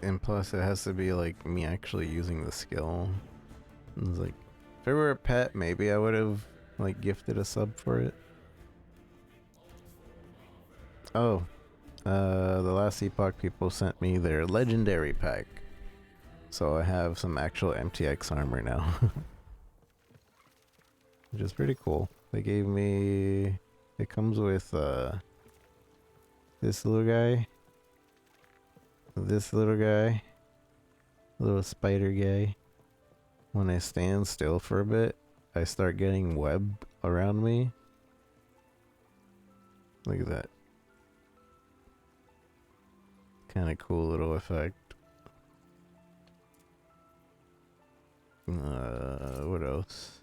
And plus, it has to be like me actually using the skill. It's like, if it were a pet, maybe I would have like gifted a sub for it. Oh, the last Epoch people sent me their legendary pack. So I have some actual MTX armor now. Which is pretty cool. They gave me... It comes with this little guy. This little guy. Little spider guy. When I stand still for a bit, I start getting web around me. Look at that. Kind of cool little effect. What else?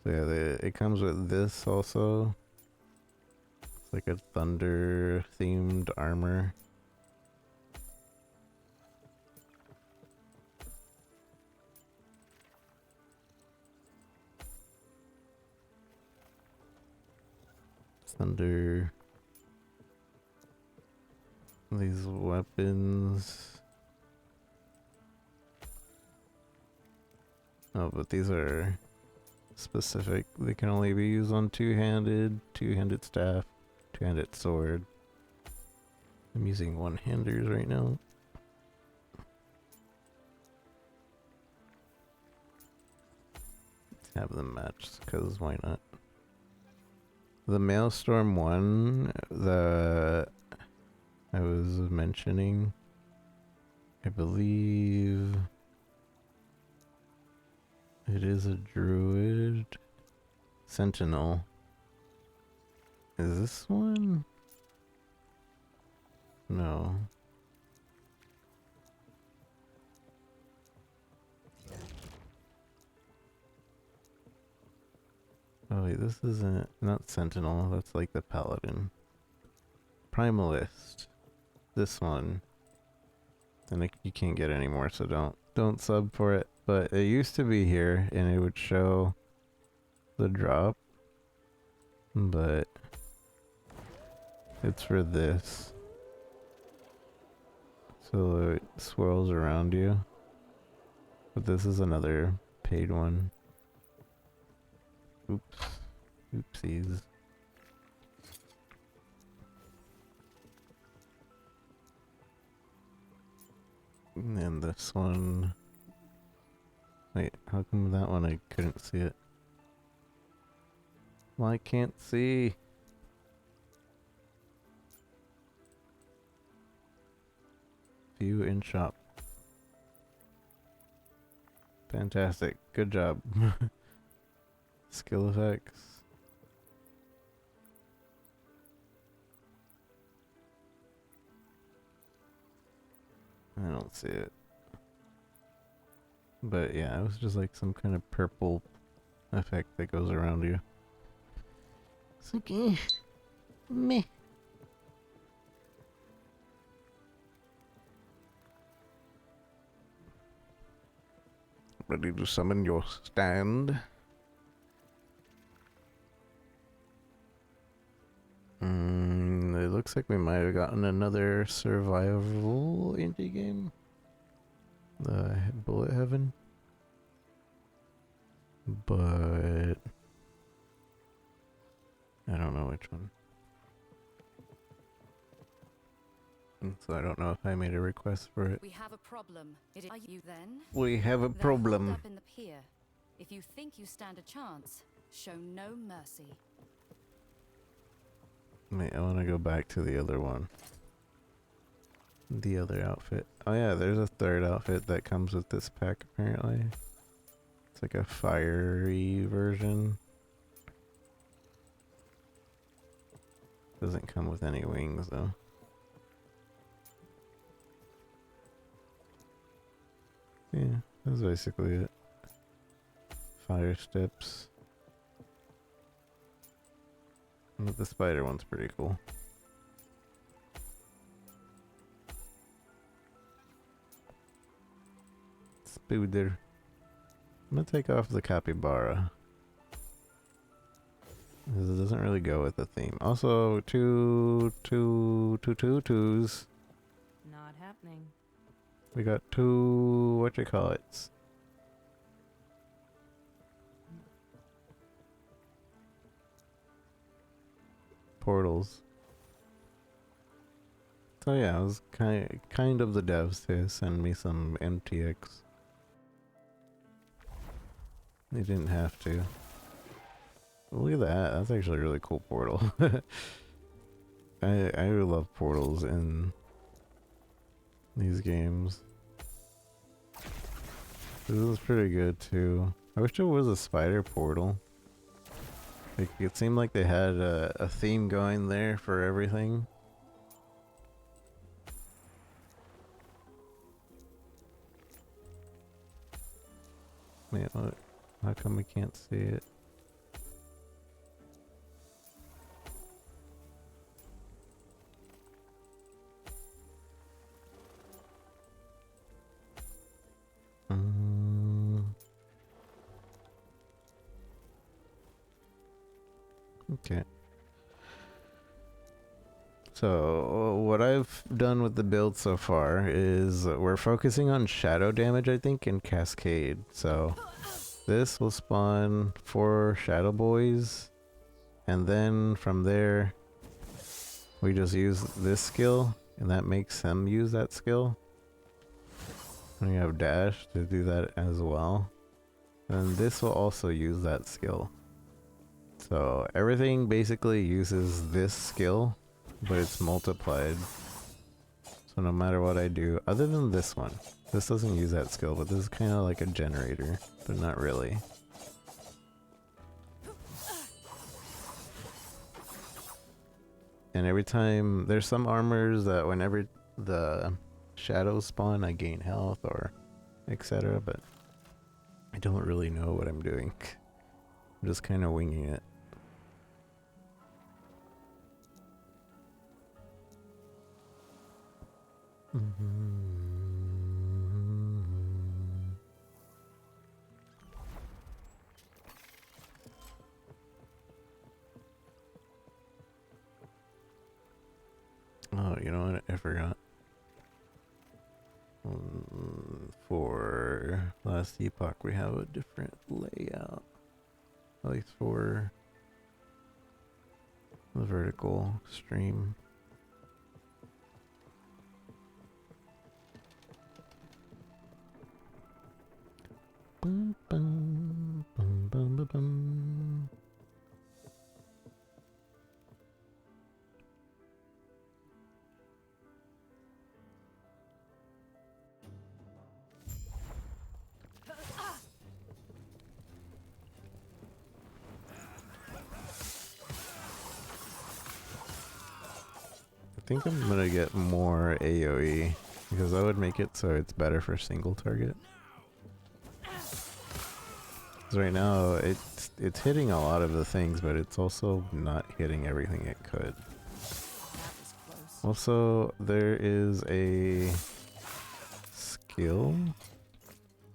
So yeah, it comes with this also. It's like a thunder themed armor. Thunder. These weapons. Oh, but these are specific. They can only be used on two-handed staff, two-handed sword. I'm using one-handers right now. Let's have them matched, because why not? The Maelstrom one that I was mentioning, I believe it is a druid sentinel. Is this one? No. Oh wait, this isn't, not sentinel, that's like the paladin. Primalist. This one. And you can't get any more, so don't sub for it. But it used to be here, and it would show the drop. But it's for this. So it swirls around you. But this is another paid one. Oops. Oopsies. And this one... Wait, how come that one I couldn't see it? Well, I can't see. View in shop. Fantastic. Good job. Skill effects. I don't see it. But yeah, it was just like some kind of purple effect that goes around you. It's okay. Meh. Ready to summon your stand. It looks like we might have gotten another survival indie game. The Bullet Heaven. But I don't know which one. So I don't know if I made a request for it. We have a problem. Are you then? We have a They're problem. holed up in the pier. If you think you stand a chance, show no mercy. Wait, I want to go back to the other one. The other outfit. Oh yeah, there's a third outfit that comes with this pack apparently. It's like a fiery version. Doesn't come with any wings though. Yeah, that's basically it. Fire steps. But the spider one's pretty cool. Spooder. I'm gonna take off the capybara. Because it doesn't really go with the theme. Also, two twos. Not happening. happening? We got two, whatchamacallits. Portals. So yeah, it was kind of the devs to send me some MTX. They didn't have to. Look at that. That's actually a really cool portal. I love portals in these games. This is pretty good too. I wish there was a spider portal. Like, it seemed like they had a theme going there for everything. Man, what? How come we can't see it? Okay. So, what I've done with the build so far is we're focusing on shadow damage, I think, and Cascade. So, this will spawn 4 shadow boys, and then from there, we just use this skill, and that makes them use that skill. And we have dash to do that as well. And this will also use that skill. So, everything basically uses this skill, but it's multiplied. So no matter what I do, other than this one, this doesn't use that skill, but this is kind of like a generator, but not really. And every time, there's some armors that whenever the shadows spawn, I gain health or etc. But I don't really know what I'm doing. I'm just kind of winging it. Oh, you know what? I forgot. For last Epoch, we have a different layout. At least for the vertical stream. Bum, bum, bum, bum, bum, bum. I think I'm gonna get more AoE because that would make it so it's better for single target. Because right now it's hitting a lot of the things, but it's also not hitting everything it could. Also, there is a skill,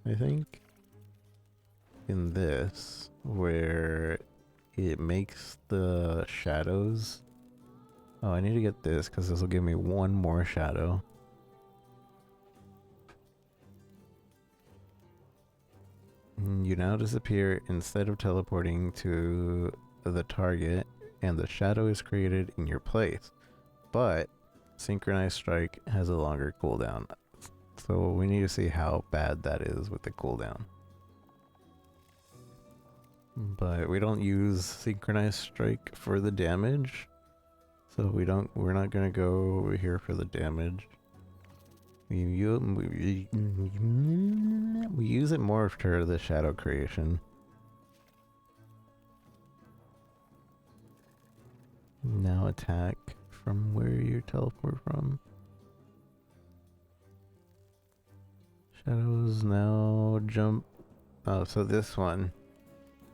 I think, in this where it makes the shadows. Oh, I need to get this because this will give me one more shadow. You now disappear instead of teleporting to the target, and the shadow is created in your place. But Synchronized Strike has a longer cooldown. So we need to see how bad that is with the cooldown. But we don't use Synchronized Strike for the damage. So we're not gonna go over here for the damage. We use it more for the shadow creation. Now attack from where you teleport from. Shadows now jump. Oh, so this one.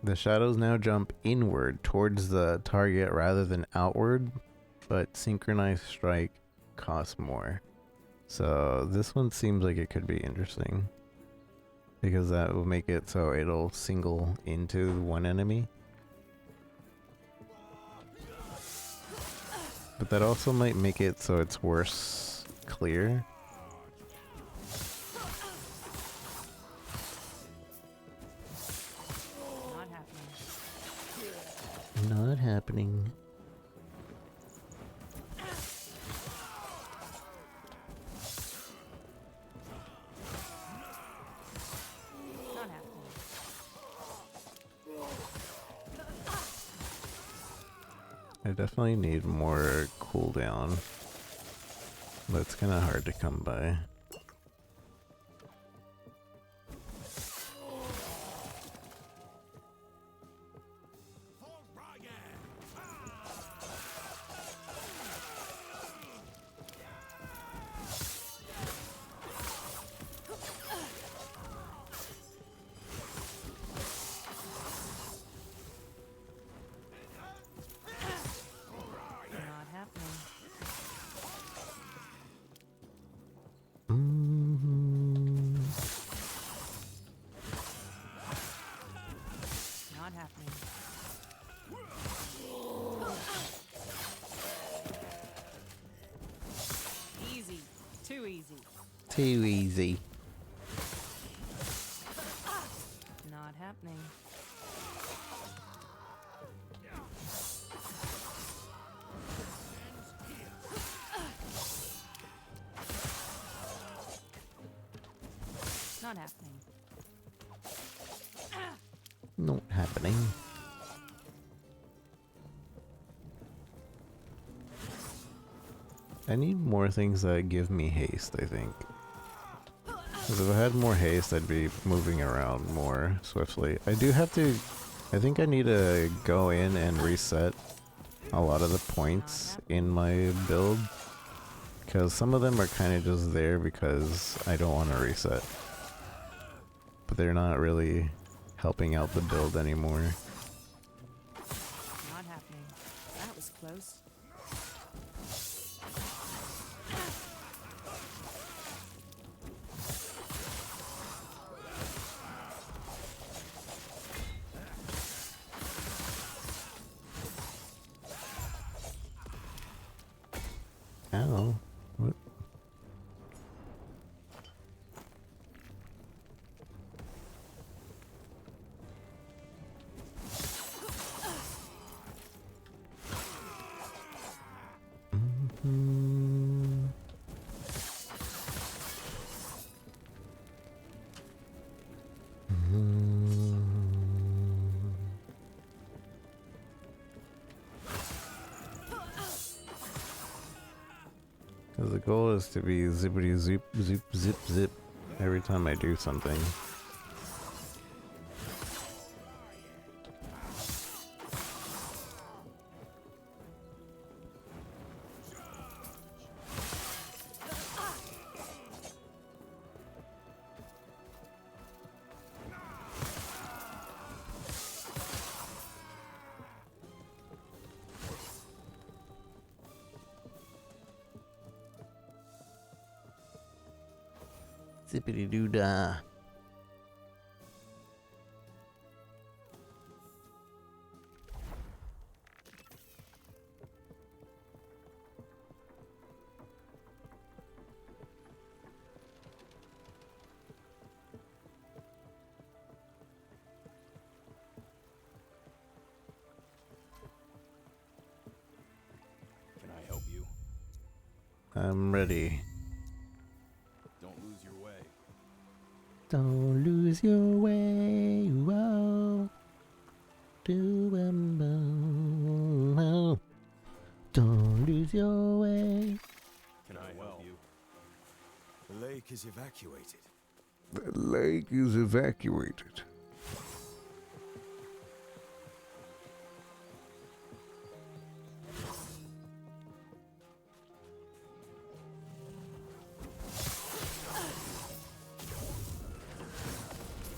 The shadows now jump inward towards the target rather than outward, but Synchronized Strike costs more. So this one seems like it could be interesting because that will make it so it'll single into one enemy. But that also might make it so it's worse clear Not happening. Not happening. I definitely need more cooldown. But it's kind of hard to come by. Not happening. Not happening. Easy. Too easy. Too easy. Not happening. Not happening. Not happening. I need more things that give me haste, I think. Because if I had more haste, I'd be moving around more swiftly. I do have to... I think I need to go in and reset a lot of the points in my build. Because some of them are kind of just there because I don't want to reset. But they're not really helping out the build anymore. Not happening. That was close. Ow. What? Because the goal is to be zippity zip zip zip zip every time I do something. Zippity doo dah. Can I help you? I'm ready. Don't lose your way. Don't lose your way. Whoa. Don't lose your way. Can I help you? The lake is evacuated. The lake is evacuated.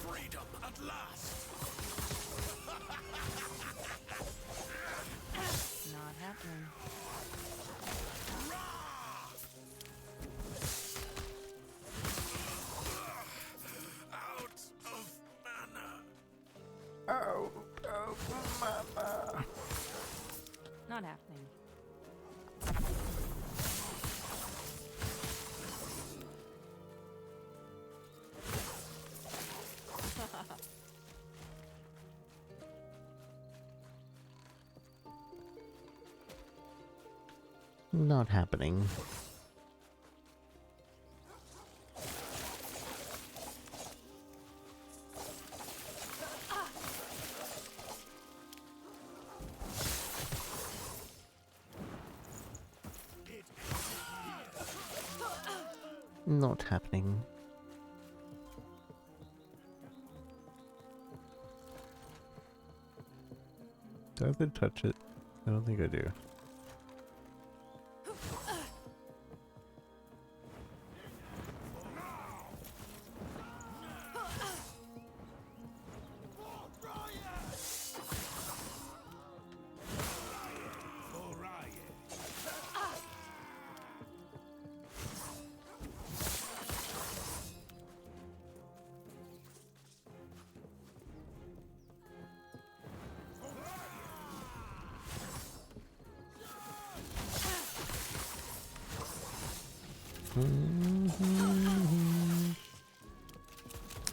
Freedom at last! Not happening. Out of mana! Not happening. Not happening. Do I have to touch it? I don't think I do.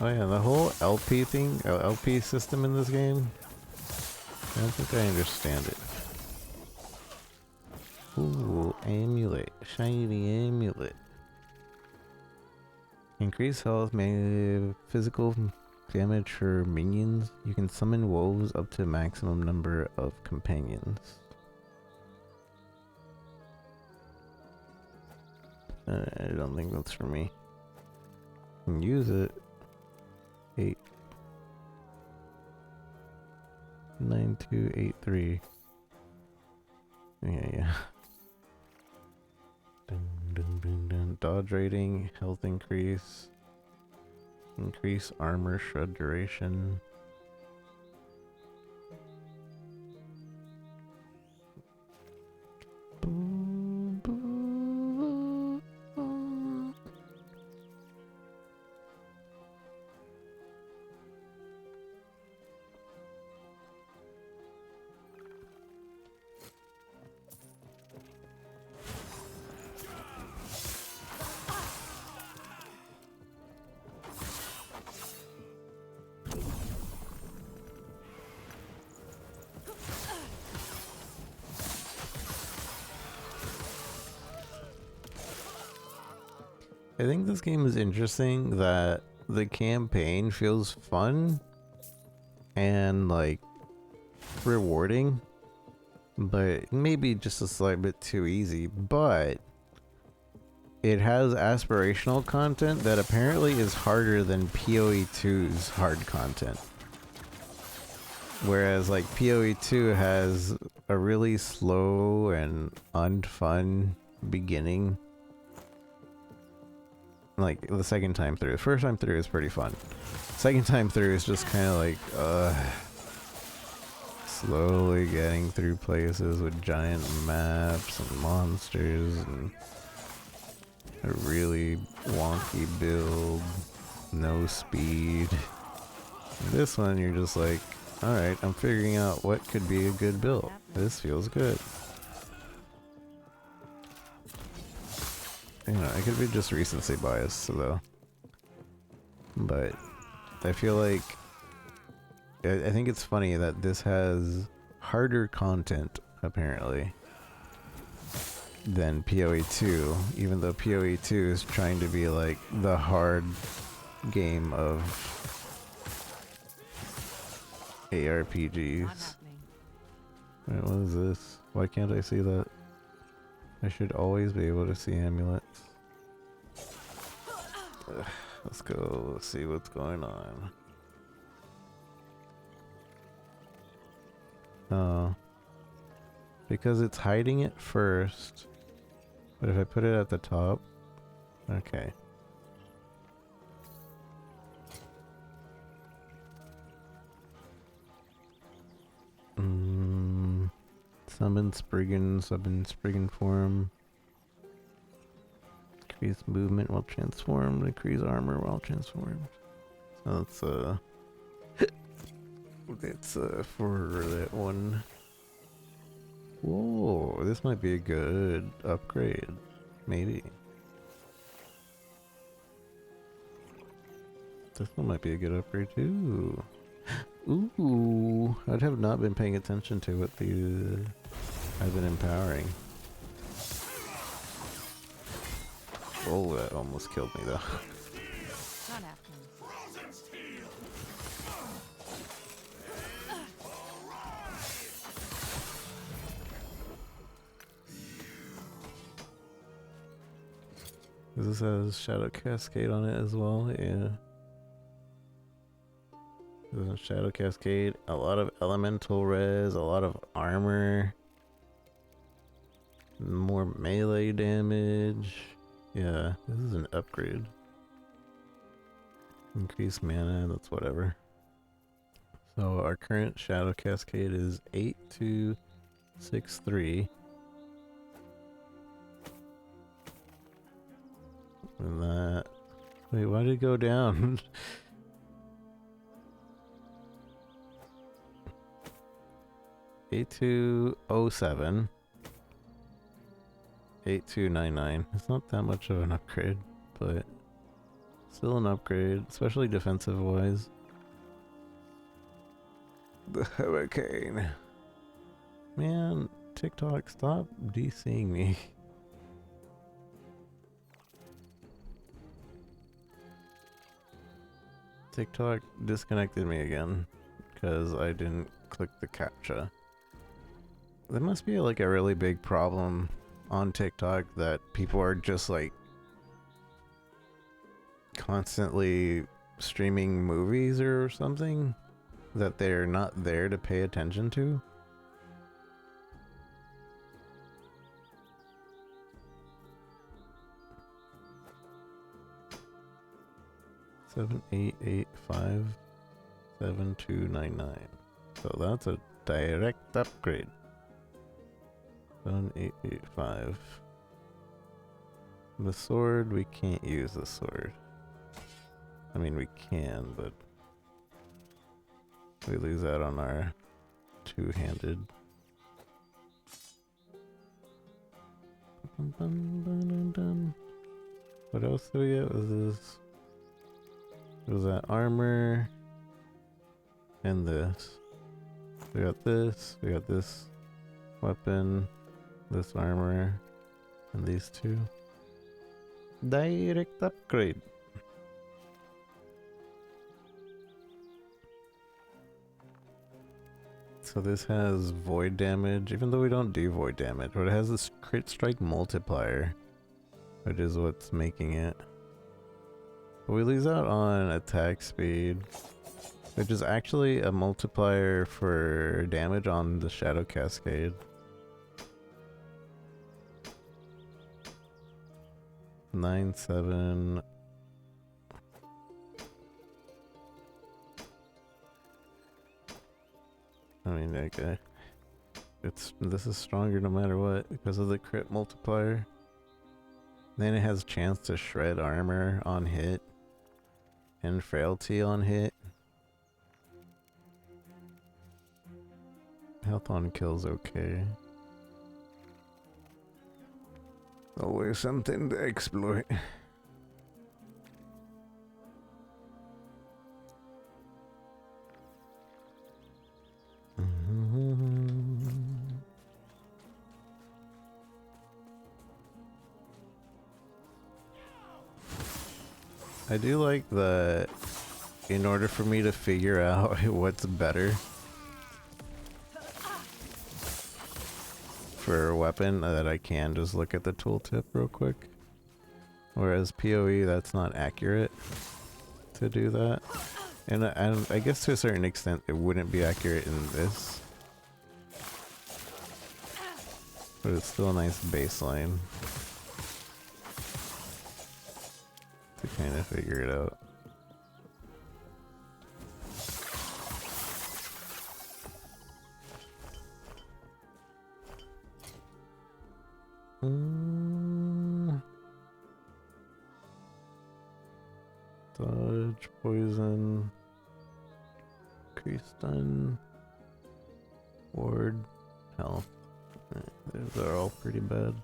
Oh yeah, the whole LP thing, LP system in this game, I don't think I understand it. Ooh, amulet, shiny amulet. Increase health, melee, physical damage for minions. You can summon wolves up to a maximum number of companions. I don't think that's for me. Can use it. 8 9283. Yeah. Dodge rating, health increase, increase armor shred duration. I think this game is interesting that the campaign feels fun and like rewarding, but maybe just a slight bit too easy, but it has aspirational content that apparently is harder than PoE 2's hard content. Whereas like PoE 2 has a really slow and unfun beginning. Like the second time through. The first time through is pretty fun. Second time through is just kind of like, slowly getting through places with giant maps and monsters and a really wonky build, no speed. And this one you're just like, alright, I'm figuring out what could be a good build. This feels good. You know, it could be just recency bias though. But I feel like I think it's funny that this has harder content apparently than PoE 2, even though PoE 2 is trying to be like the hard game of ARPGs. Wait, what is this? Why can't I see that? I should always be able to see amulets. Ugh, let's go see what's going on. Oh. Because it's hiding it first. But if I put it at the top... Okay. Summon Spriggan form. Increase movement while transformed. Increase armor while transformed. So that's for that one. Whoa, this might be a good upgrade. Maybe. This one might be a good upgrade too. Ooh, I'd have not been paying attention to what I've been empowering. Oh, that almost killed me though. Not happening. This has Shadow Cascade on it as well, yeah. This is Shadow Cascade, a lot of elemental res, a lot of armor, more melee damage. Yeah, this is an upgrade. Increased mana, that's whatever. So our current Shadow Cascade is 8263. And that... Wait, why did it go down? 8207. 8299. It's not that much of an upgrade, but still an upgrade, especially defensive wise. The hurricane. Man, TikTok, stop DCing me. TikTok disconnected me again because I didn't click the CAPTCHA. There must be like a really big problem on TikTok that people are just like constantly streaming movies or something that they're not there to pay attention to. Seven eight eight 7299. So that's a direct upgrade. 7885. The sword, we can't use the sword. I mean, we can, but we lose out on our two-handed. What else do we get? Was this? Was that armor? And this. We got this. We got this weapon, this armor, and these two. Direct upgrade. So this has void damage, even though we don't do void damage, but it has this crit strike multiplier, which is what's making it. But we lose out on attack speed, which is actually a multiplier for damage on the Shadow Cascade. 9-7. I mean, okay. This is stronger no matter what because of the crit multiplier. Then it has a chance to shred armor on hit and frailty on hit. Health on kill's okay. Always something to exploit. I do like that in order for me to figure out what's better for a weapon, that I can just look at the tooltip real quick. Whereas PoE, that's not accurate to do that. And I guess to a certain extent it wouldn't be accurate in this. But it's still a nice baseline to kind of figure it out. Dodge, poison, increase stun, ward, health. Those are all pretty bad.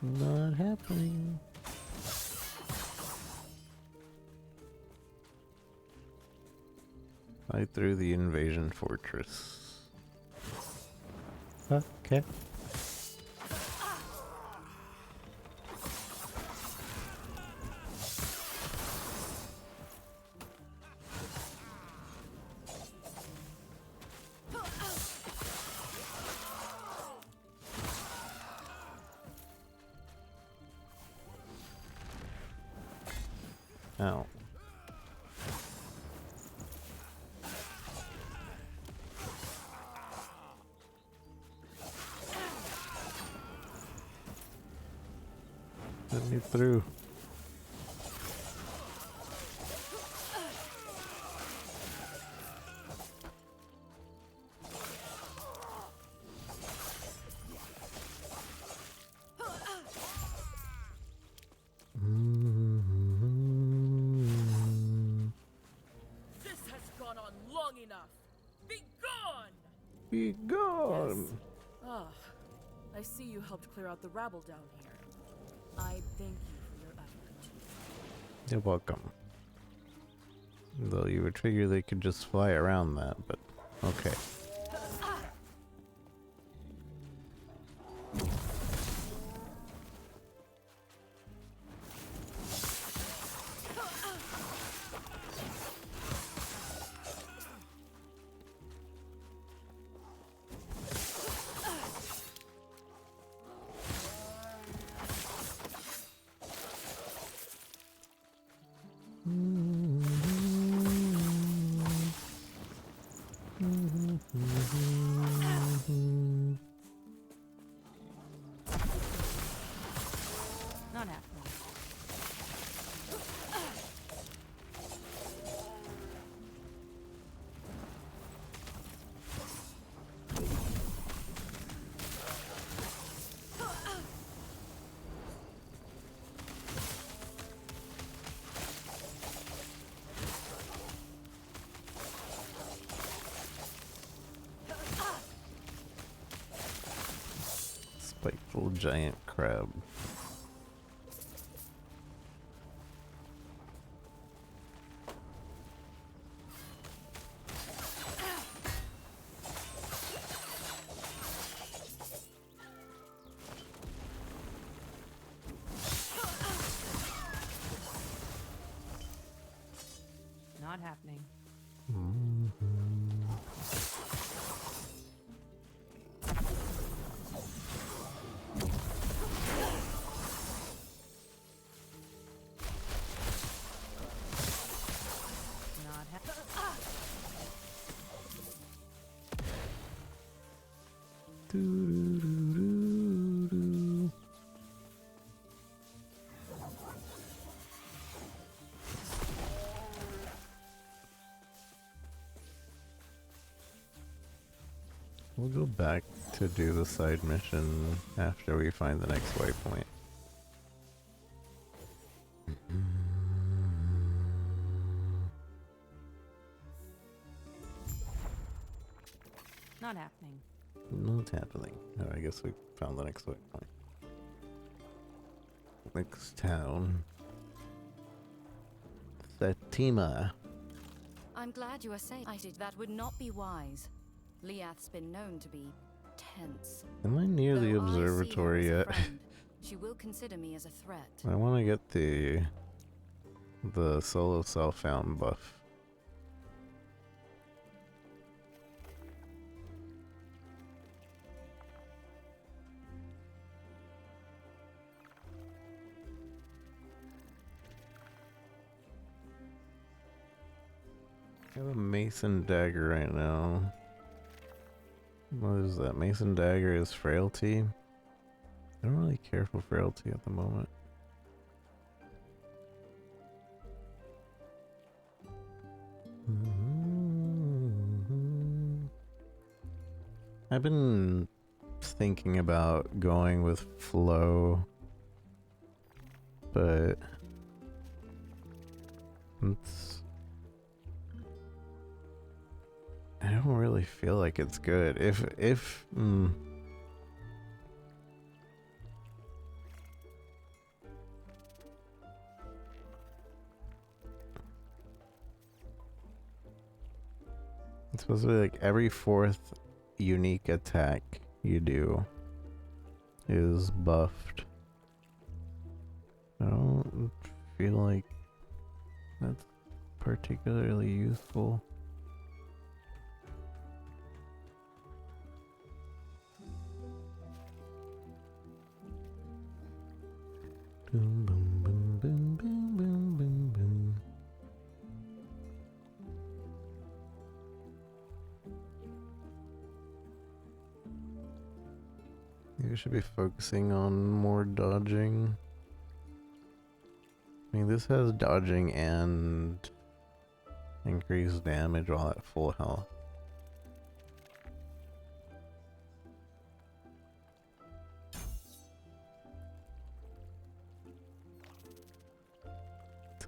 Not happening. Fight through the invasion fortress. Okay. Ow. Let me through. This has gone on long enough. Be gone! Be gone. Ah, I see you helped clear out the rabble down here. I thank you for your effort. You're welcome. Though you would figure they could just fly around that, but okay. Not happening. Spiteful giant crab. Not happening. Not happening. Doo-doo-doo-doo-doo. We'll go back to do the side mission after we find the next waypoint. Not happening. Not happening. Oh, I guess we found the next waypoint. Next town. Fatima. I'm glad you are safe. That would not be wise. Liath's been known to be tense. Am I near the Though I see her observatory as a yet? friend, she will consider me as a threat. I want to get the solo self-found buff. I have a mason dagger right now. What is that? Mason dagger is frailty. I don't really care for frailty at the moment. I've been thinking about going with flow, but I don't really feel like it's good. It's supposed to be like every fourth unique attack you do is buffed. I don't feel like that's particularly useful. Boom, boom, boom, boom, boom, boom, boom, boom. You should be focusing on more dodging. I mean, this has dodging and increased damage while at full health.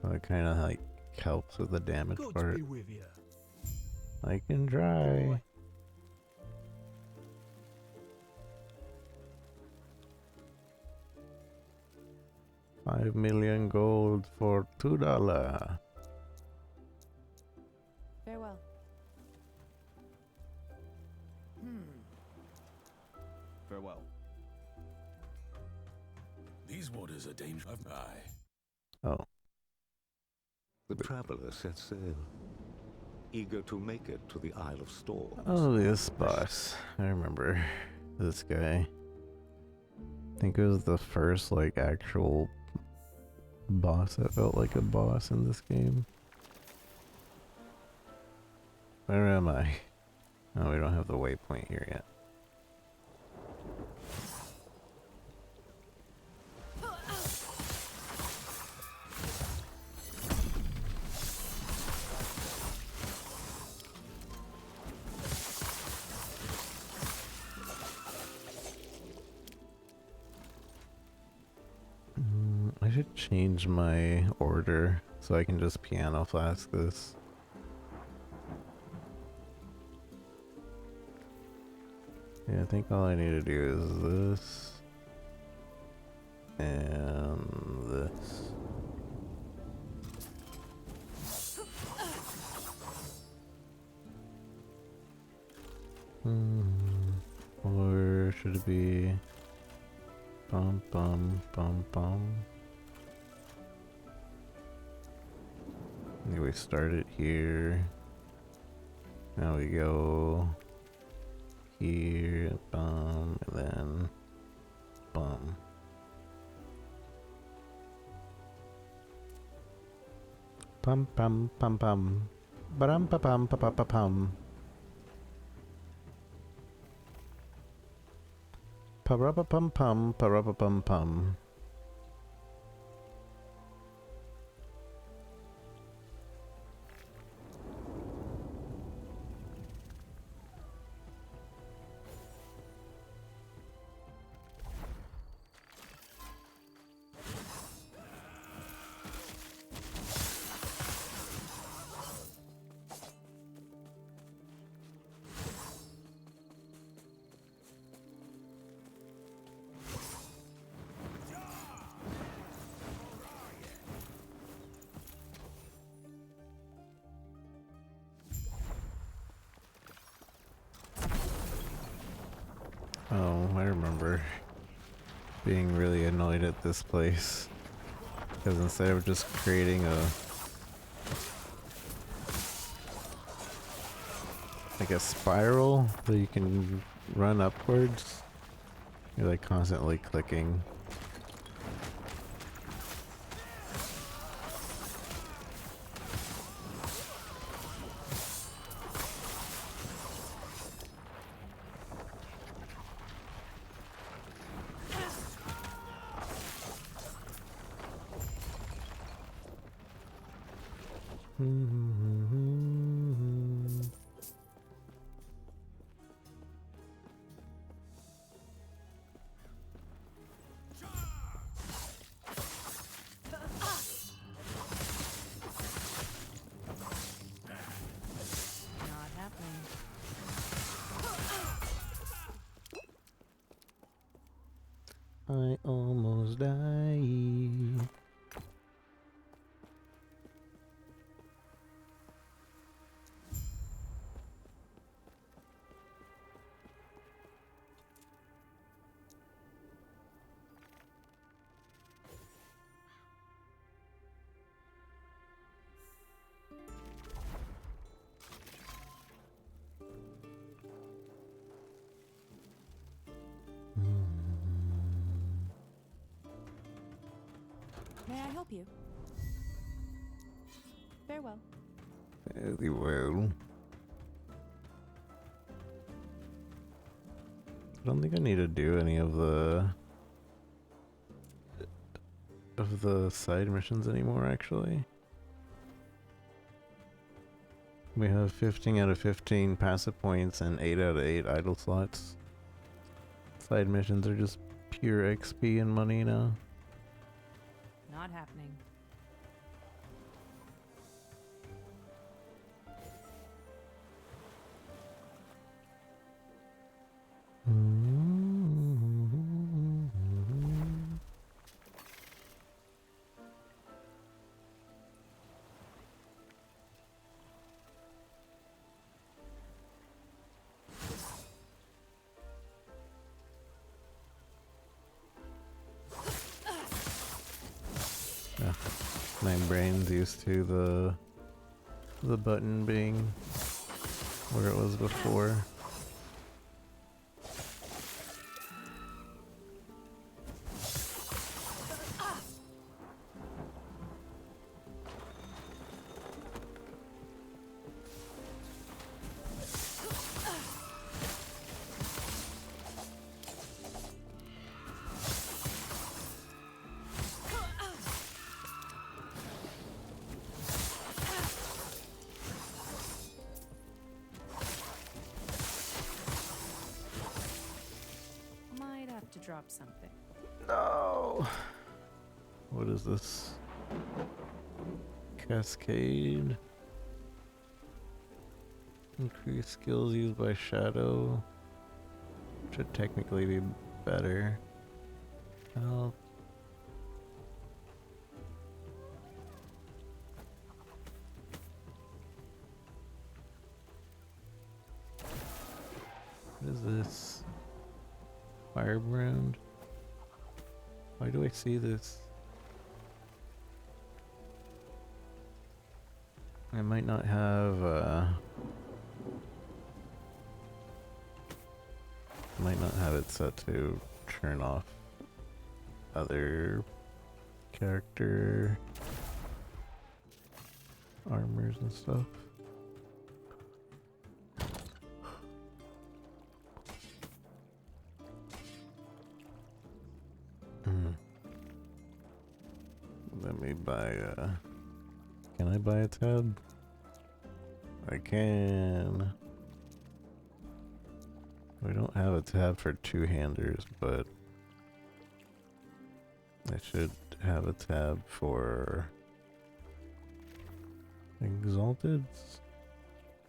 So it kind of like helps with the damage Good to part. be with you. I can try. $5 million gold for $2. Farewell. Farewell. These waters are dangerous. Aye. Oh, The traveler set sail, eager to make it to the Isle of Storms. oh, this boss. I remember this guy. I think it was the first like actual boss that felt like a boss in this game. Where am I? Oh, we don't have the waypoint here yet. I should change my order so I can just piano flask this. Yeah, I think all I need to do is this and this. Or should it be bum bum bum bum? Maybe we start it here. Now we go here, bum, and then bum. Pum pum pum pum. Ba-dum pa pum pa pa pa pum. Pa-ra-pa pum pum, pa-ra-pa pum pum. Oh, I remember being really annoyed at this place. Because instead of just creating like a spiral that you can run upwards, you're like constantly clicking. Not happening. I almost died. help you? Farewell. Very well. I don't think I need to do any of the side missions anymore, actually. We have 15 out of 15 passive points and 8 out of 8 idle slots. Side missions are just pure XP and money now. Not happening. Yeah. My brain's used to the button being where it was before. Might have to drop something. No. What is this? Cascade. Increase skills used by shadow. Should technically be better. Help. What is this? Firebrand? Why do I see this? I might not have it set to turn off other character armors and stuff. Let me buy can I buy a tab? I can. We don't have a tab for two-handers, but I should have a tab for Exalteds.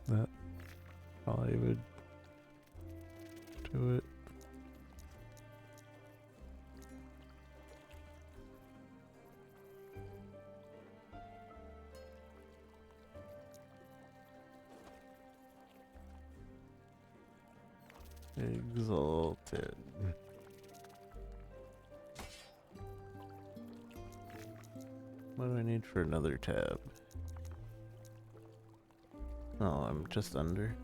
That probably would do it. Exalted. What do I need for another tab? Oh, I'm just under.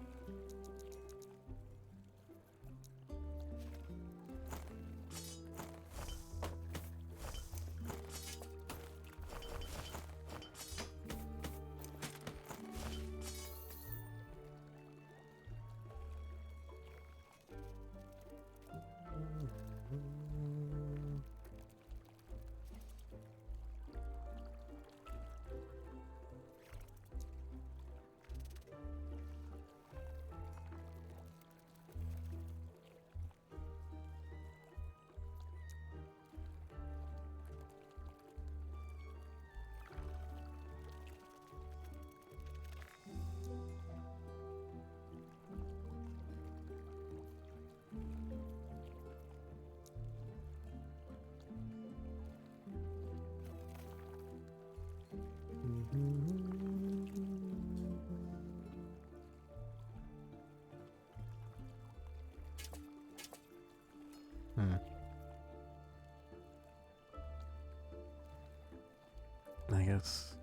I guess.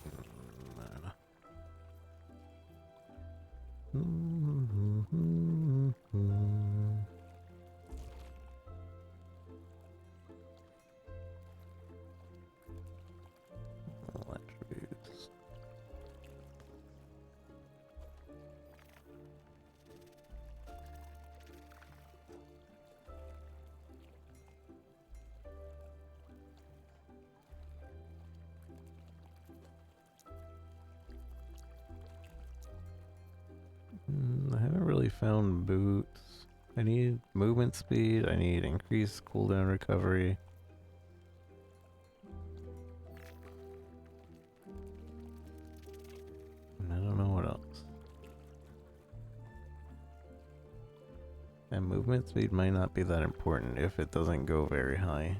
I don't know. found boots. I need movement speed. I need increased cooldown recovery. And I don't know what else. And movement speed might not be that important if it doesn't go very high.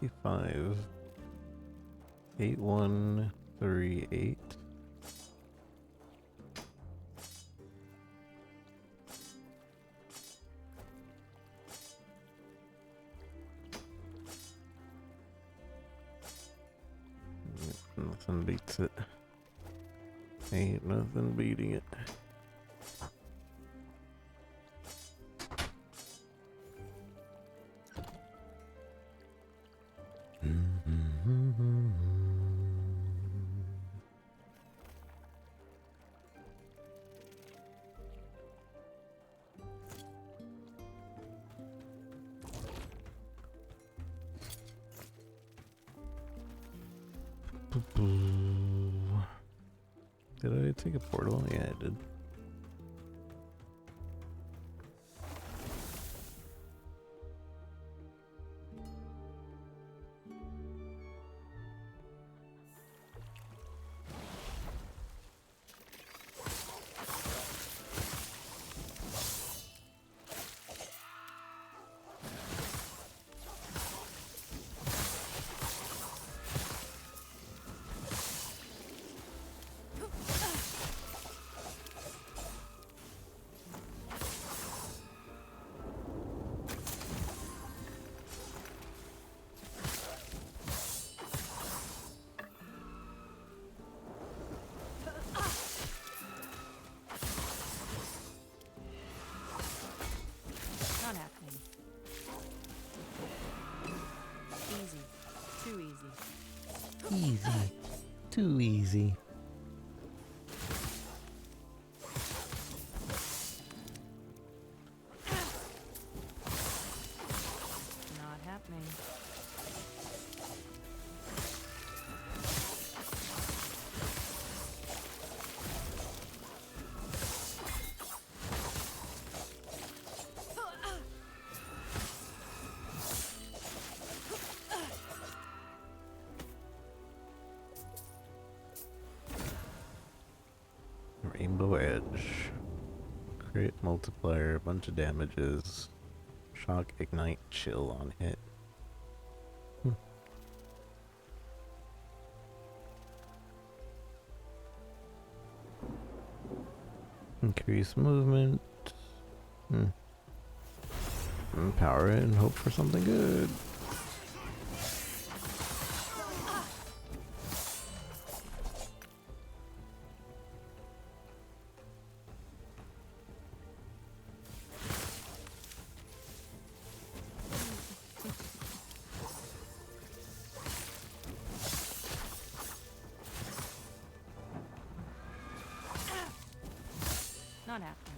$55. 8138. Nothing beats it. Ain't nothing beating it. Did I take a portal? Yeah, I did. Not happening. Easy. Too easy. Easy. Too easy. Not happening. Rainbow Edge. Crit multiplier, a bunch of damages. Shock, ignite, chill on hit. Increase movement. Empower it and hope for something good. Not happening.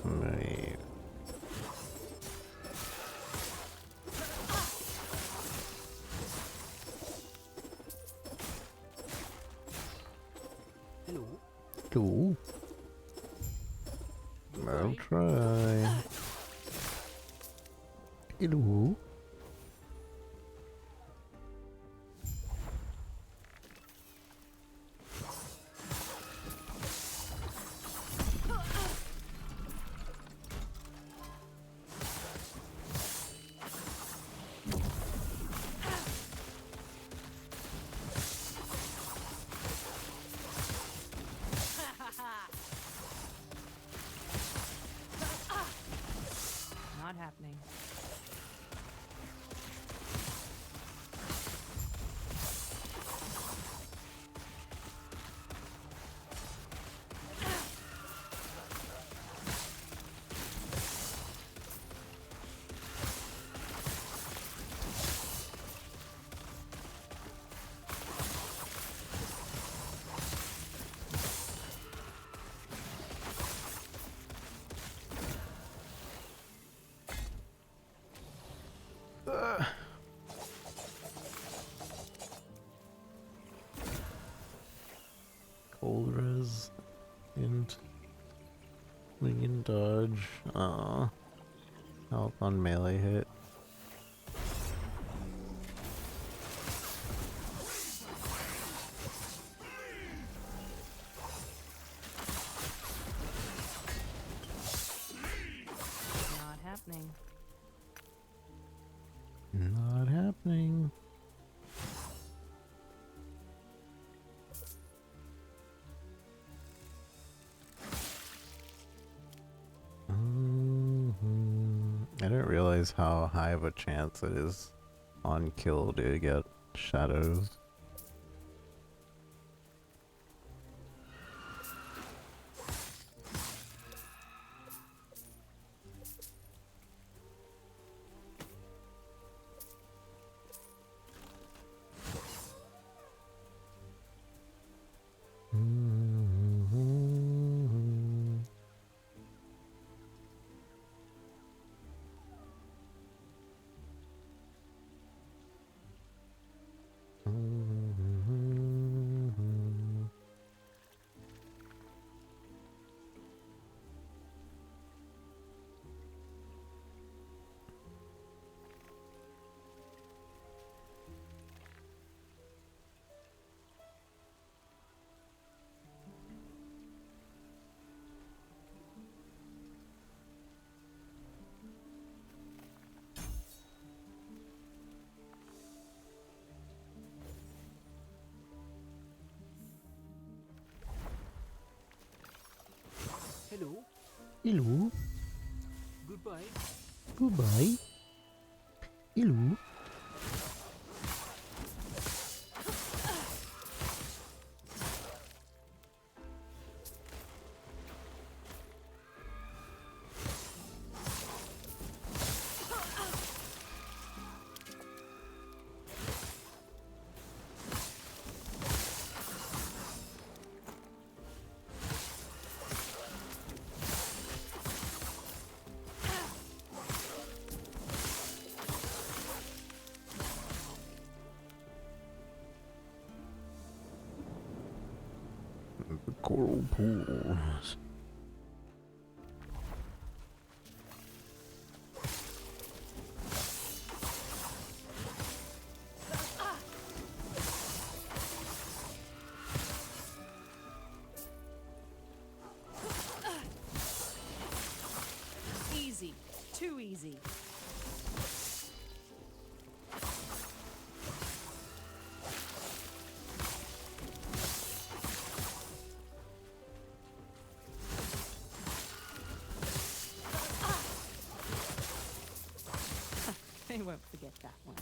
Right. Hello. Hello. I'll try. Hello. Not happening. Cold res. And minion dodge. Aw. Health on melee hit. Not happening. Not happening. I didn't realize how high of a chance it is on kill to get shadows. Hello. Hello. Goodbye. Goodbye. Hello. The coral pools. Easy. Too easy. They won't forget that one.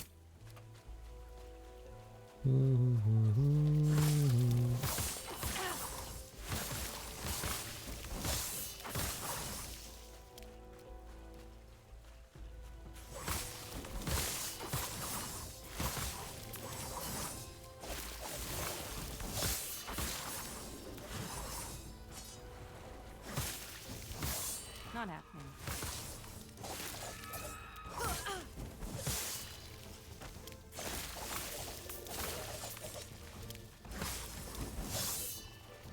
Not happening.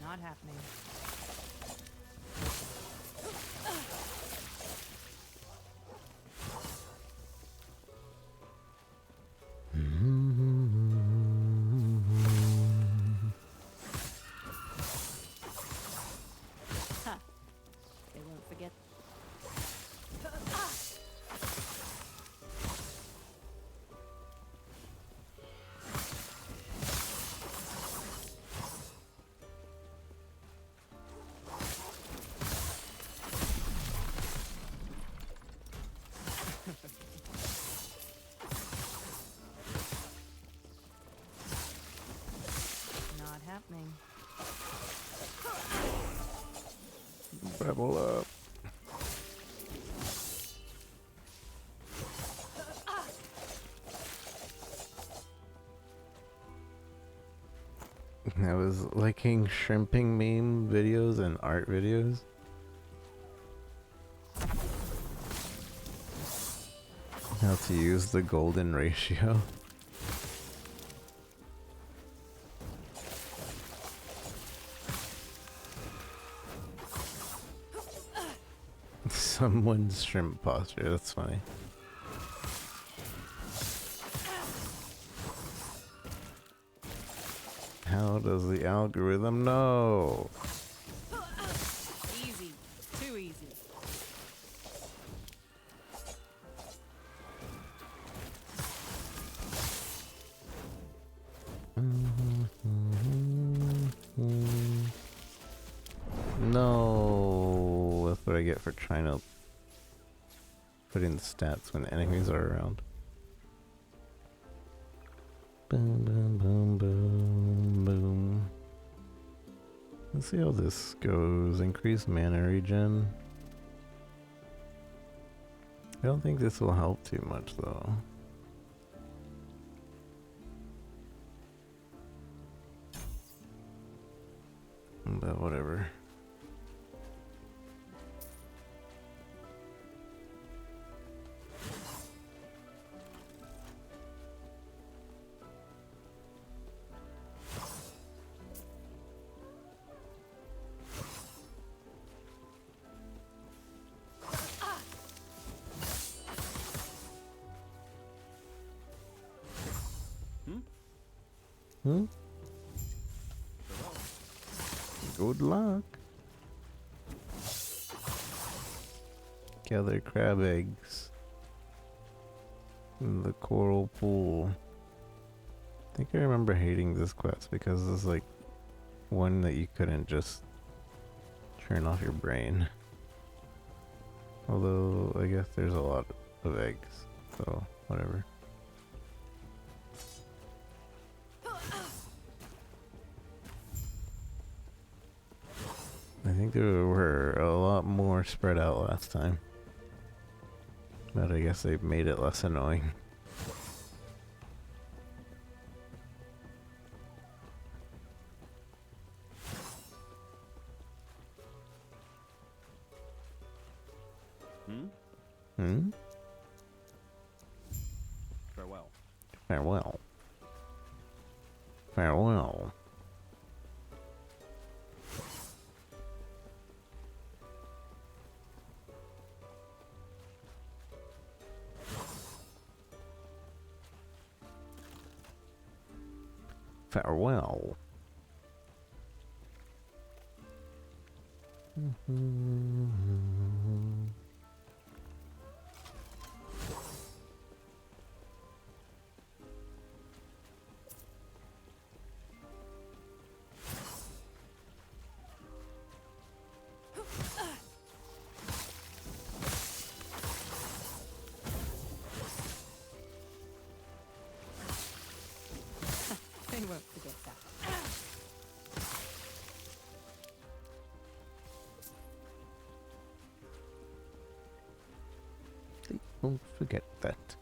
Not happening. Level up. I was liking shrimping meme videos and art videos. How to use the golden ratio. Someone's shrimp posture, that's funny. How does the algorithm know? Easy. Too easy. No, that's what I get for trying to put in stats when enemies are around. Boom, boom, boom, boom, boom. Let's see how this goes. Increase mana regen. I don't think this will help too much though. But whatever. Hmm? Good luck. Gather crab eggs in the coral pool. I think I remember hating this quest because it's like one that you couldn't just turn off your brain. Although I guess there's a lot of eggs, so whatever. I think there were a lot more spread out last time. But I guess they've made it less annoying. Hmm? Farewell. Farewell. Farewell. Farewell. They won't forget that. Don't forget that.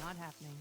Not happening.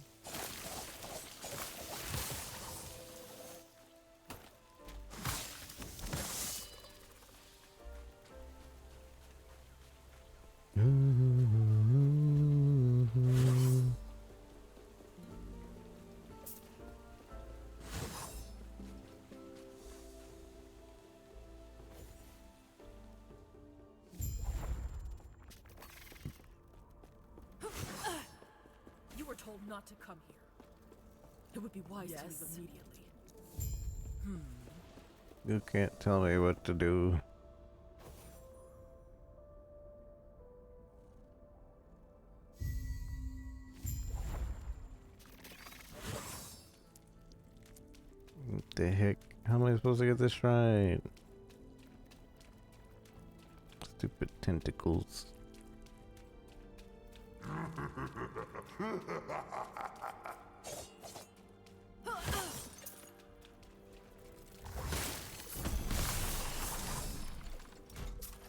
You were told not to come here. It would be wise to leave immediately. You can't tell me what to do. What the heck? How am I supposed to get this right? Stupid tentacles.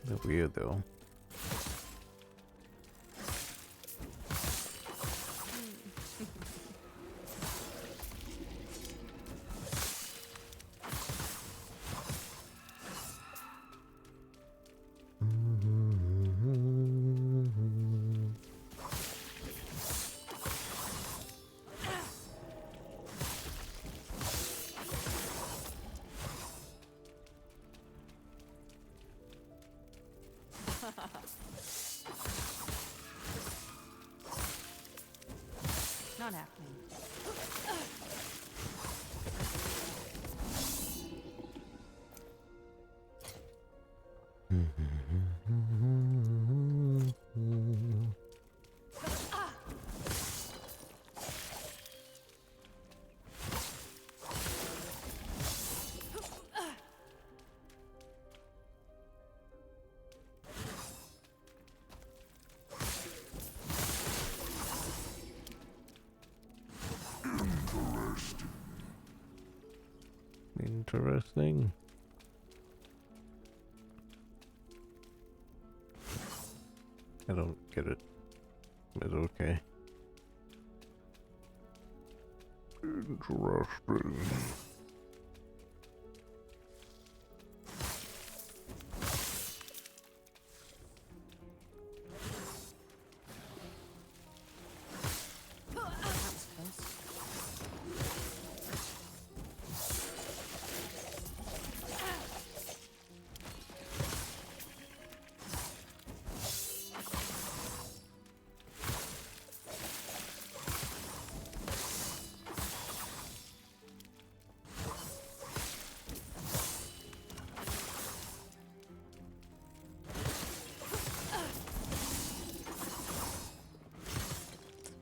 That's weird though. Not happening. Interesting. I don't get it. It's okay. Interesting. That was close.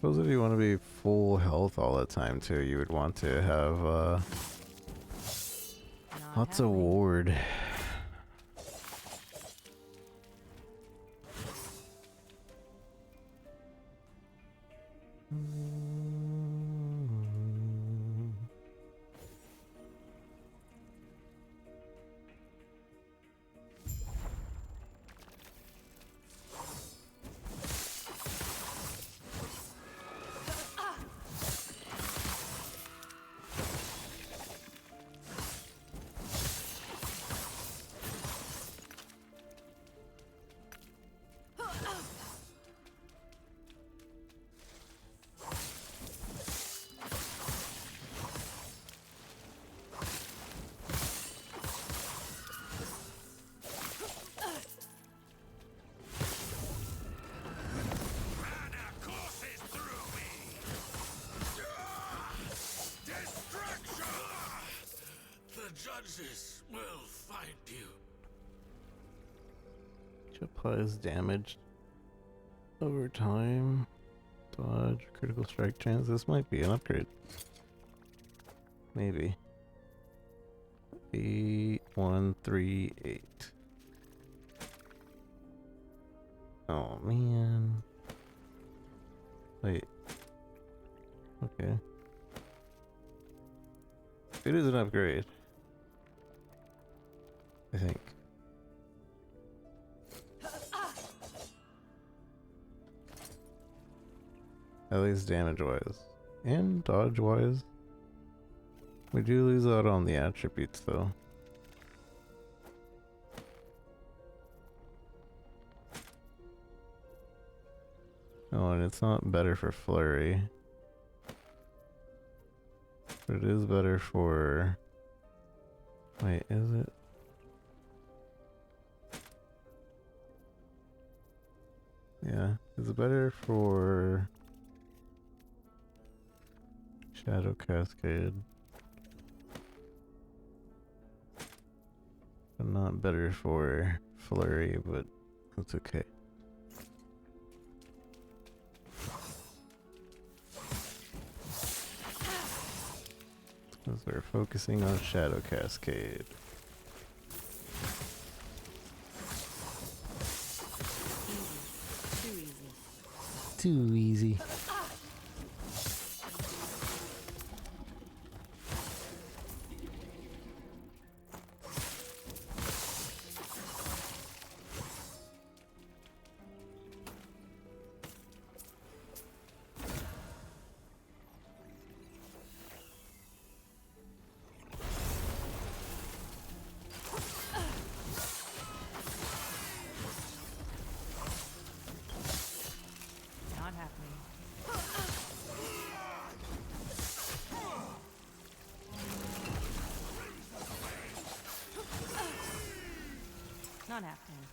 Suppose if you want to be full health all the time too, you would want to have Not lots of happening. ward. Judges will find you. Which applies damage over time. Dodge, critical strike chance. This might be an upgrade. Maybe. 8138. Oh man. Wait. Okay. It is an upgrade. I think. At least damage wise. And dodge wise. We do lose out on the attributes though. Oh, and it's not better for flurry. But it is better for... Wait, is it? Yeah, it's better for Shadow Cascade. But not better for Flurry, but that's okay. Because we're focusing on Shadow Cascade. Easy. Too easy. too easy. Not happening. Not happening.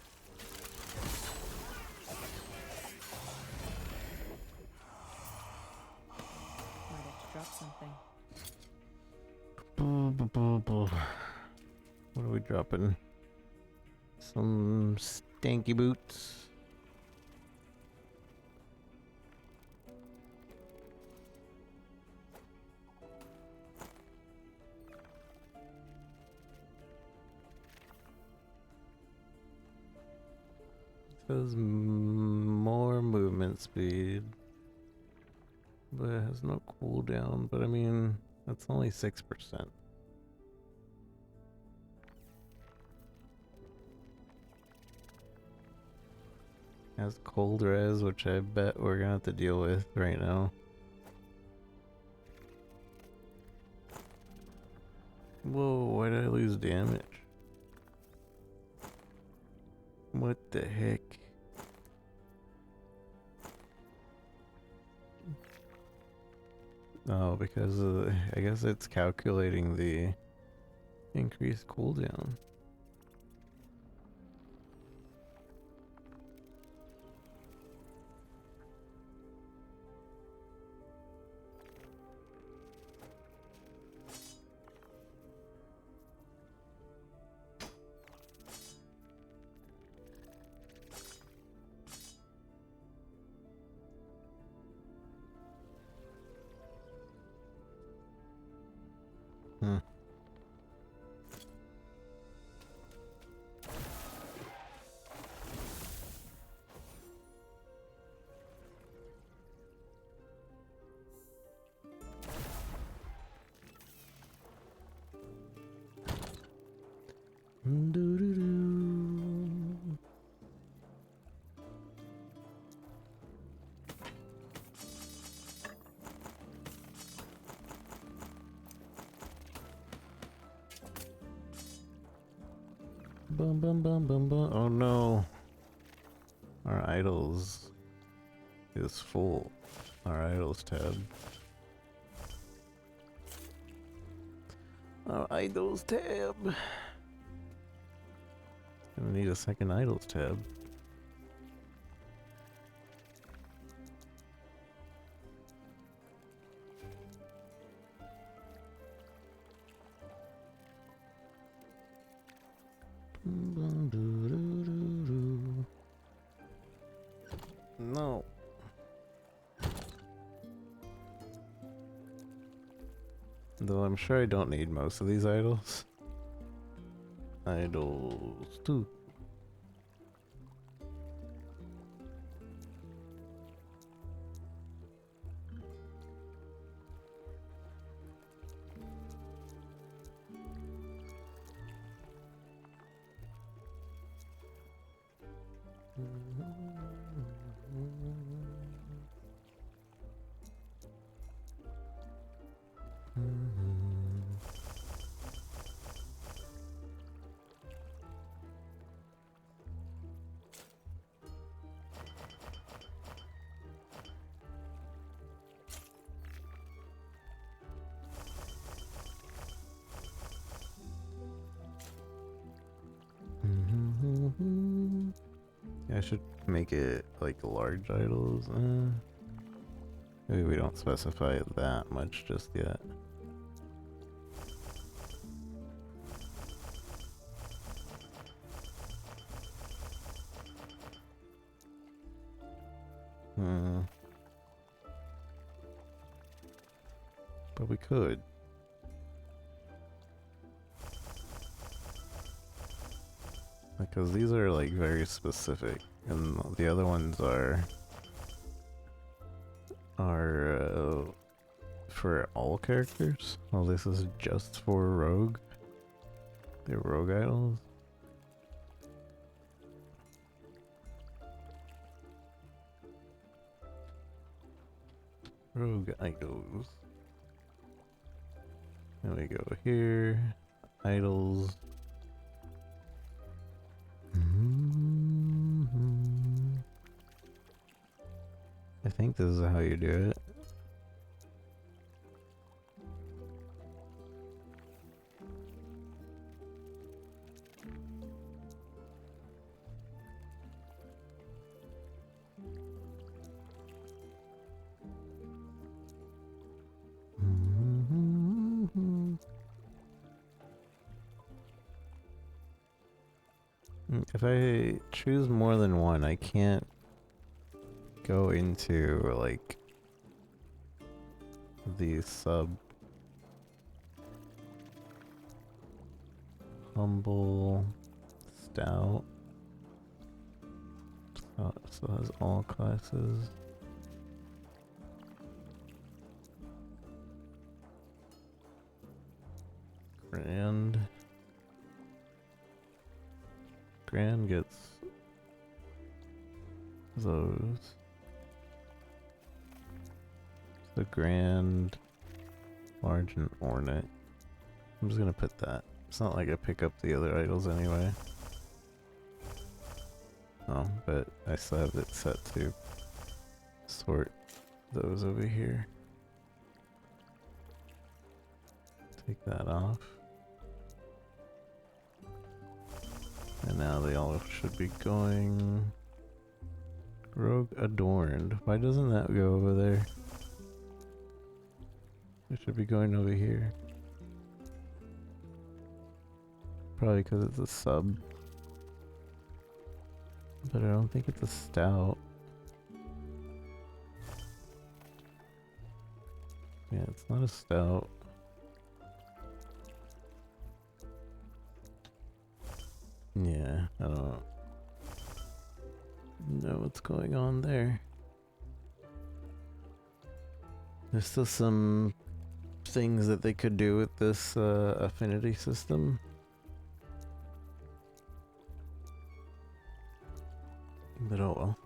Might have to drop something. What are we dropping? Some stanky boots. Says more movement speed, but it has no cooldown. But I mean, that's only 6%. Has cold res, which I bet we're gonna have to deal with right now. Whoa, why did I lose damage? What the heck? Oh, because I guess it's calculating the increased cooldown. Hmm. Doo-doo-doo. Bum bum bum bum bum. Oh no. Our idols is full. Our idols tab. Our idols tab. Gonna need a second idols tab. No. Though I'm sure I don't need most of these idols. Idols too. I should make it like large idols. Maybe we don't specify it that much just yet. But we could. Because these are like very specific, and the other ones are are for all characters. Well, this is just for rogue. They're rogue idols. Rogue idols. Then we go here. Idols. I think this is how you do it. If I choose more than one, I can't go into like the sub. Humble, stout. So has all classes. Grand. Grand gets those. The grand, large, and ornate. I'm just gonna put that. It's not like I pick up the other idols anyway. Oh, but I still have it set to sort those over here. Take that off. And now they all should be going. Rogue adorned. Why doesn't that go over there? It should be going over here. Probably because it's a sub. But I don't think it's a stout. Yeah, it's not a stout. Yeah, I don't know what's going on there. There's still some things that they could do with this affinity system. But oh well.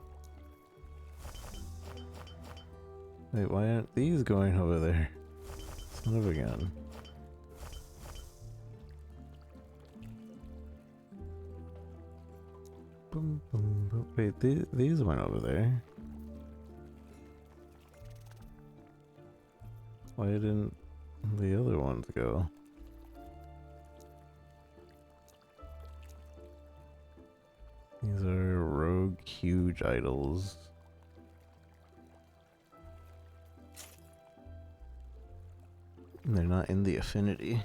Wait, why aren't these going over there? Son of a gun. Boom, boom, boom. Wait, these went over there. Why didn't the other ones go? These are rogue huge idols. And they're not in the affinity.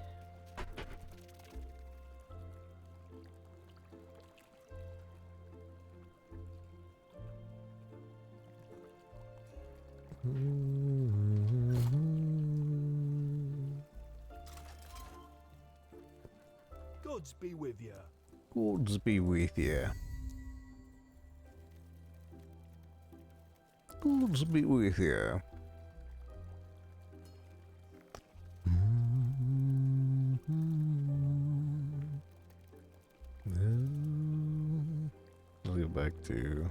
Gods be with you. Gods be with you. Gods be with you. Let's go back to.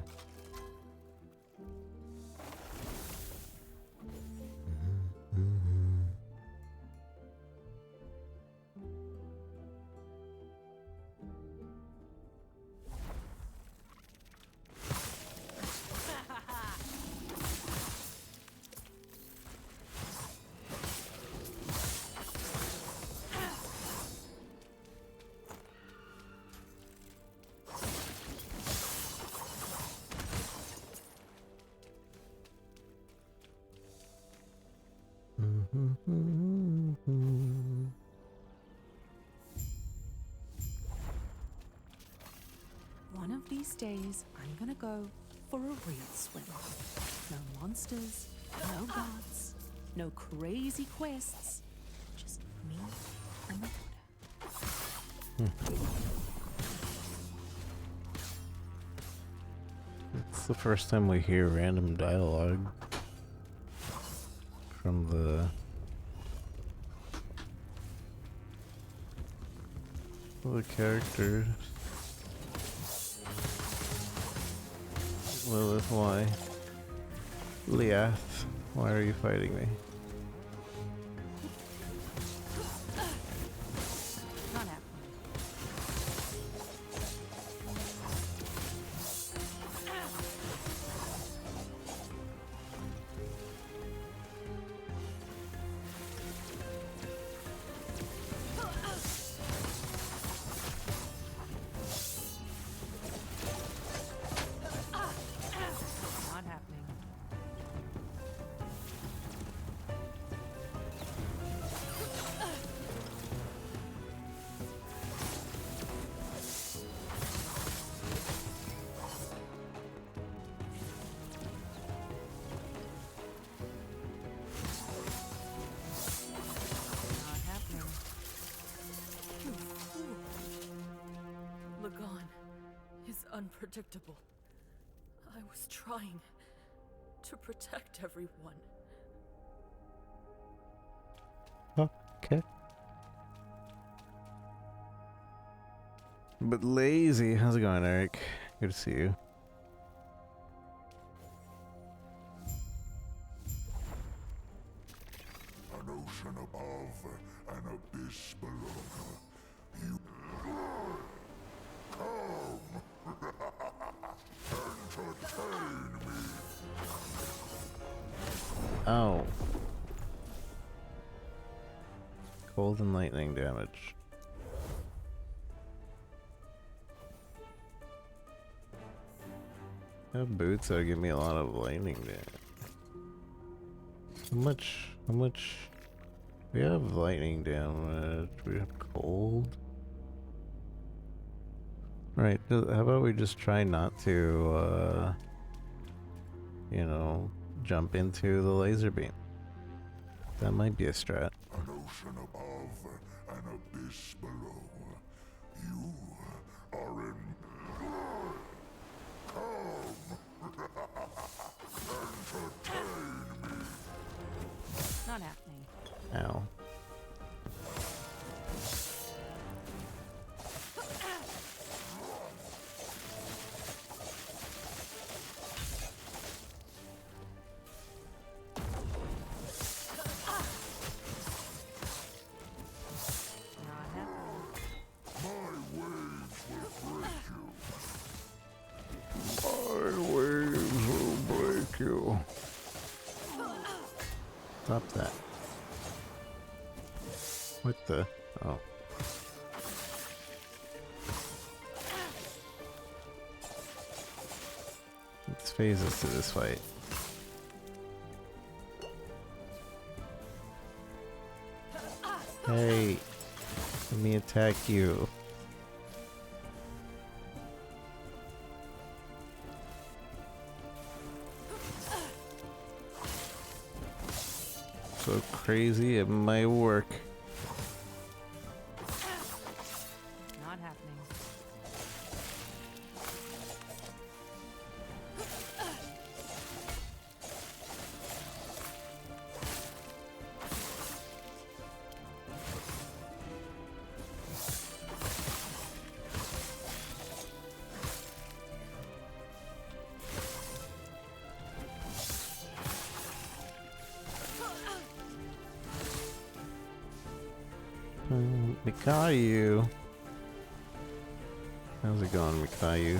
One of these days, I'm gonna go for a real swim. No monsters, no gods, no crazy quests. Just me and the water. It's the first time we hear random dialogue. from the characters. Lilith, why? Liath, why are you fighting me? Not happening. Not happening. Not happening. Lagan is unpredictable. I was trying to protect everyone. Okay. But lazy, how's it going, Eric? Good to see you. An ocean above, an abyss below. You come, entertain me. Oh. Cold and lightning damage. I have boots that give me a lot of lightning damage. How much? We have lightning damage. We have cold. Right, how about we just try not to, you know, jump into the laser beam. That might be a strat. An ocean above, an abyss below. You are in. Come, entertain me. Not happening. Ow. Not happening. My waves will break you. My waves will break you. Stop that. What the? Oh. Let's phase us to this fight. Hey, let me attack you. So crazy, it might work. Not happening. Mikayu. How's it going, Mikayu?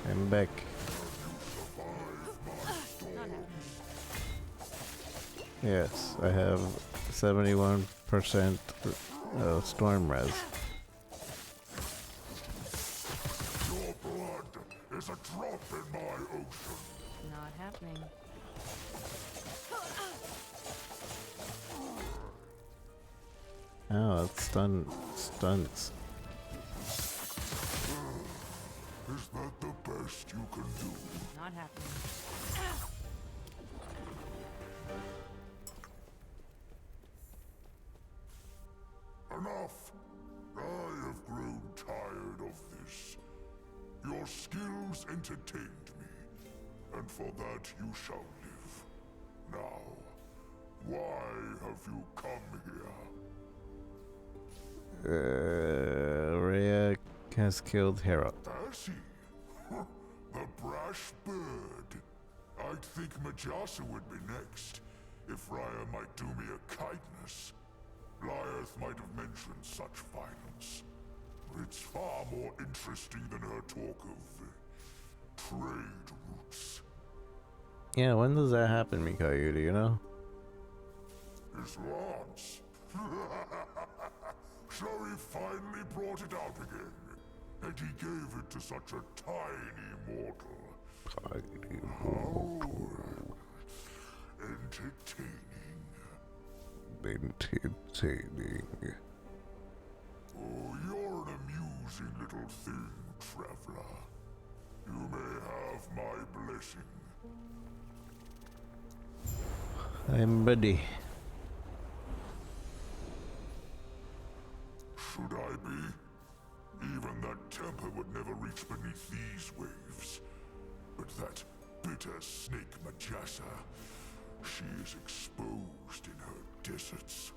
I'm back. Not happening. Yes, I have 71% storm res. Your blood is a drop in my ocean. Not happening. Oh, that's stunts. Is that the best you can do? Not happening. Enough! I have grown tired of this. Your skills entertained me, and for that you shall live. Now, why have you come here? Rhea has killed Hera. Has he? The brash bird. I'd think Majasa would be next, if Raya might do me a kindness. Lyath might have mentioned such violence. It's far more interesting than her talk of trade routes. Yeah, when does that happen, Mikayu? Do you know? His lance. So he finally brought it out again. And he gave it to such a tiny mortal. How entertaining. Entertaining. Oh, you're an amusing little thing, traveler. You may have my blessing. I'm ready. Should I be? Even that temper would never reach beneath these waves. But that bitter snake Majasa, she is exposed in her deserts.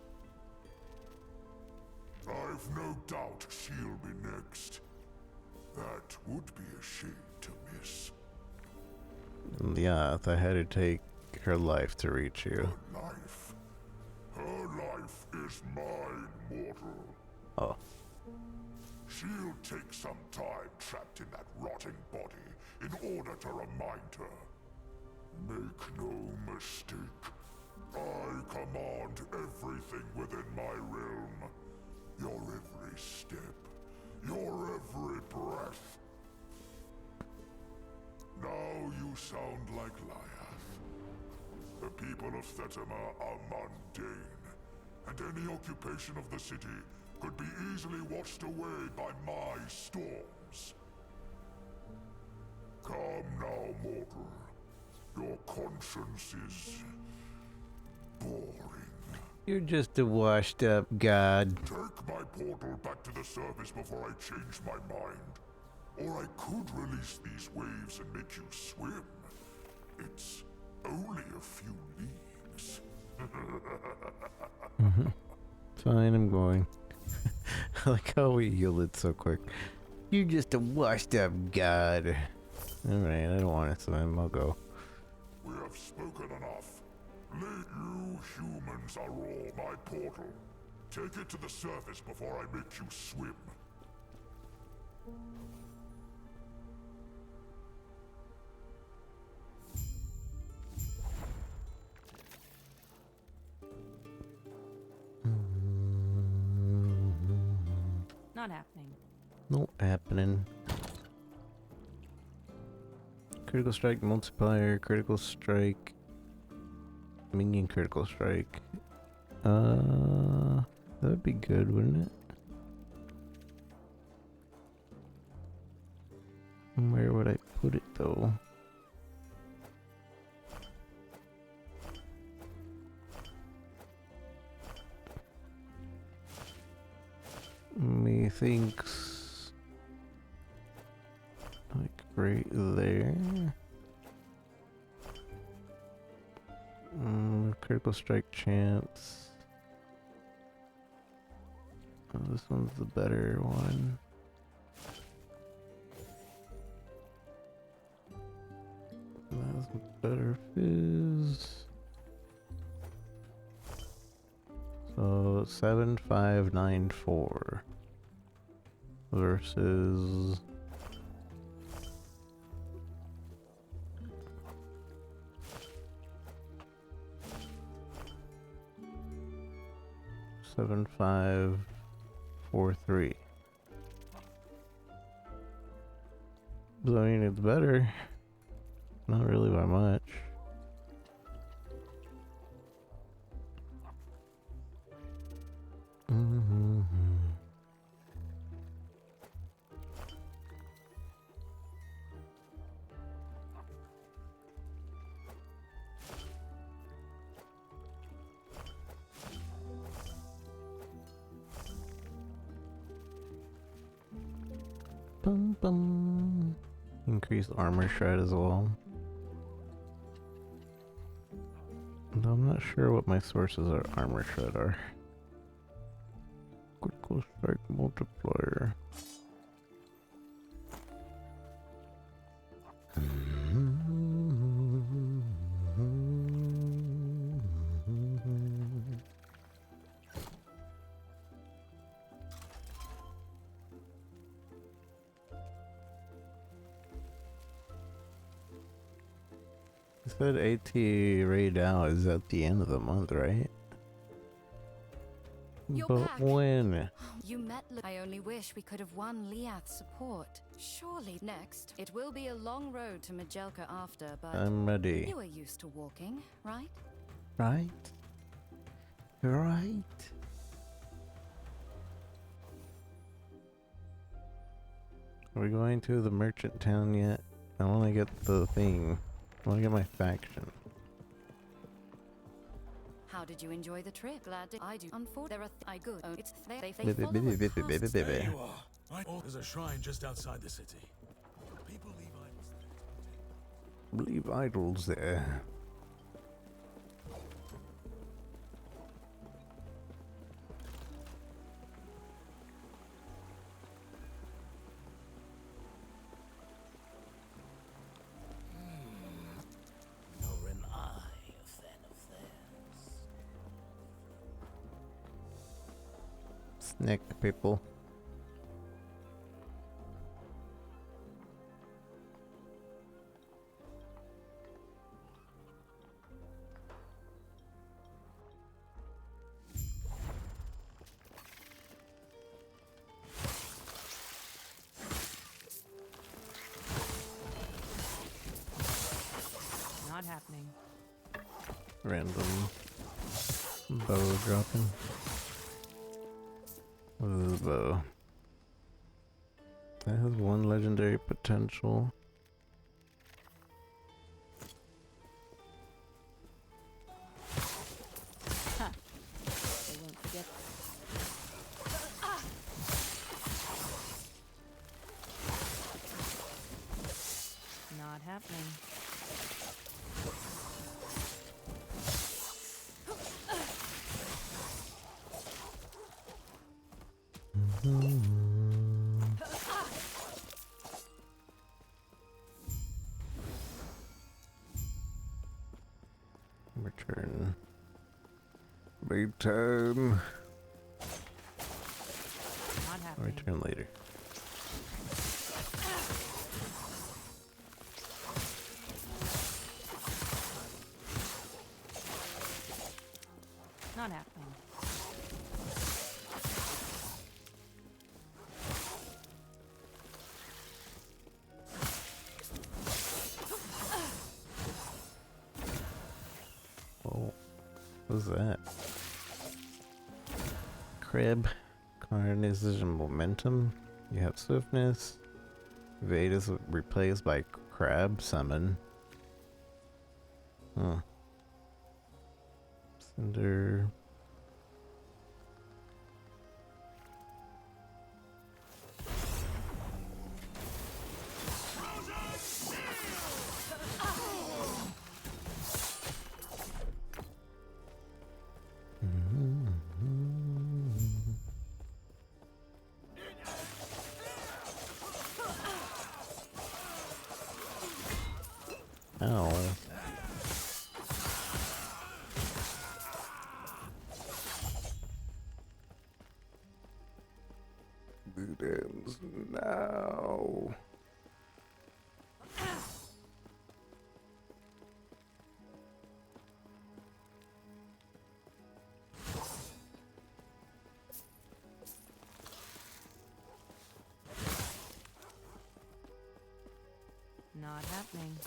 I've no doubt she'll be next. That would be a shame to miss. Yeah, I had to take her life to reach you. Her life is mine, mortal. Oh. She'll take some time trapped in that rotting body in order to remind her. Make no mistake. I command everything within my realm. Your every step. Your every breath. Now you sound like Lyath. The people of Thetamer are mundane, and any occupation of the city could be easily washed away by my storms. Come now, mortal. Your conscience is boring. You're just a washed up god. Take my portal back to the surface before I change my mind. Or I could release these waves and make you swim. It's only a few leagues. Fine, I'm going. I like how we yielded so quick. You're just a washed up god. Alright, I don't want to swim. I'll go. We have spoken enough. You humans are all my portal. Take it to the surface before I make you swim. Not happening. No happening. Critical strike multiplier, critical strike, minion critical strike. That'd be good, wouldn't it? Where would I put it though? Methinks like right there. Critical strike chance. Oh, this one's the better one. That's better fizz. So 7594 versus 7543. So, I mean, it's better. Not really by much. Bum, bum. Increase armor shred as well. Though I'm not sure what my sources of armor shred are. Critical strike multiplier. You said AT raid out is at the end of the month, right? You're But back. when? You met. I only wish we could have won Liath's support. Surely next, it will be a long road to Majelka after, but I'm ready. you are used to walking, right? Right? Right? Are we going to the merchant town yet? I want to get the thing. I want to get my faction. How did you enjoy the trip? Glad to. I do. Unfortunately, there are. I good. Oh, it's they Baby, follow baby, a baby, past- baby, baby. There you are. Right. Oh, there's a shrine just outside the city. People leave idols there. Leave idols there. Nor am I a fan of theirs. Snack people. Not happening. Random bow dropping. What is a bow? That has one legendary potential. Ha! They won't forget. Not happening. Return. Big time. Not happening. Return later. Not happening. Oh, what's that? Crib. Carnization momentum. You have swiftness. Evade is replaced by crab summon. Huh. Cinder. Ow. It ends now. Not happening.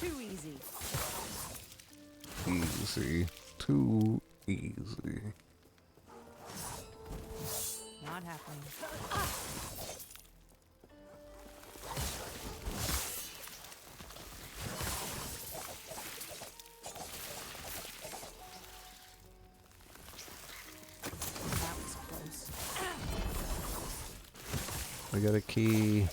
too easy. Easy. Too easy. Not happening. That was close. We got a key.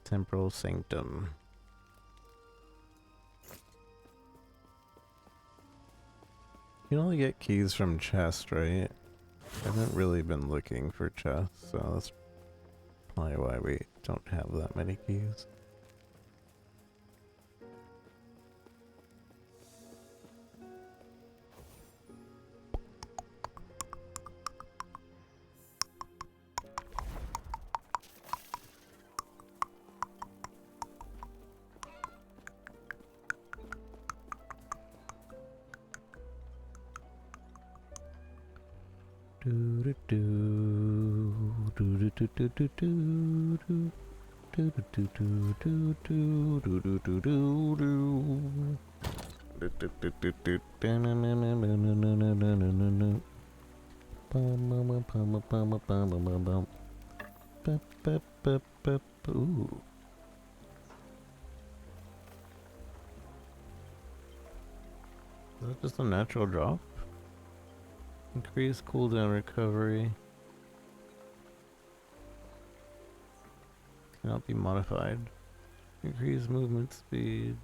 Temporal Sanctum. You can only get keys from chest, right? I haven't really been looking for chests, so that's probably why we don't have that many keys. Do do do do do do do do do do do do do do do do do do do. Ooh. Is that just a natural drop? Increase cooldown recovery. Cannot be modified. Increase movement speed.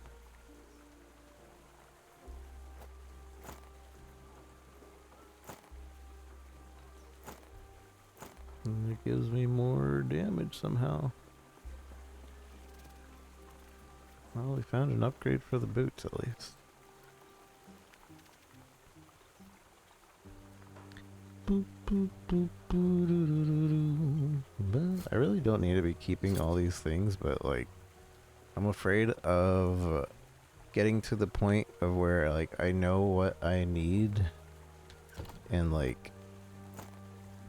And it gives me more damage somehow. Well, we found an upgrade for the boots at least. Boop, boop, boop, boo, doo, doo, doo, doo. I really don't need to be keeping all these things, but like, I'm afraid of getting to the point of where like I know what I need and like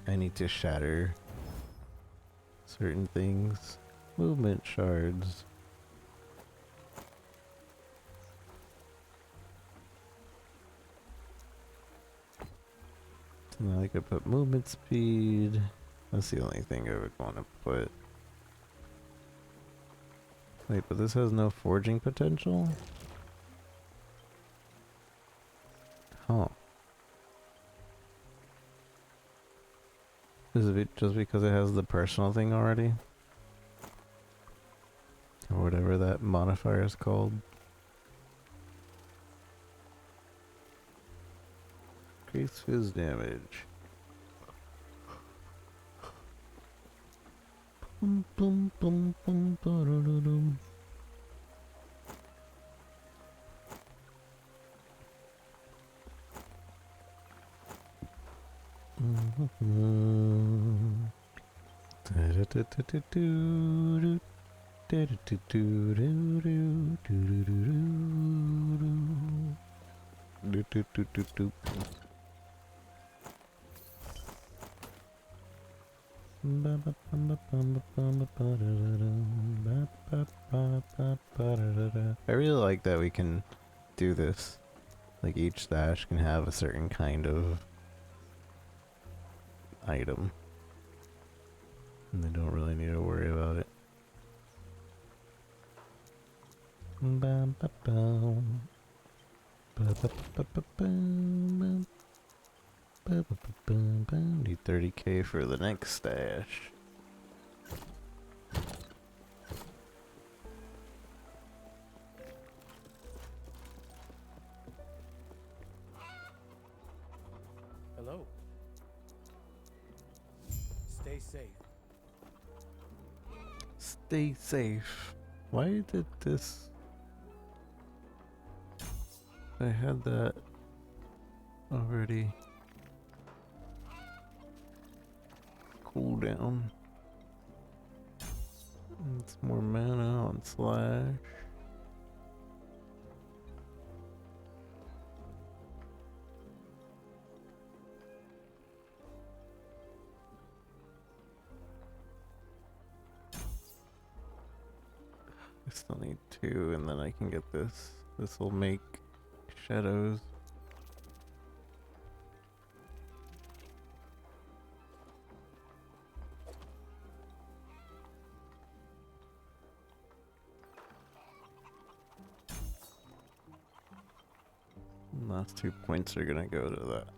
I need to shatter certain things. Movement shards. So now I could put movement speed. That's the only thing I would want to put. Wait, but this has no forging potential? Huh. Is it just because it has the personal thing already? Or whatever that modifier is called. Increase his damage. Bum, bum, bum, bum, ba-da-da-dum. I really like that we can do this. Like each stash can have a certain kind of item. And they don't really need to worry about it. Need 30k for the next stash. Hello. Stay safe. Stay safe. Why did this... I had that already. Cooldown. It's more mana on slash. still need 2, and then I can get this. This will make shadows. Last 2 points are gonna go to that.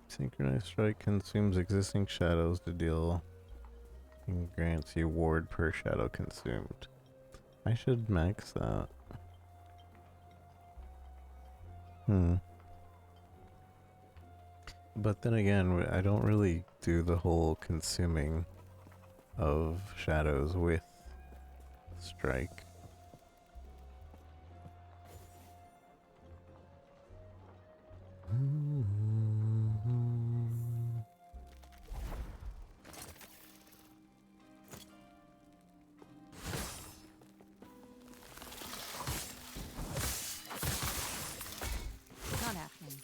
Synchronized strike consumes existing shadows to deal and grants you ward per shadow consumed. I should max that. But then again, I don't really do the whole consuming of shadows with strike. Not happening.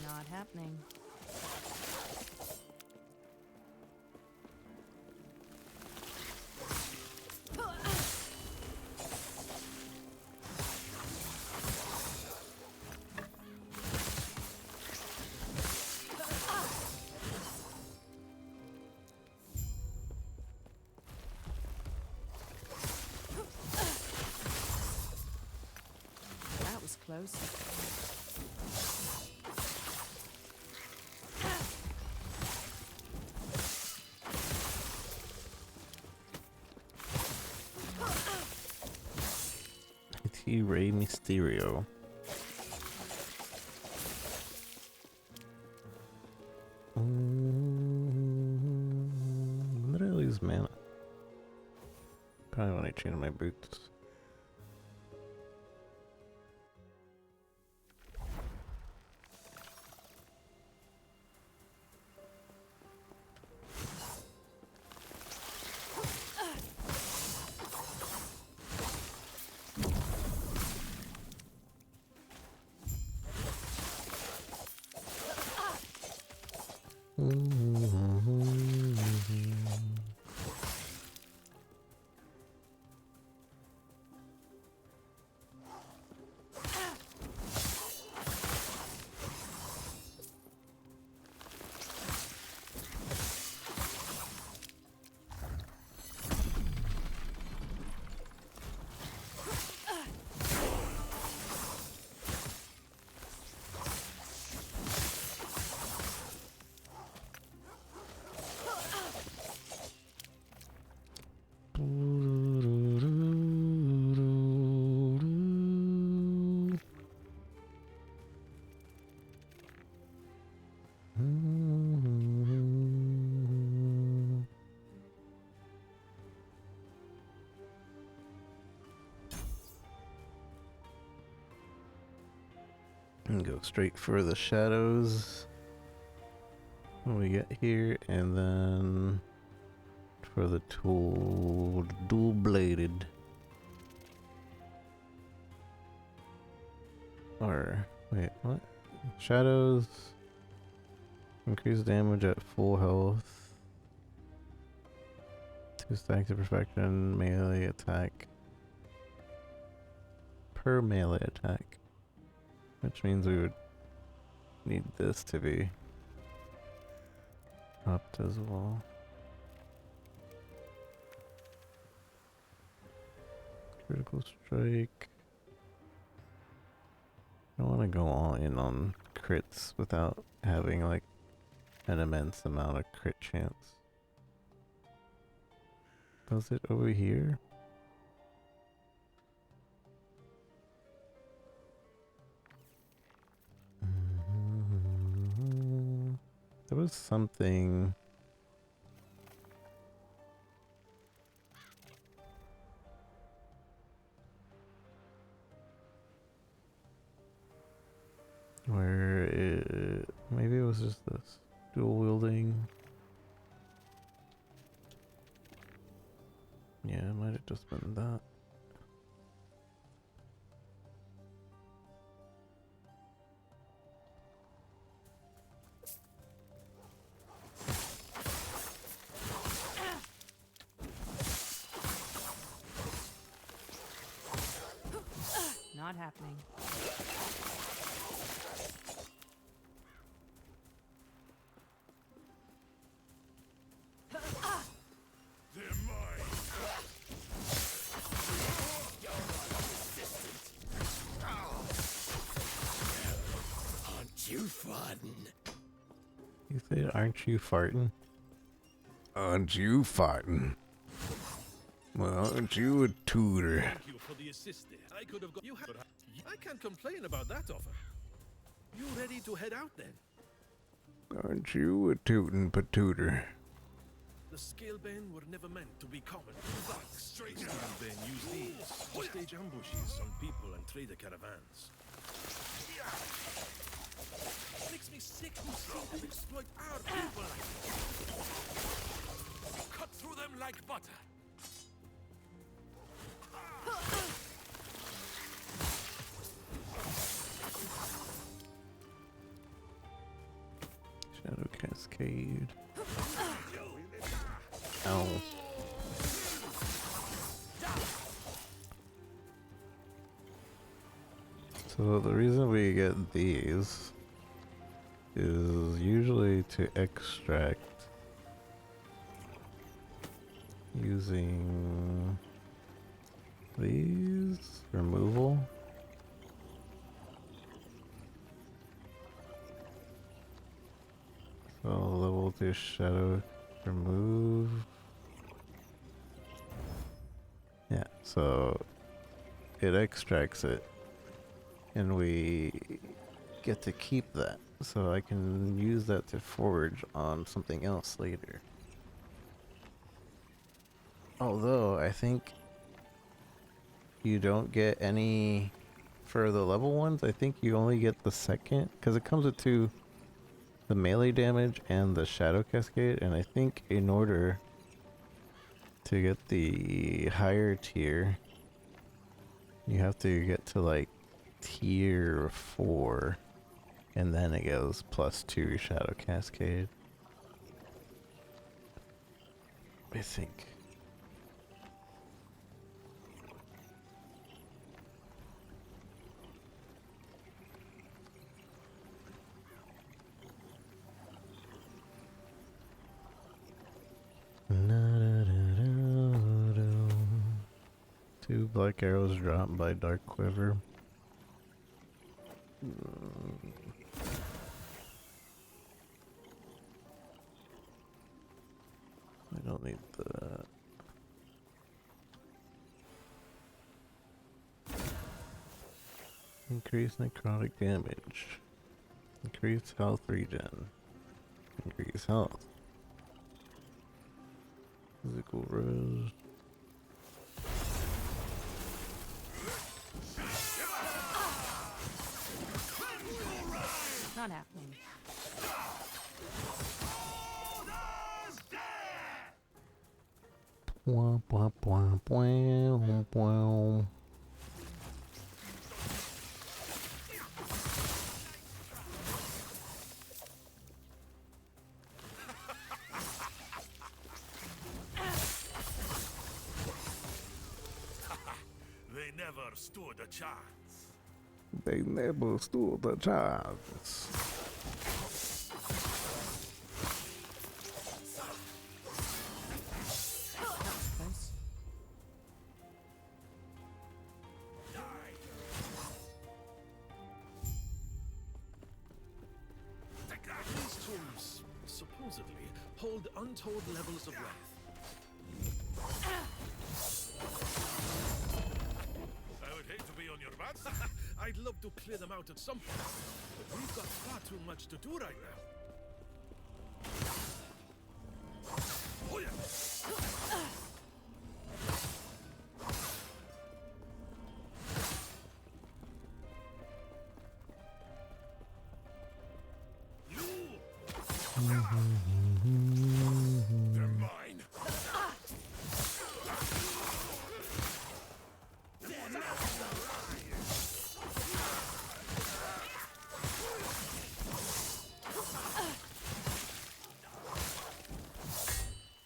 Not happening. That was close. IT Rey Mysterio. When did I lose mana? Probably when I changed my boots. And go straight for the shadows when we get here, and then for the tool, dual bladed. Or, wait, what? Shadows increase damage at full health. 2 stacks to perfection, melee attack. Per melee attack. Which means we would need this to be upped as well. Critical strike. I don't want to go all in on crits without having like an immense amount of crit chance. Does it over here? There was something. Where maybe it was just this dual wielding. Yeah, it might have just been that. Not happening. You farting? You said, aren't you farting? Aren't you farting? Well, aren't you a tutor? Thank you for the assist there. I could have got you. I can't complain about that offer. You ready to head out then? Aren't you a tootin' patooter? The scalebane were never meant to be common thugs. The scalebane used these to stage ambushes on people and trader caravans. Makes me sick to see them exploit our people like this. Cut through them like butter. Shadow Cascade. Ow. So the reason we get these is usually to extract using these removal. So level 2 shadow remove. Yeah, so it extracts it and we get to keep that. So I can use that to forge on something else later. Although I think you don't get any for the level ones. I think you only get the second because it comes with two, the melee damage and the shadow cascade. And I think in order to get the higher tier, you have to get to like tier 4. And then it goes +2 shadow cascade. I think. Two black arrows dropped by Dark Quiver. I don't need that. Increase necrotic damage. Increase health regen. Increase health. Physical res. Not happening. Wah, wah, wah, wah, wah. never stood a chance. They never stood a chance. Close. These tombs supposedly hold untold levels of wrath. I would hate to be on your bad side. I'd love to clear them out at some point, but we've got far too much to do right now. Oh, yeah. They're mine.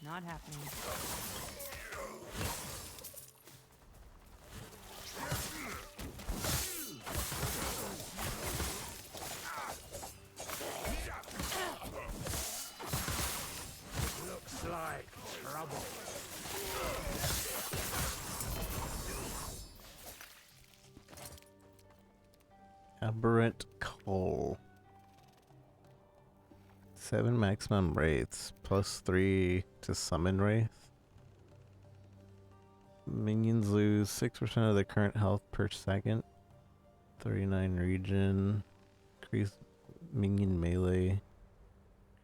Not happening. Looks like trouble. Aberrant Coal. 7 maximum wraiths, +3 to summon wraith. Minions lose 6% of their current health per second. 39 regen. Increase minion melee.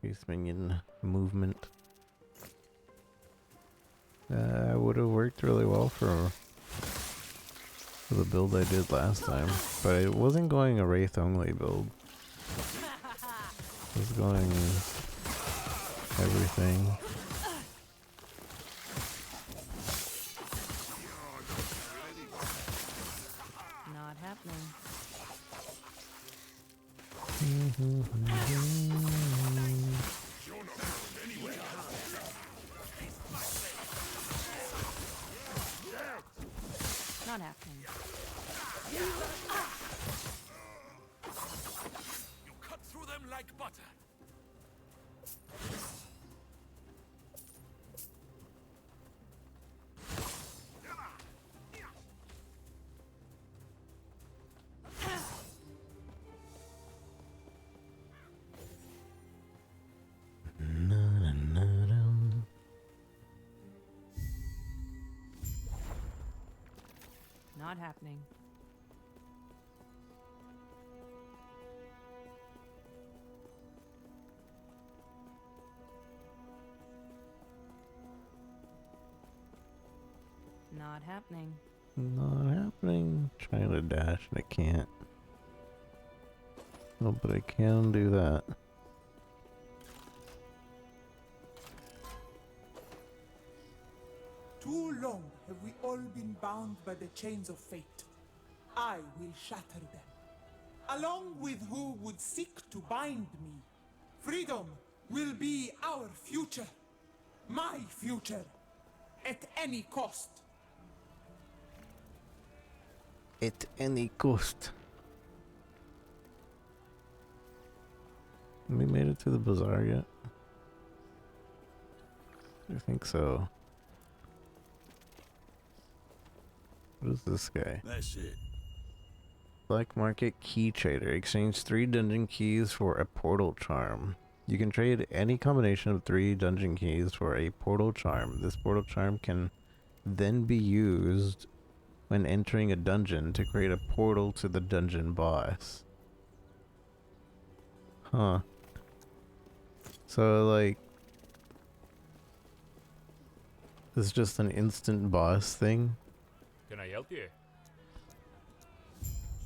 Increase minion movement. Would have worked really well for the build I did last time, but it wasn't going a wraith only build. It was going everything. Not happening. Not happening. You cut through them like butter. Not happening. Not happening. Not happening. Trying to dash and I can't. Oh, but I can do that. Too long have we all been bound by the chains of fate. I will shatter them, along with who would seek to bind me. Freedom will be our future. My future. At any cost. At any cost. Have we made it to the bazaar yet? I think so. What is this guy? That's it. Black market key trader. Exchange 3 dungeon keys for a portal charm. You can trade any combination of 3 dungeon keys for a portal charm. This portal charm can then be used when entering a dungeon to create a portal to the dungeon boss. Huh. So, like, this is just an instant boss thing, Can I help you?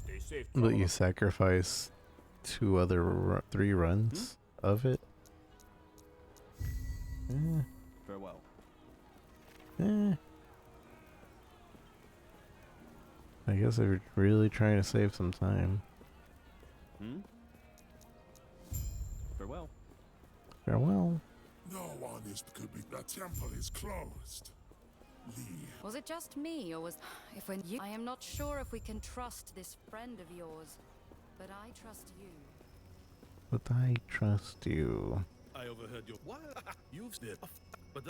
Stay safe. but traveler. you sacrifice 3 runs of it. Eh, Farewell. eh. I guess they're really trying to save some time. Hmm? Farewell. Farewell. No one is could be. The temple is closed. Was it just me, or was... If when you... I am not sure if we can trust this friend of yours, but I trust you. But I trust you. I overheard your... Well, you've said... But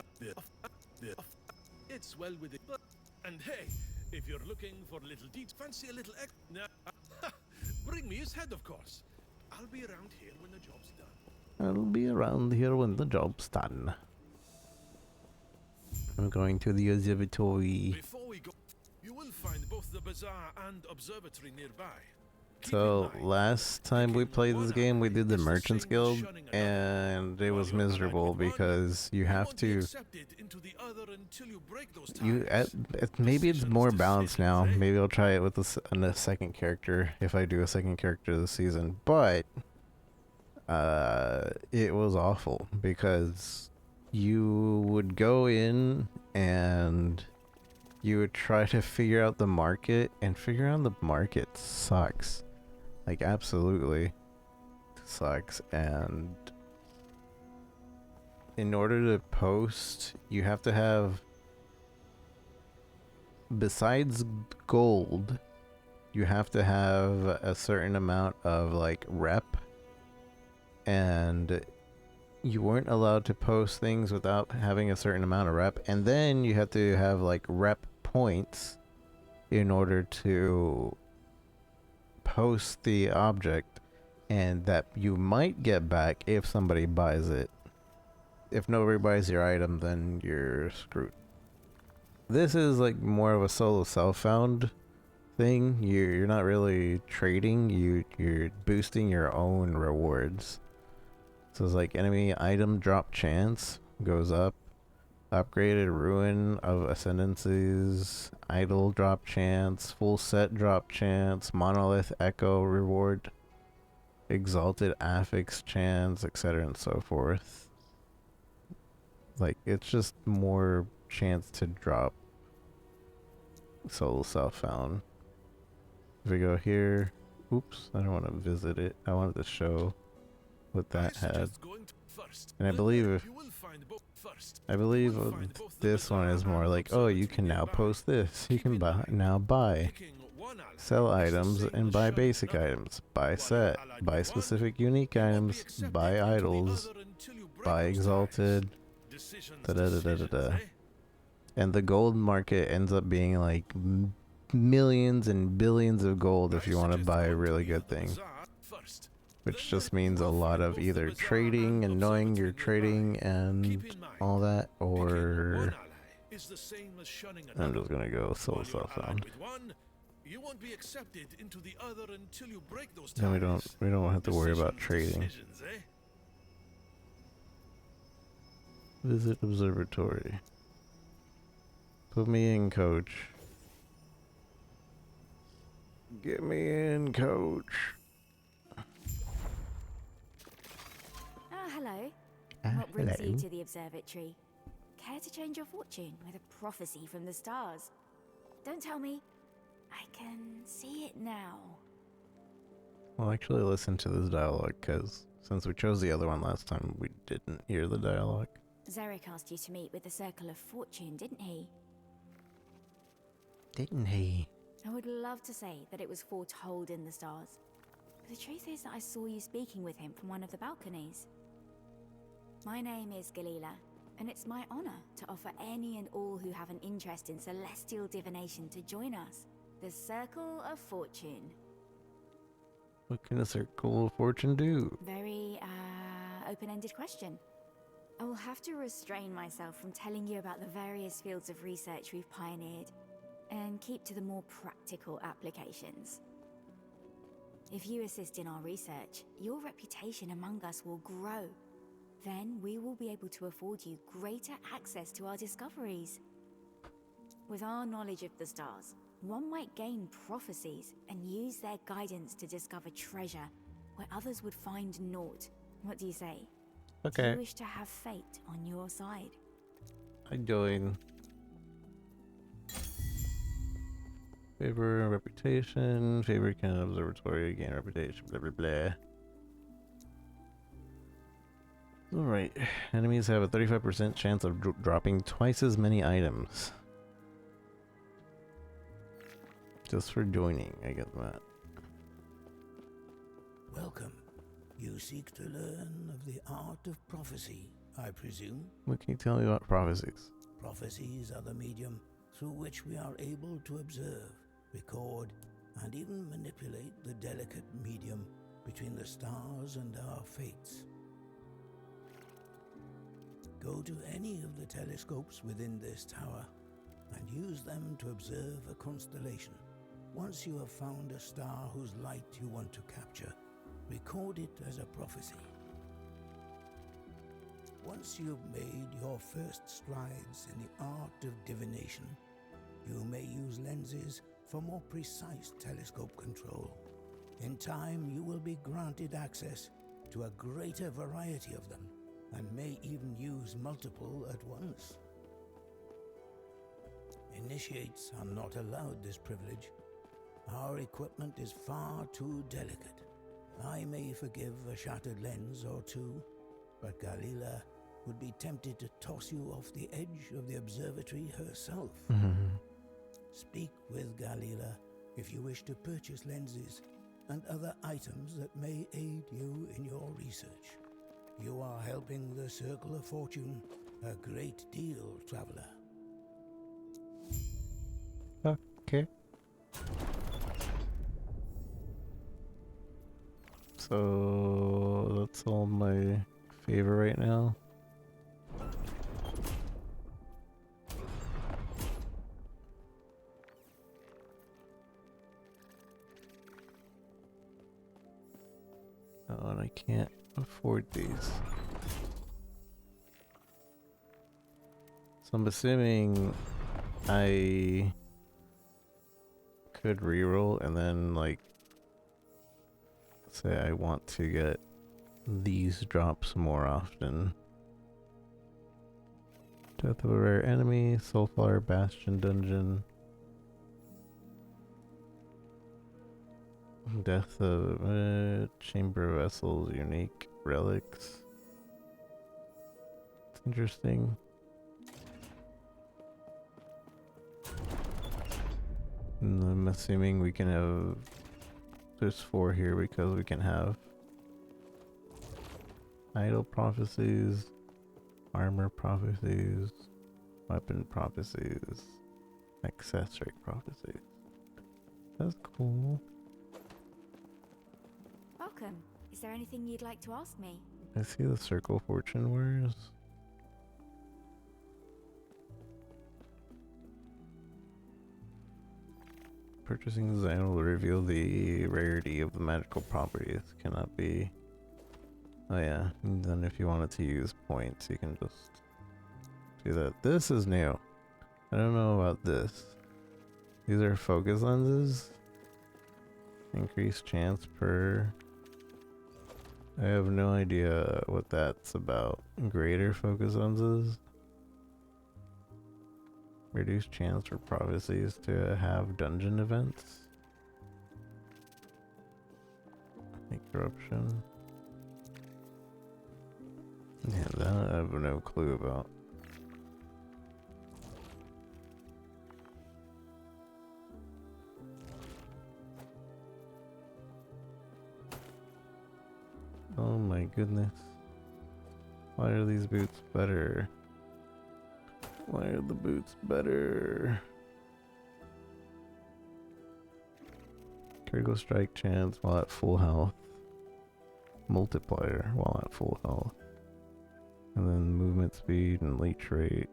it's well with it. And hey, if you're looking for little deeds, fancy a little egg? Nah. Bring me his head, of course. I'll be around here when the job's done. I'll be around here when the job's done. I'm going to the observatory. Before we go, you will find both the bazaar and observatory nearby. So last time we played this game, we did the Merchants Guild, and it was miserable because you have to. Maybe it's more balanced now. Maybe I'll try it with a second character if I do a second character this season. But it was awful because you would go in and you would try to figure out the market, and figuring out the market sucks. Like, absolutely sucks. And in order to post, you have to have, besides gold, you have to have a certain amount of like rep, and you weren't allowed to post things without having a certain amount of rep, and then you have to have like rep points in order to post the object, and that you might get back if somebody buys it. If nobody buys your item, then you're screwed. This is like more of a solo self-found thing. You're not really trading, you're boosting your own rewards. So it's like enemy item drop chance goes up, upgraded ruin of ascendancies, idol drop chance, full set drop chance, monolith echo reward, exalted affix chance, etc. and so forth. Like, it's just more chance to drop solo self-found. If we go here, oops, I don't want to visit it. I wanted to show what that had. And I believe this one is more like, oh, you can now post this. You can buy, sell items and buy basic items, buy set, buy specific unique items, buy idols, buy exalted, da da da da da da. And the gold market ends up being like millions and billions of gold if you want to buy a really good thing. Which just means a lot of either trading and knowing you're trading and all that, or I'm just gonna go solo self-found. Then we don't have to worry about trading. Visit observatory. Put me in, coach. Get me in, coach. Hello. What brings you to the observatory? Care to change your fortune with a prophecy from the stars? Don't tell me. I can see it now. Well, actually listen to this dialogue, because since we chose the other one last time, we didn't hear the dialogue. Zarek asked you to meet with the Circle of Fortune, didn't he? Didn't he? I would love to say that it was foretold in the stars. But the truth is that I saw you speaking with him from one of the balconies. My name is Galila, and it's my honor to offer any and all who have an interest in celestial divination to join us, the Circle of Fortune. What can a Circle of Fortune do? Very, open-ended question. I will have to restrain myself from telling you about the various fields of research we've pioneered, and keep to the more practical applications. If you assist in our research, your reputation among us will grow. Then we will be able to afford you greater access to our discoveries. With our knowledge of the stars, one might gain prophecies and use their guidance to discover treasure where others would find naught. What do you say? Okay. Do you wish to have fate on your side? I join. Favor reputation. Favor can observatory gain reputation. Blah blah blah. Alright, enemies have a 35% chance of dropping twice as many items. Just for joining, I get that. Welcome. You seek to learn of the art of prophecy, I presume? What can you tell me about prophecies? Prophecies are the medium through which we are able to observe, record, and even manipulate the delicate medium between the stars and our fates. Go to any of the telescopes within this tower and use them to observe a constellation. Once you have found a star whose light you want to capture, record it as a prophecy. Once you've made your first strides in the art of divination, you may use lenses for more precise telescope control. In time, you will be granted access to a greater variety of them, and may even use multiple at once. Initiates are not allowed this privilege. Our equipment is far too delicate. I may forgive a shattered lens or two, but Galila would be tempted to toss you off the edge of the observatory herself. Speak with Galila if you wish to purchase lenses and other items that may aid you in your research. You are helping the Circle of Fortune a great deal, traveler. Okay. So that's all my favor right now. Oh, and I can't afford these. So I'm assuming I could reroll and then, like, say I want to get these drops more often. Death of a rare enemy, Soulflower Bastion Dungeon. Death of Chamber Vessels, unique relics. It's interesting. And I'm assuming we can have, there's 4 here because we can have idle prophecies, armor prophecies, weapon prophecies, accessory prophecies. That's cool. Welcome. Is there anything you'd like to ask me? I see the Circle Fortune wares. Purchasing design will reveal the rarity of the magical properties. Cannot be. Oh yeah, and then if you wanted to use points, you can just do that. This is new. I don't know about this. These are focus lenses. Increased chance per. I have no idea what that's about. Greater focus lenses. Reduced chance for prophecies to have dungeon events. Corruption. Yeah, that I have no clue about. Oh my goodness. Why are these boots better? Why are the boots better? Critical strike chance while at full health. Multiplier while at full health. And then movement speed and leech rate.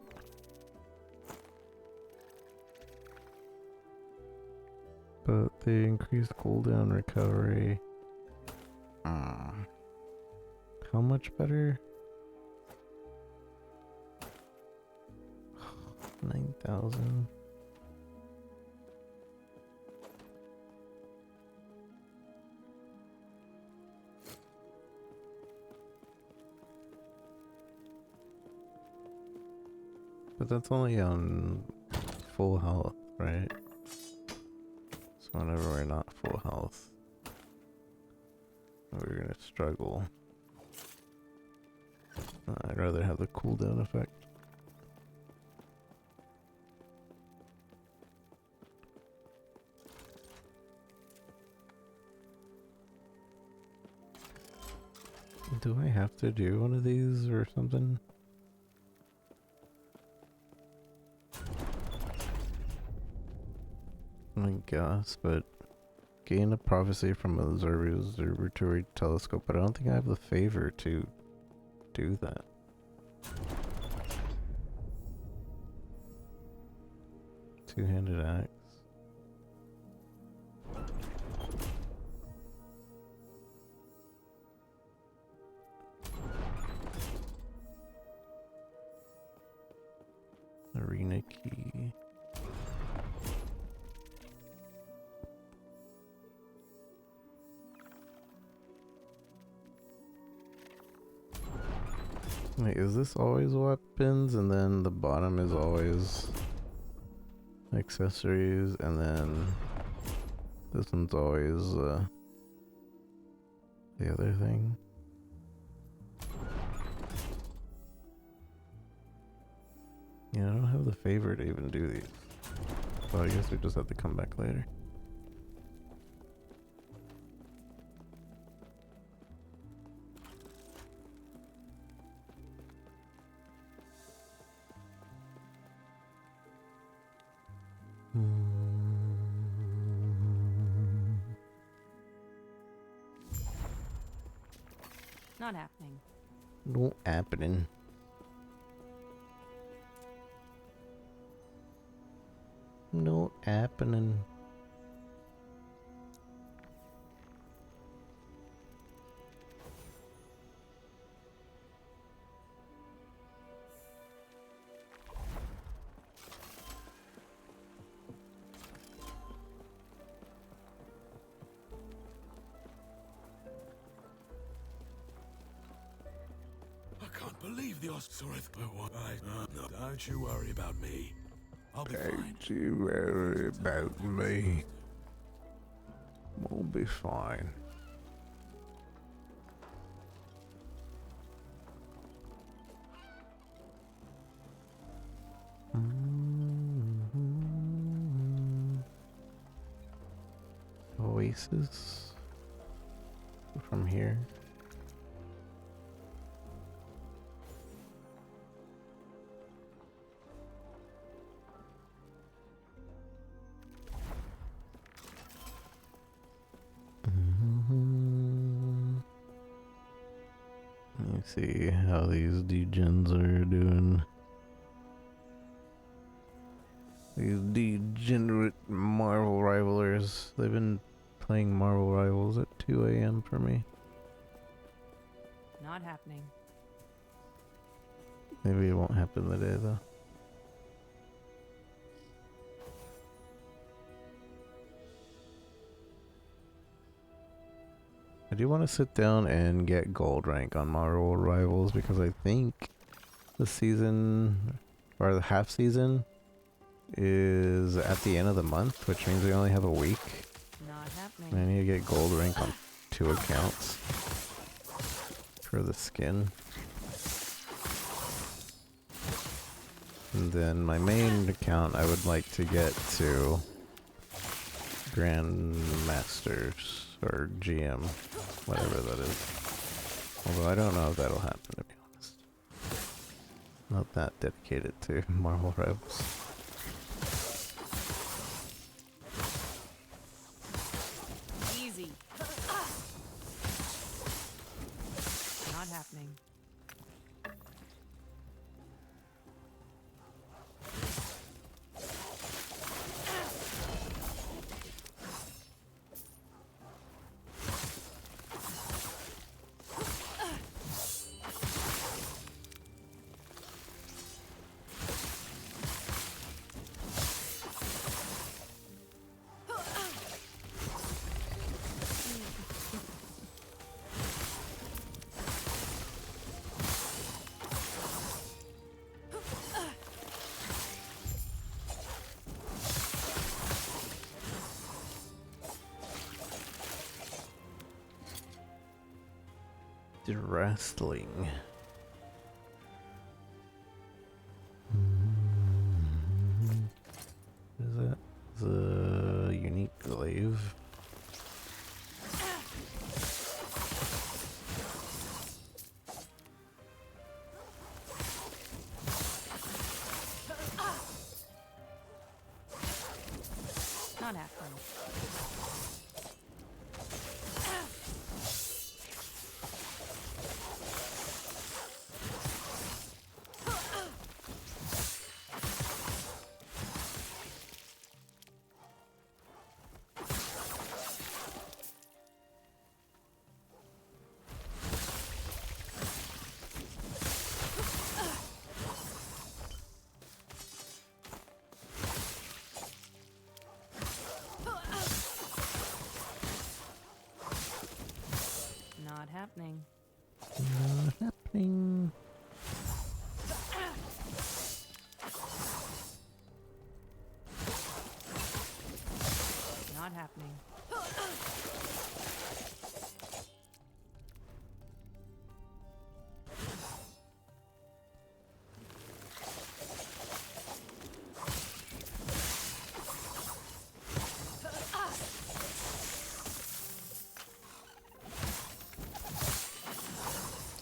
But they increase cooldown recovery. How much better? 9,000. But that's only on full health, right? So whenever we're not full health, we're gonna struggle. I'd rather have the cooldown effect. Do I have to do one of these or something? I guess, but gain a prophecy from an observatory telescope, but I don't think I have the favor to do that. Two-handed axe. Arena key. Wait, is this always weapons and then the bottom is always accessories and then this one's always the other thing? Yeah, I don't have the favor to even do these. So I guess we just have to come back later. Not happening. No happening. No happening. I can't believe the Oscorith. No, don't you worry about me. I'll be fine. Don't you worry about me. We'll be fine. Oasis from here. Let me see how these degens are doing. These degenerate Marvel rivalers. They've been playing Marvel Rivals at 2 a.m. for me. Not happening. Maybe it won't happen today though. I do want to sit down and get gold rank on Marvel Rivals because I think the season, or the half season, is at the end of the month, which means we only have a week. Not happening. I need to get gold rank on 2 accounts for the skin. And then my main account I would like to get to Grandmasters or GM, whatever that is. Although I don't know if that'll happen, to be honest. Not that dedicated to Marvel Rivals. Easy. Not happening. Wrestling. What is that? The unique glaive. happening. Not happening. Not happening.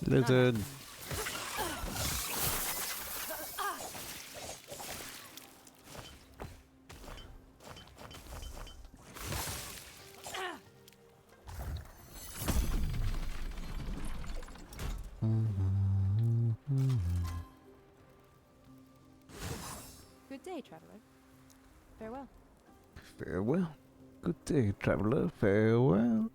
Lizard. Good day, traveler. Farewell. Farewell. Good day, traveler. Farewell.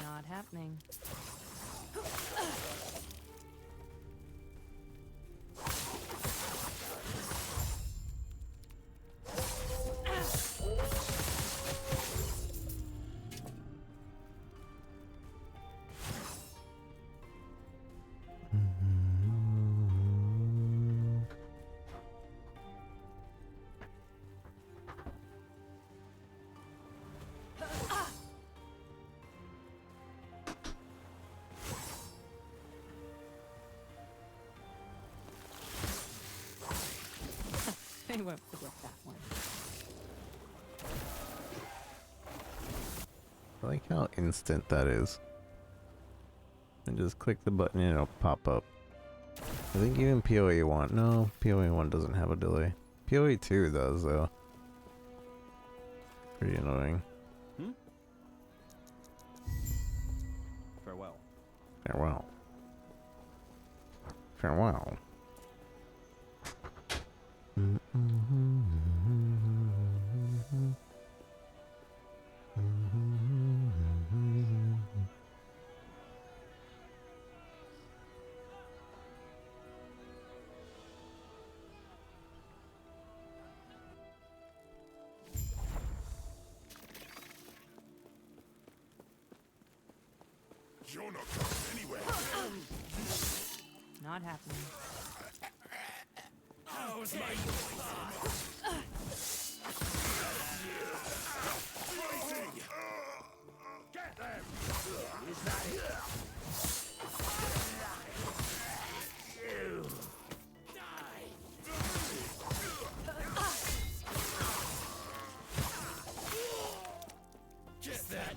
Not happening. They won't forget that one. I like how instant that is. And just click the button and it'll pop up. I think even PoE 1. No, PoE 1 doesn't have a delay. PoE 2 does though. Pretty annoying. Hmm? Farewell. Farewell. Farewell. You're not going anywhere. Not happening. How's my Get them! Is that it? You die. Just that.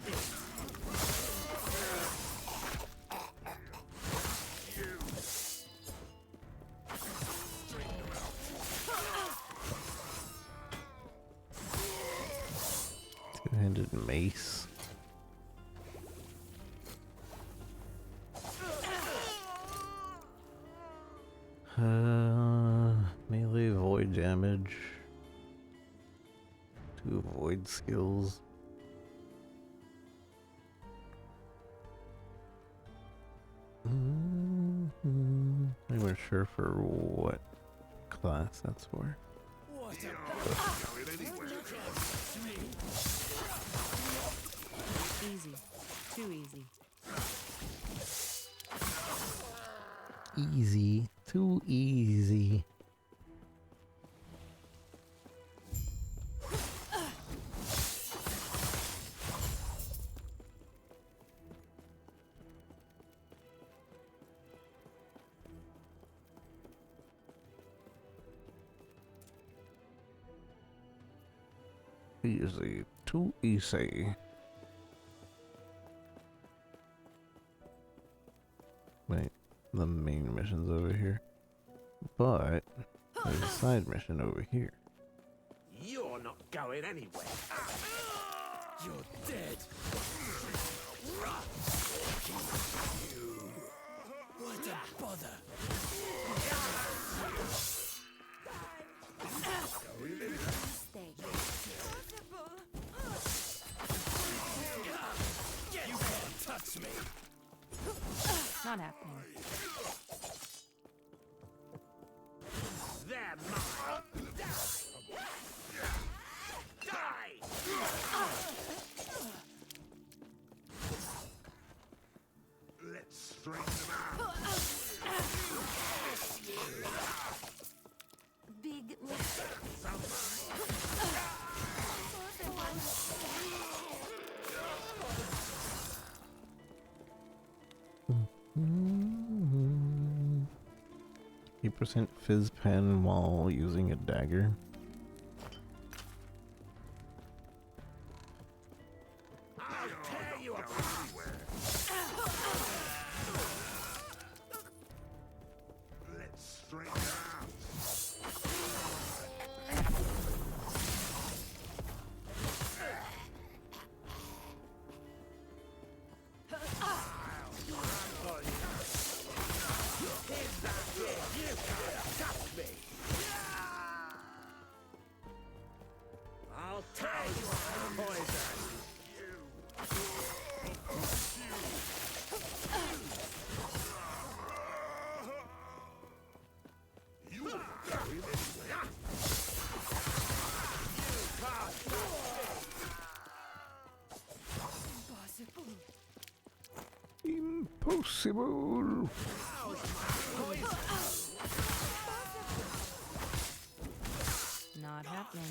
Two-handed mace. Melee void damage. 2 void skills. I wasn't sure for what class that's for. What a Easy. Too easy. Easy. Too easy. Easy. Too easy. Wait, the main mission's over here. But there's a side mission over here. You're not going anywhere. You're dead. You. What a bother. Stay. %, fizz pen while using a dagger. Impossible. Not happening.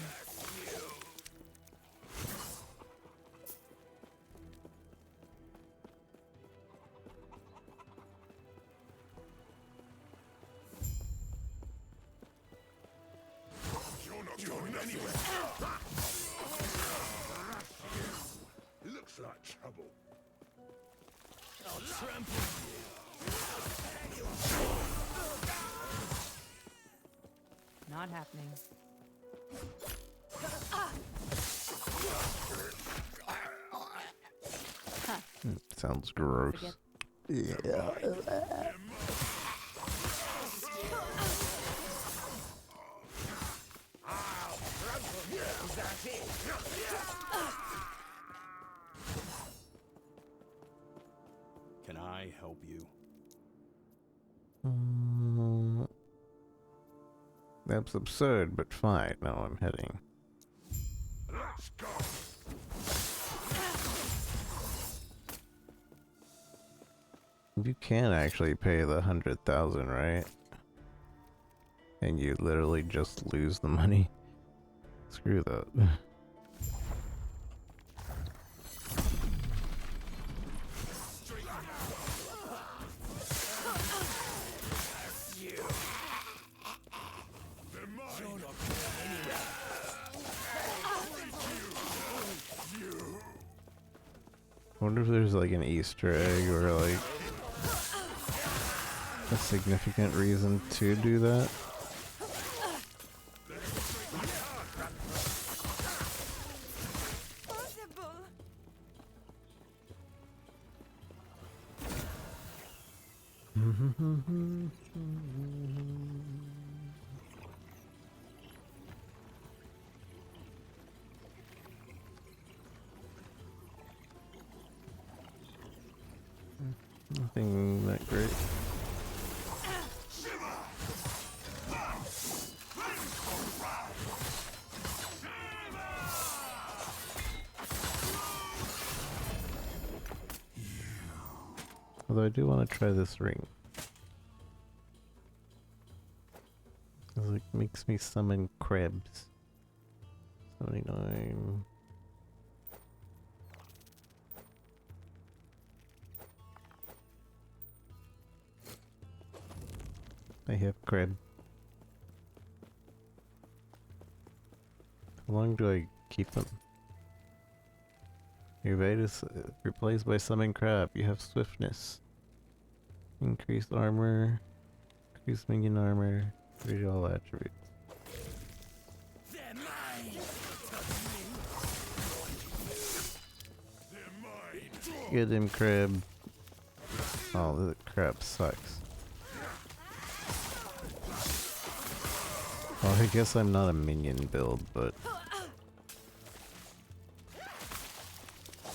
You're not going anywhere. Looks like trouble. I'll trample Not happening. Sounds gross. Forget- Yeah. Can I help you? That's absurd, but fine. Now I'm heading. Let's go. You can actually pay the 100,000, right? And you literally just lose the money. Screw that. I wonder if there's like an Easter egg or like a significant reason to do that. Nothing that great. Although I do want to try this ring. 'Cause it makes me summon crabs. 79. I have crab. How long do I keep them? Your evade is replaced by summon crab. You have swiftness. Increased armor. Increased minion armor. Read all attributes. They're mine. Get him, crab. Oh, the crab sucks. Well, I guess I'm not a minion build, but...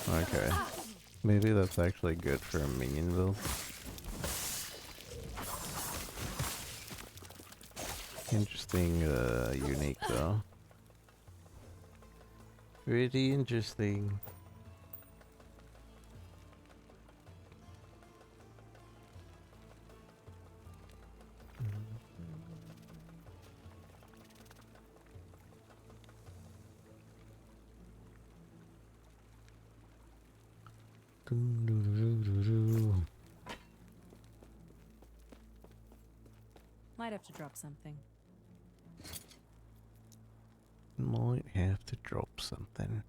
Okay. Maybe that's actually good for a minion build. Interesting, unique though. Pretty interesting. Might have to drop something. Might have to drop something.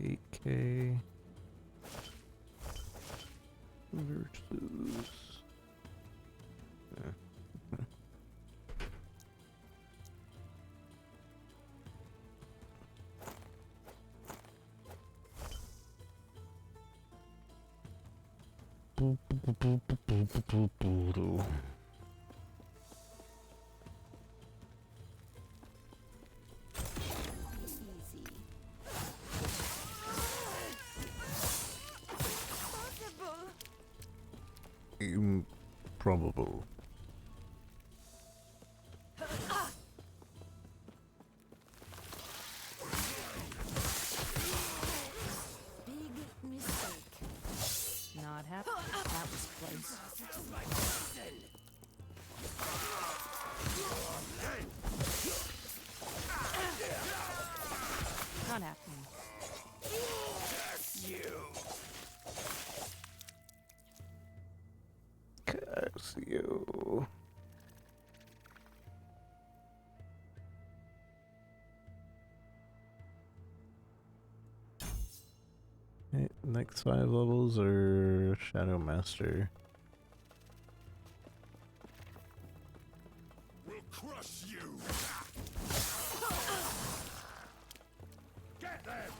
AK versus improbable. Big mistake. Not happy. That was close. Not happening. Curse you. Okay, next 5 levels are Shadow Master. We'll crush you! Get them!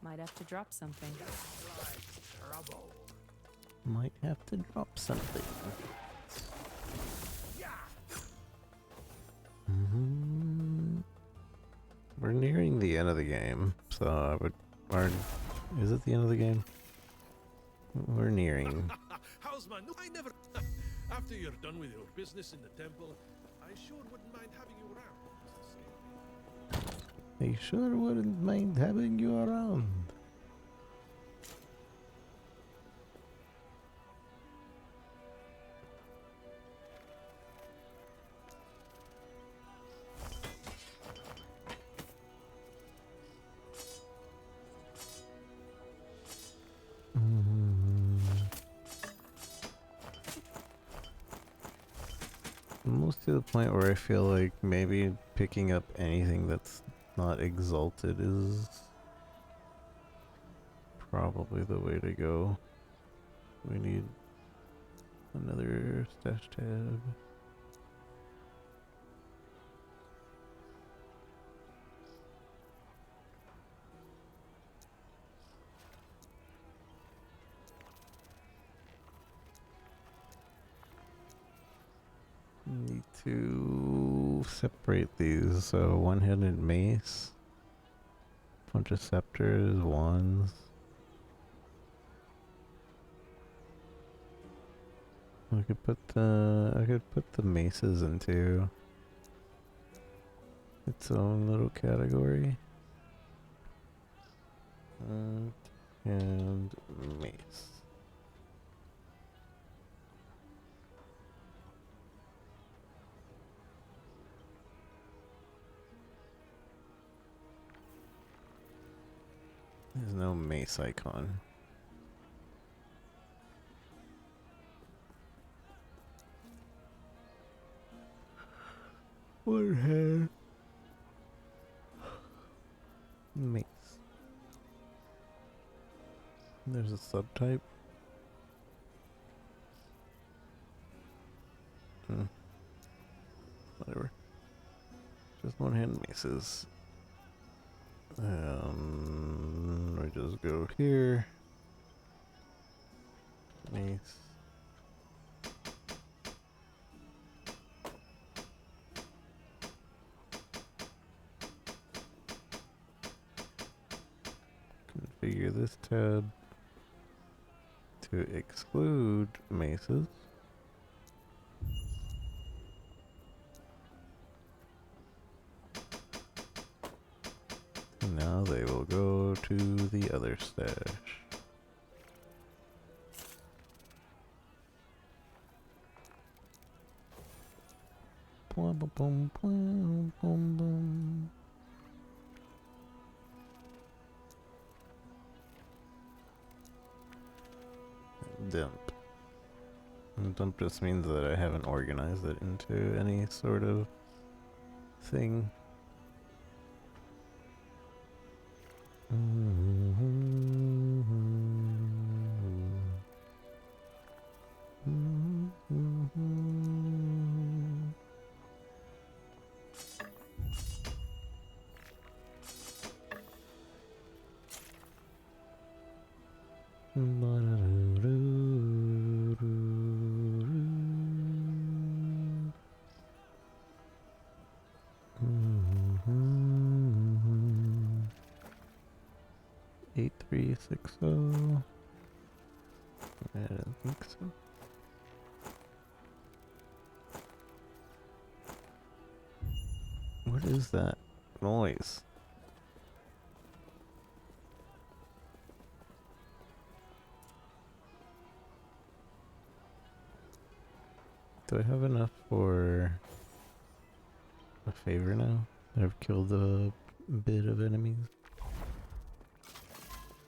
Might have to drop something. Might have to drop something. We're nearing the end of the game, so I would. Or, is it the end of the game? We're nearing. How's my new? I never. After you're done with your business in the temple, I sure wouldn't mind having you around. I sure wouldn't mind having you around. Almost to the point where I feel like maybe picking up anything that's not exalted is probably the way to go. We need another stash tab. Need to separate these. So one-handed mace, bunch of scepters, wands. I could put the maces into its own little category. And mace. There's no mace icon. One hand. Mace. There's a subtype. Whatever. Just one hand maces. We just go here. Mace. configure this tab to exclude maces. And now they will go to the other stash. Boom, boom, boom, boom, boom, boom. Dump. And dump just means that I haven't organized it into any sort of thing. Eight three six zero. I don't think so. What is that noise? Do I have enough for a favor now? I've killed a bit of enemies.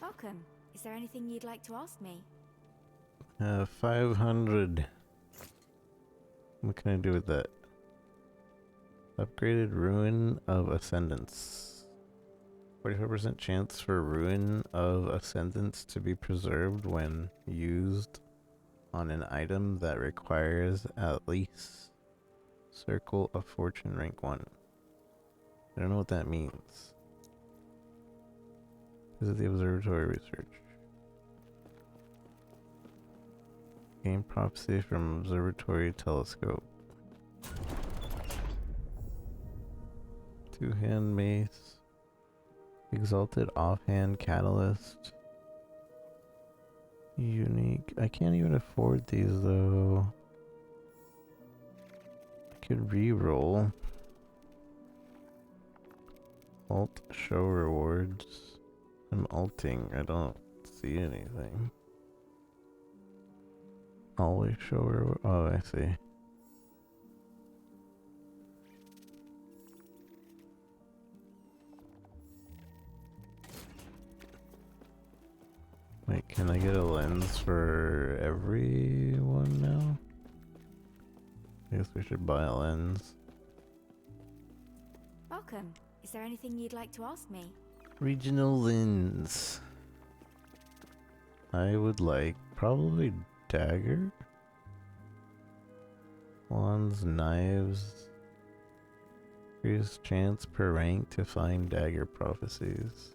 Welcome. Is there anything you'd like to ask me? 500. What can I do with that? Upgraded Ruin of Ascendance. 45% chance for Ruin of Ascendance to be preserved when used on an item that requires at least Circle of Fortune rank 1. I don't know what that means. Visit the observatory research. Gain prophecy from observatory telescope. Two-hand mace. Exalted offhand catalyst. Unique. I can't even afford these though. I could re-roll. Alt show rewards. I'm alting. I don't see anything. Always show reward. Oh, I see. Wait, can I get a lens for everyone now? I guess we should buy a lens. Welcome. Is there anything you'd like to ask me? Regional lens. I would like probably dagger. Wands, knives. Increased chance per rank to find dagger prophecies.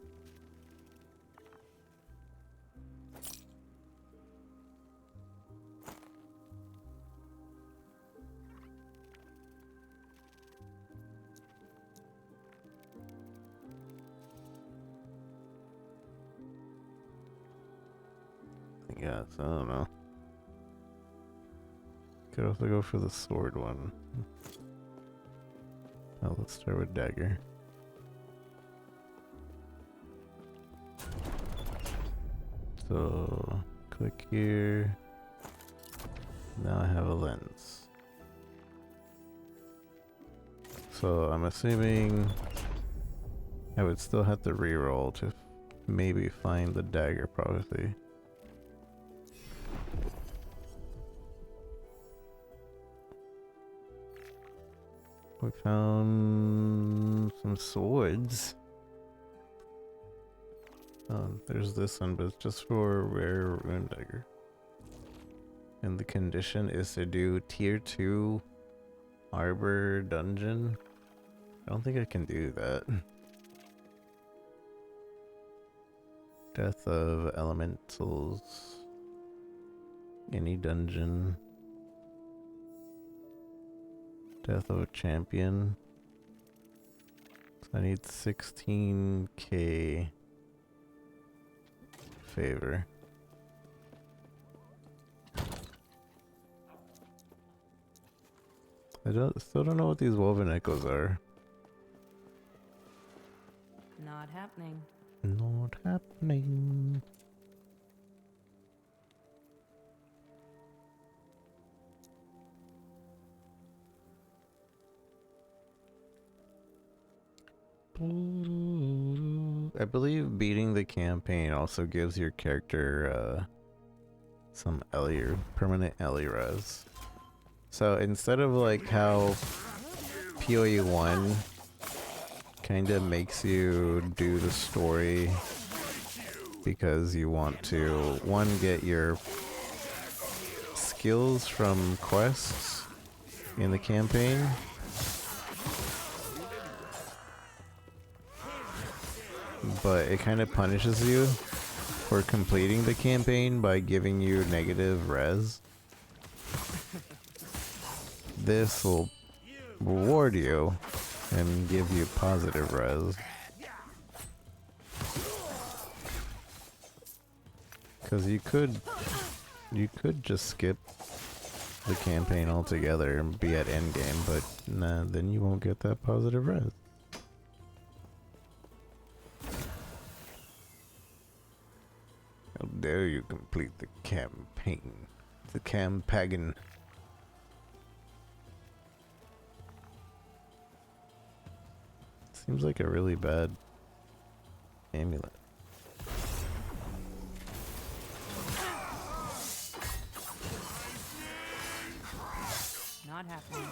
Yes, I don't know. Could also go for the sword one. Oh, let's start with dagger. So, click here. Now I have a lens. So I'm assuming I would still have to reroll to maybe find the dagger prophecy. We found some swords. Oh, there's this one, but it's just for rare rune dagger. And the condition is to do tier 2 arbor dungeon. I don't think I can do that. Death of elementals. Any dungeon. Death of a champion. So I need 16k. favor. Still don't know what these woven echoes are. Not happening. Not happening. I believe beating the campaign also gives your character some Ellie or permanent Ellie res. So instead of like how PoE 1 kind of makes you do the story because you want to, one, get your skills from quests in the campaign, but it kind of punishes you for completing the campaign by giving you negative res. This will reward you and give you positive res. Because you could just skip the campaign altogether and be at endgame, but nah, then you won't get that positive res. How dare you complete the campaign? The campaign. Seems like a really bad amulet. Not happening.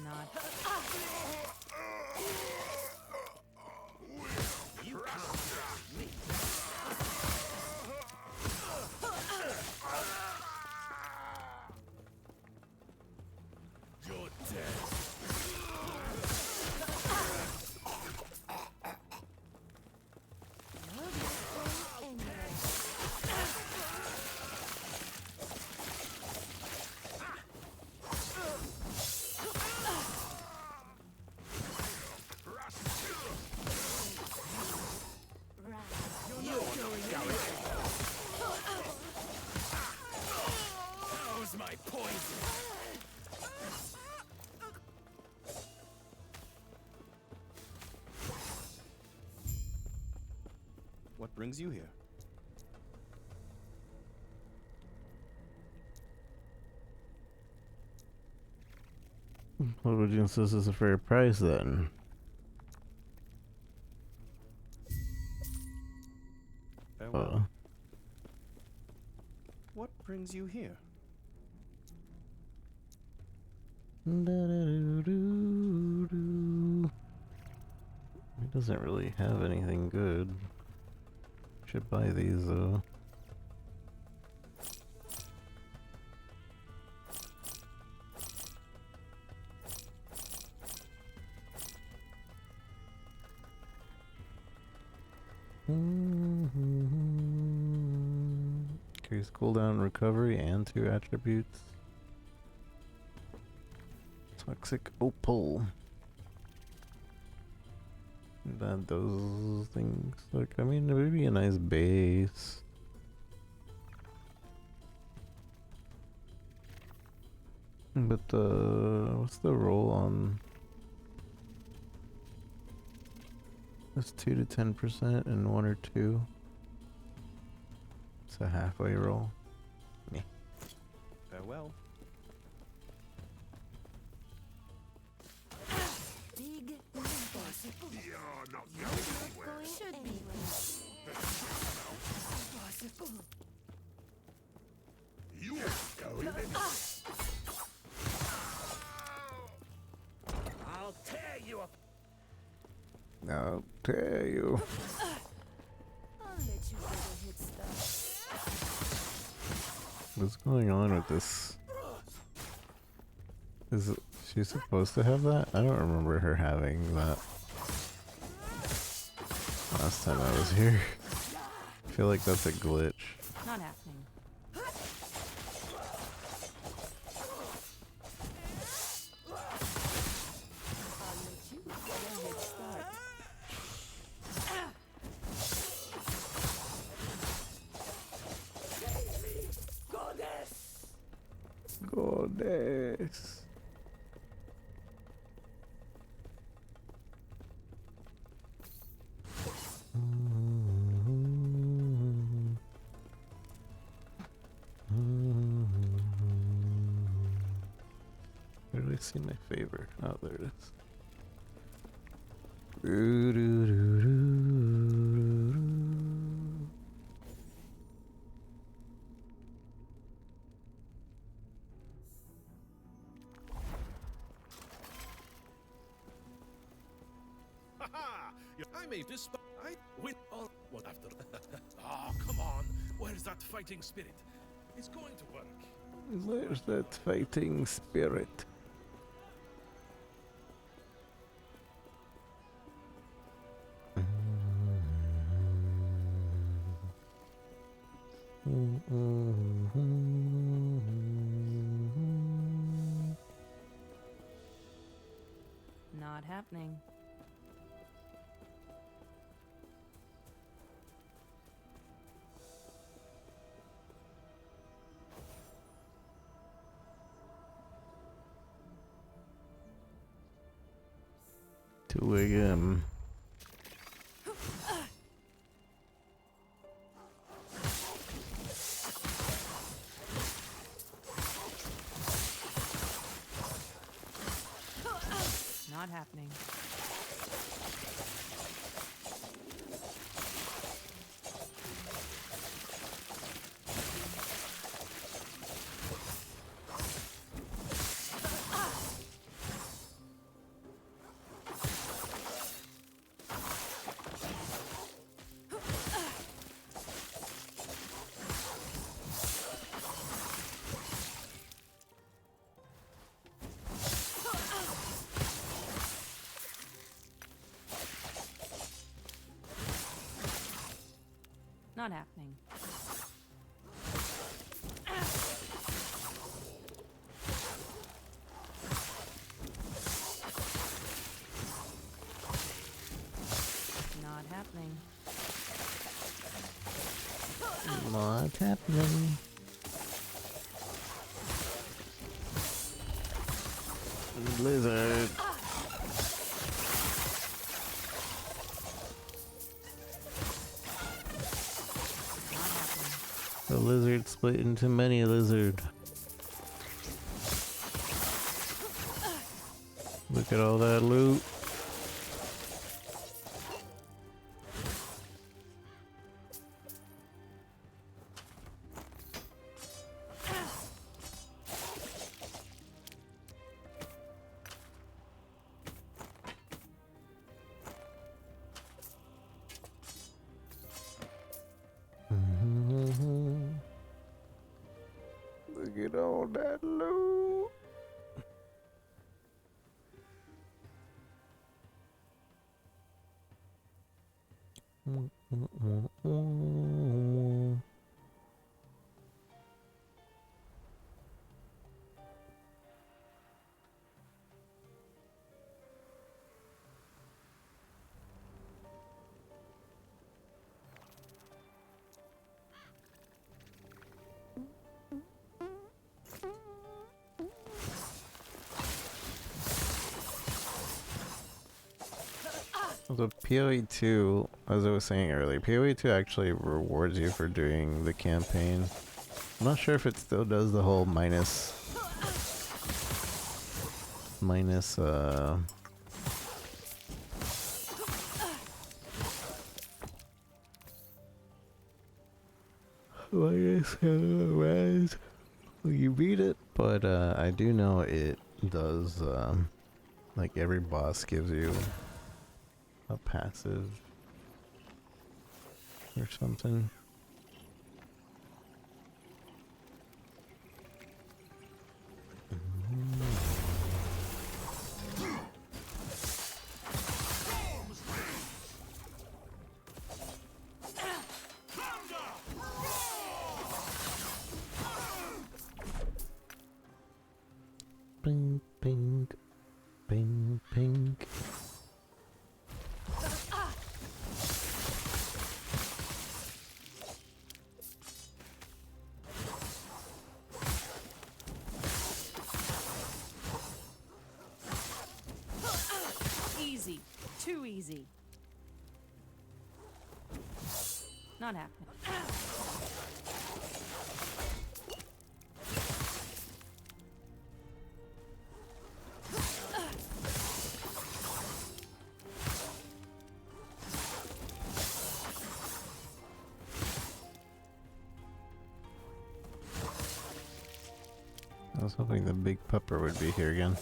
Not. What brings you here? What would you insist is a fair price then? Farewell. What brings you here? It doesn't really have anything good. Should buy these though. Increase cooldown, recovery, and 2 attributes. Toxic opal. That those things, like, I mean, it would be a nice base. But what's the roll on this? 2 to 10% and 1 or 2. It's a halfway roll. Meh. Farewell. Big impossible. You're not You're going not anywhere. going should be possible. You ain't going anywhere. I'll tear you up. I'll tell you. I'll let you hit stuff. What's going on with this? Is she supposed to have that? I don't remember her having that last time I was here. feel like that's a glitch. Not happening. Goddess. Where did I see my favor? Oh, there it is. Haha! I may despise. I win all. What after? Oh, come on. Where's that fighting spirit? It's going to work. Where's that fighting spirit? Not happening. To AM. Not happening. Not happening. Not happening. Not happening. Blizzard. The lizard split into many lizard. Look at all that loot. Look at all that loot. The PoE2, as I was saying earlier, PoE2 actually rewards you for doing the campaign. I'm not sure if it still does the whole minus res when you beat it, but I do know it does, like every boss gives you a passive or something. Pink, pink, pink, pink. Easy. Too easy. Not happening. I was hoping the big pupper would be here again.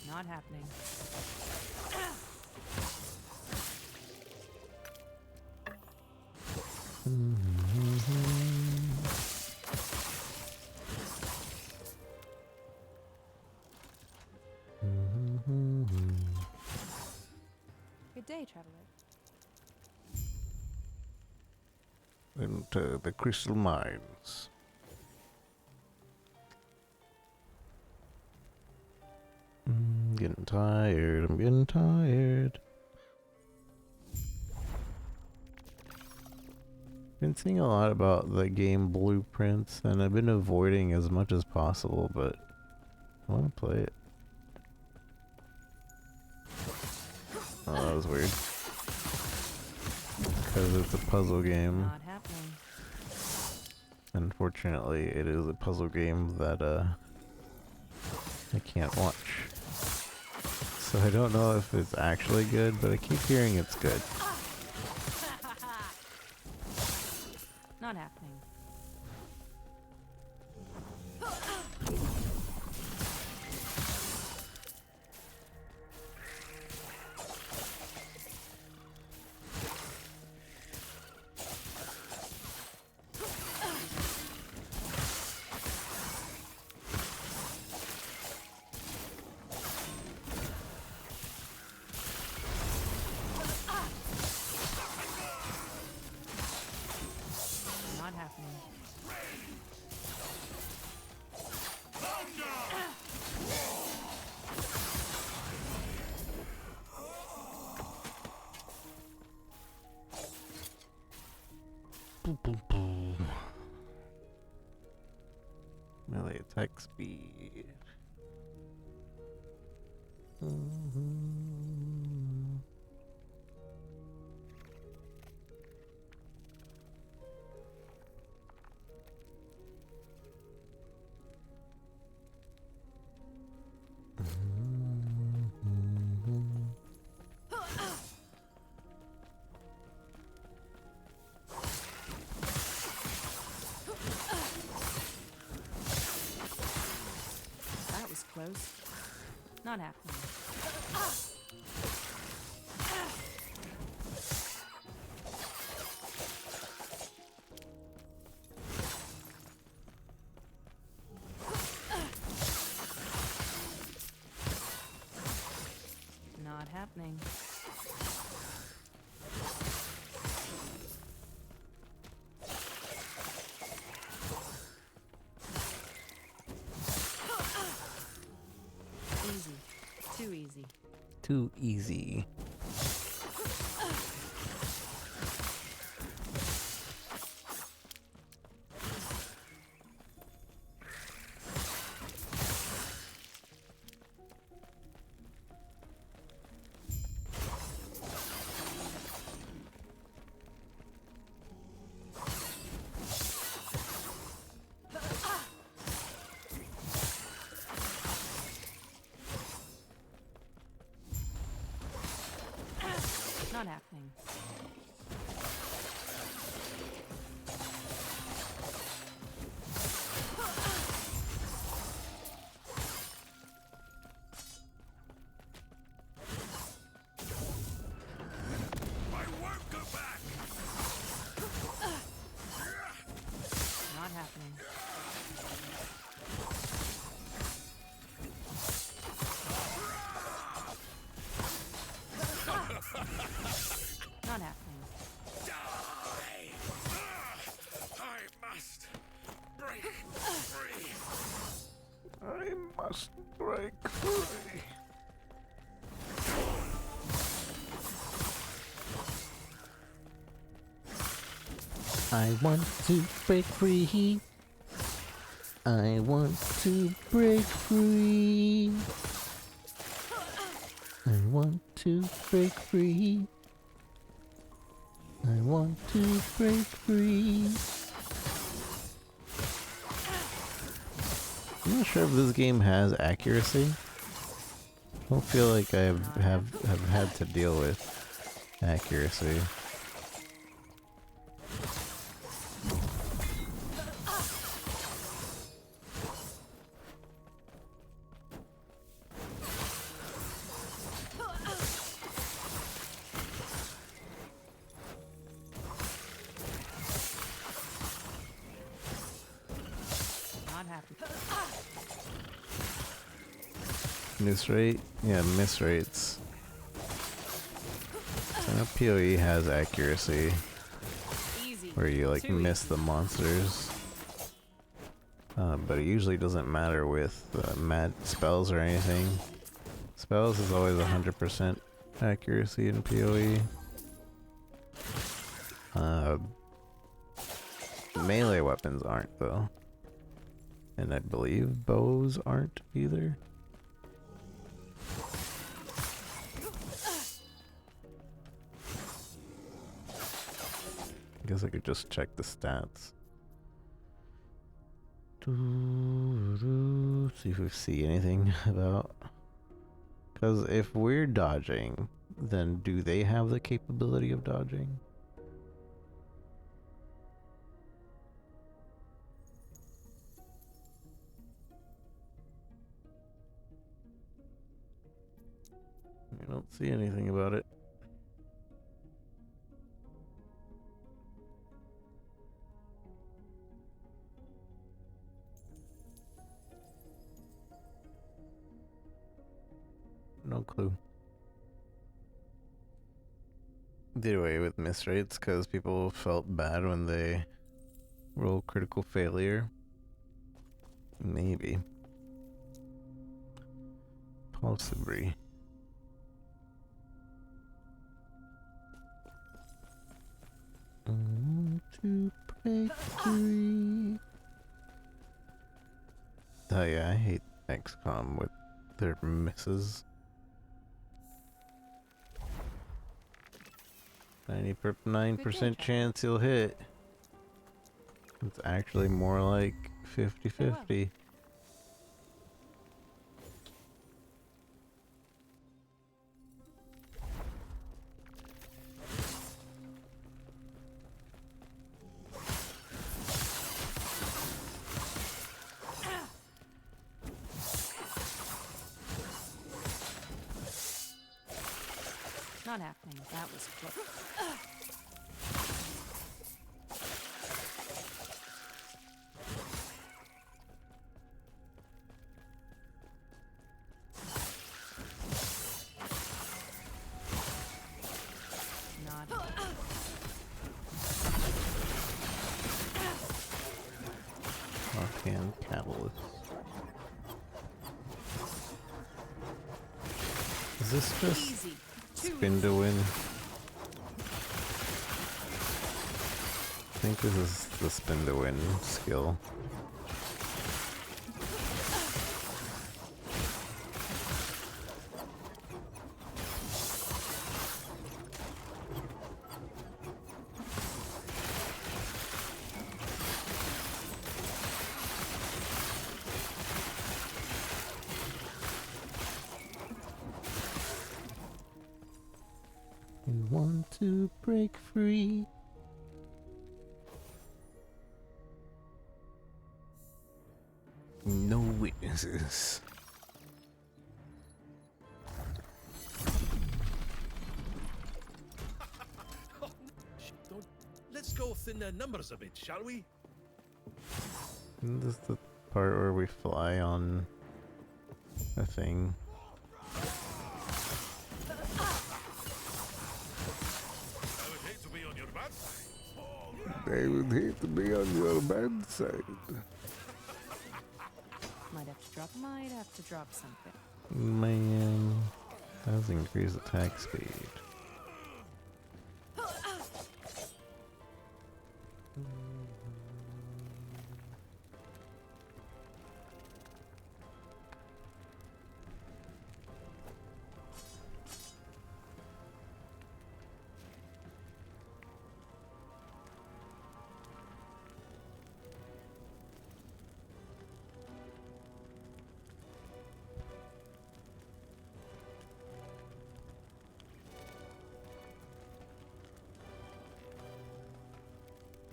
Not happening. Good day, traveler. Into the crystal mines. Getting tired. I'm getting tired. Been seeing a lot about the game blueprints, and I've been avoiding as much as possible, but I want to play it. Oh, that was weird. Because it's a puzzle game. Not happening. Unfortunately, it is a puzzle game that I can't watch. So I don't know if it's actually good, but I keep hearing it's good. Not happening. Not happening. Boom, boom, boom. Melee attack speed. That was close. Not happening. Not happening. Easy. Too easy. Too easy. Not happening. I won't go back! Not happening. Strike free. I want to break free. I want to break free. I want to break free. I want to break free. I'm not sure if this game has accuracy. I don't feel like I have had to deal with accuracy. Miss rate? Yeah, miss rates. So now PoE has accuracy. Where you like miss the monsters. But it usually doesn't matter with mad spells or anything. Spells is always 100% accuracy in PoE. Melee weapons aren't though. And I believe bows aren't either. I guess I could just check the stats. See if we see anything about. Because if we're dodging, then do they have the capability of dodging? I don't see anything about it. No clue. Did away with miss rates because people felt bad when they roll critical failure. Maybe. Possibly. I want to break free. Oh yeah, I hate XCOM with their misses. 99% chance you'll hit. It's actually more like 50-50. Not happening. That was quick. Not. Offhand catalyst. Is this just Easy. spin to win? I think this is the spin to win skill. We want to break free. No witnesses. Let's go thin their numbers a bit, shall we? Isn't this the part where we fly on a thing? I would hate to be on your bad side. I would hate to be on your bad side. Might have to drop something. Man, does increase attack speed.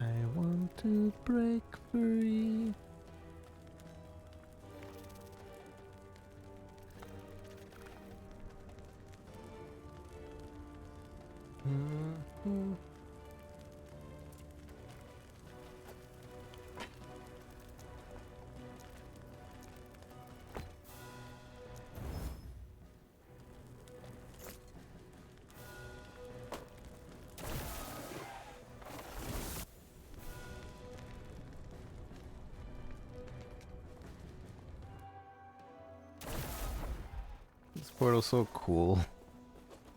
I want to break free. This portal's so cool.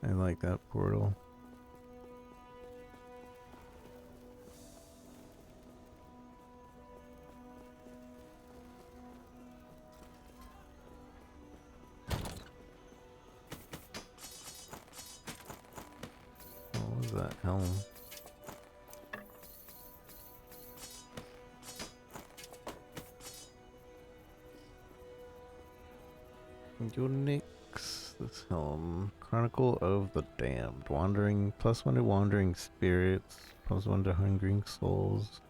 I like that portal. What was that helm? Unix, this helm. Chronicle of the Damned. Wandering, +1 to wandering spirits, +1 to hungering souls.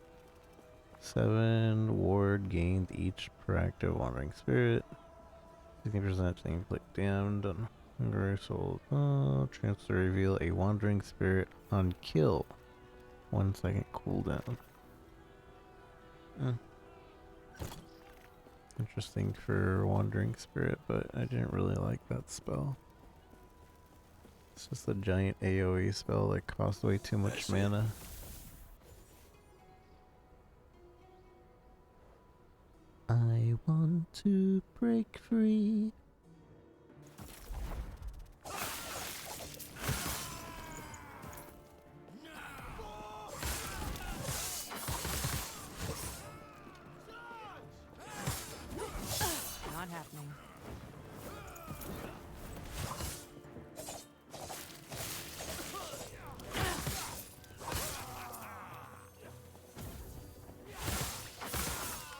7 ward gained each per active wandering spirit. 15% to inflict damned on hungry souls. Chance to reveal a wandering spirit on kill. 1 second cooldown. Interesting for wandering spirit, but I didn't really like that spell. It's just a giant AoE spell that costs way too much mana. I want to break free. Not happening.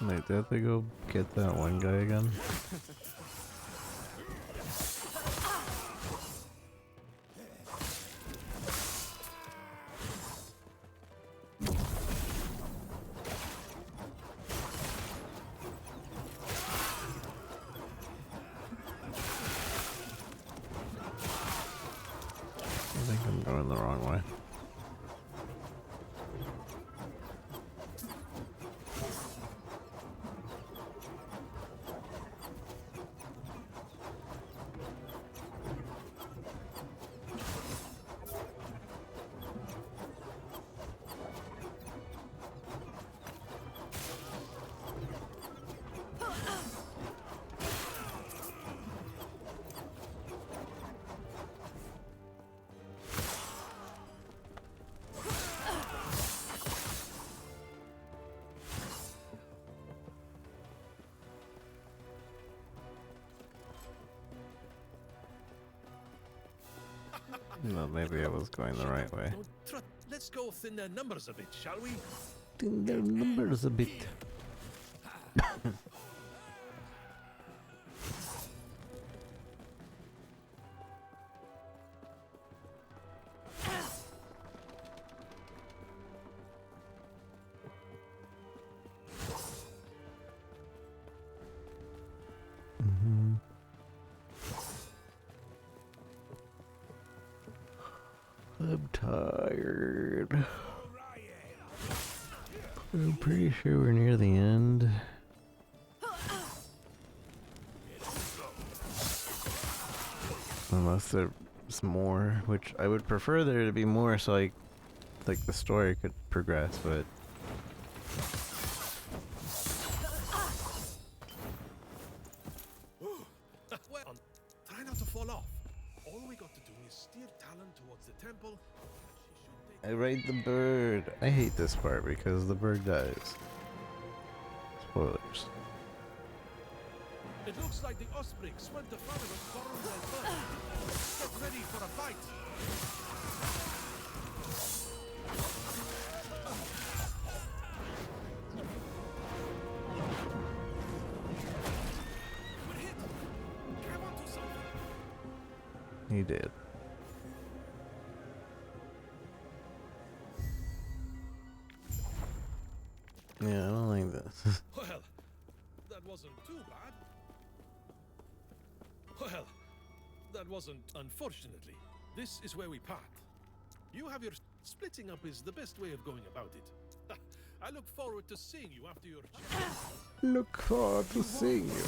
Wait, did they go get that one guy again? I think I'm going the wrong way. No, maybe I was going the right way. Let's go thin their numbers a bit, shall we? Thin their numbers a bit. I'm tired. I'm pretty sure we're near the end. Unless there's more, which I would prefer there to be more so like the story could progress, but temple. I ride the bird. I hate this part because the bird dies. Spoilers. It looks like the Osprey swept the front of a corn and get ready for a fight. We're hit. Grab onto something. He did. Yeah, I don't like this. Well, that wasn't too bad. Well, that wasn't, unfortunately. This is where we part. You have your... Splitting up is the best way of going about it. I look forward to seeing you after your... Look forward to seeing you.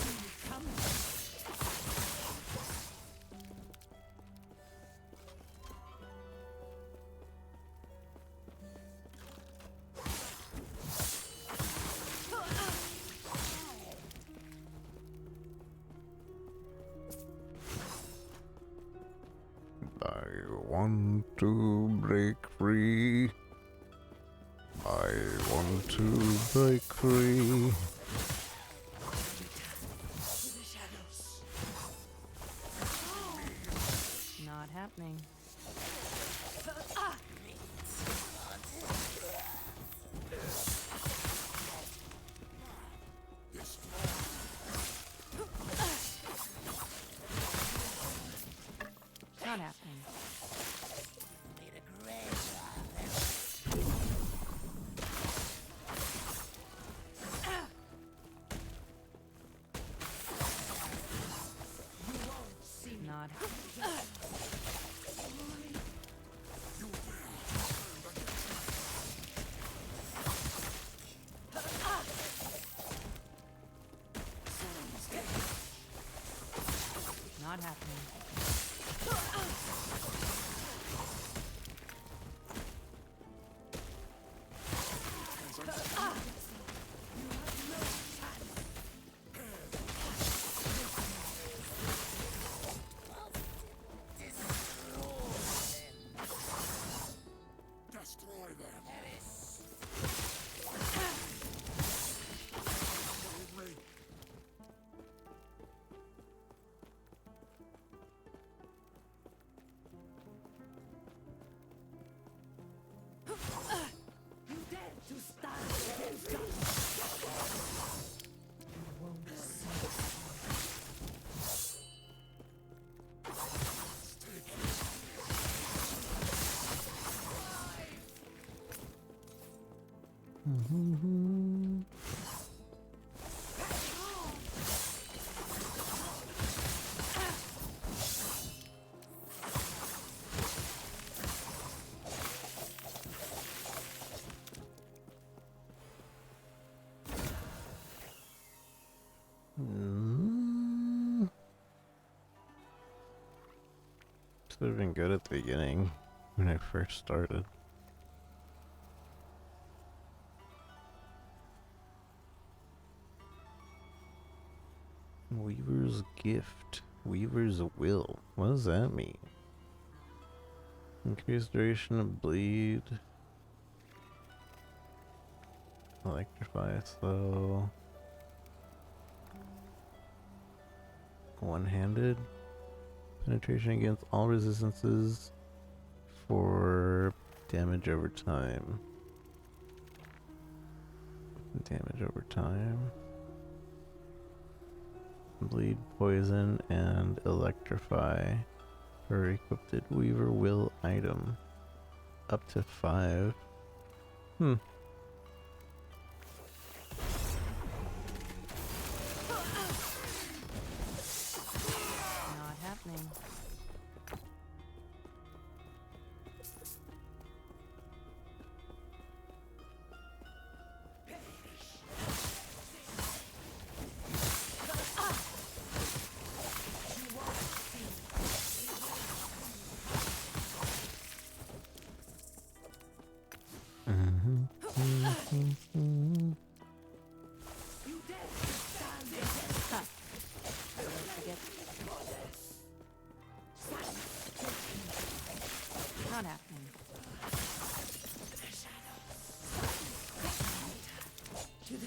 I want to break free. I want to break free. Not happening. Not happening. Not happening. Not happening. Destroy them. You dare to stand against us? You won't see. Should have been good at the beginning when I first started. Weaver's gift. Weaver's will. What does that mean? Increased duration of bleed. Electrify slow. One-handed. Penetration against all resistances for damage over time. Damage over time. Bleed, poison, and electrify for equipped Weaver Will item. Up to 5. Not happening.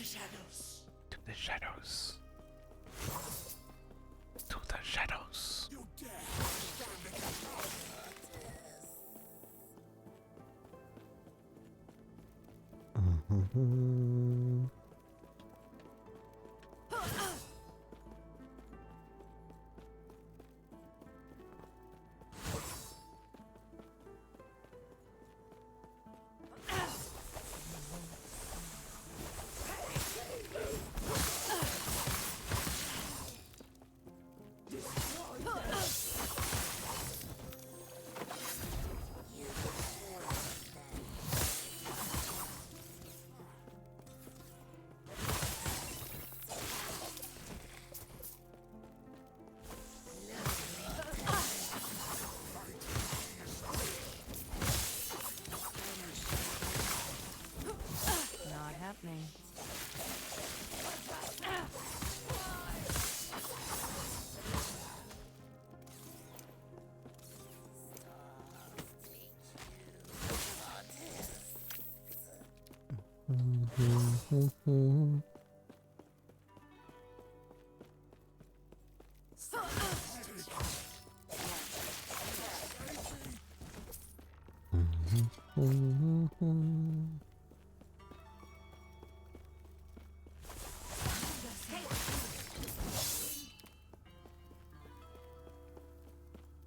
shadows. To the shadows. To the shadows. You dare stand against Not happening.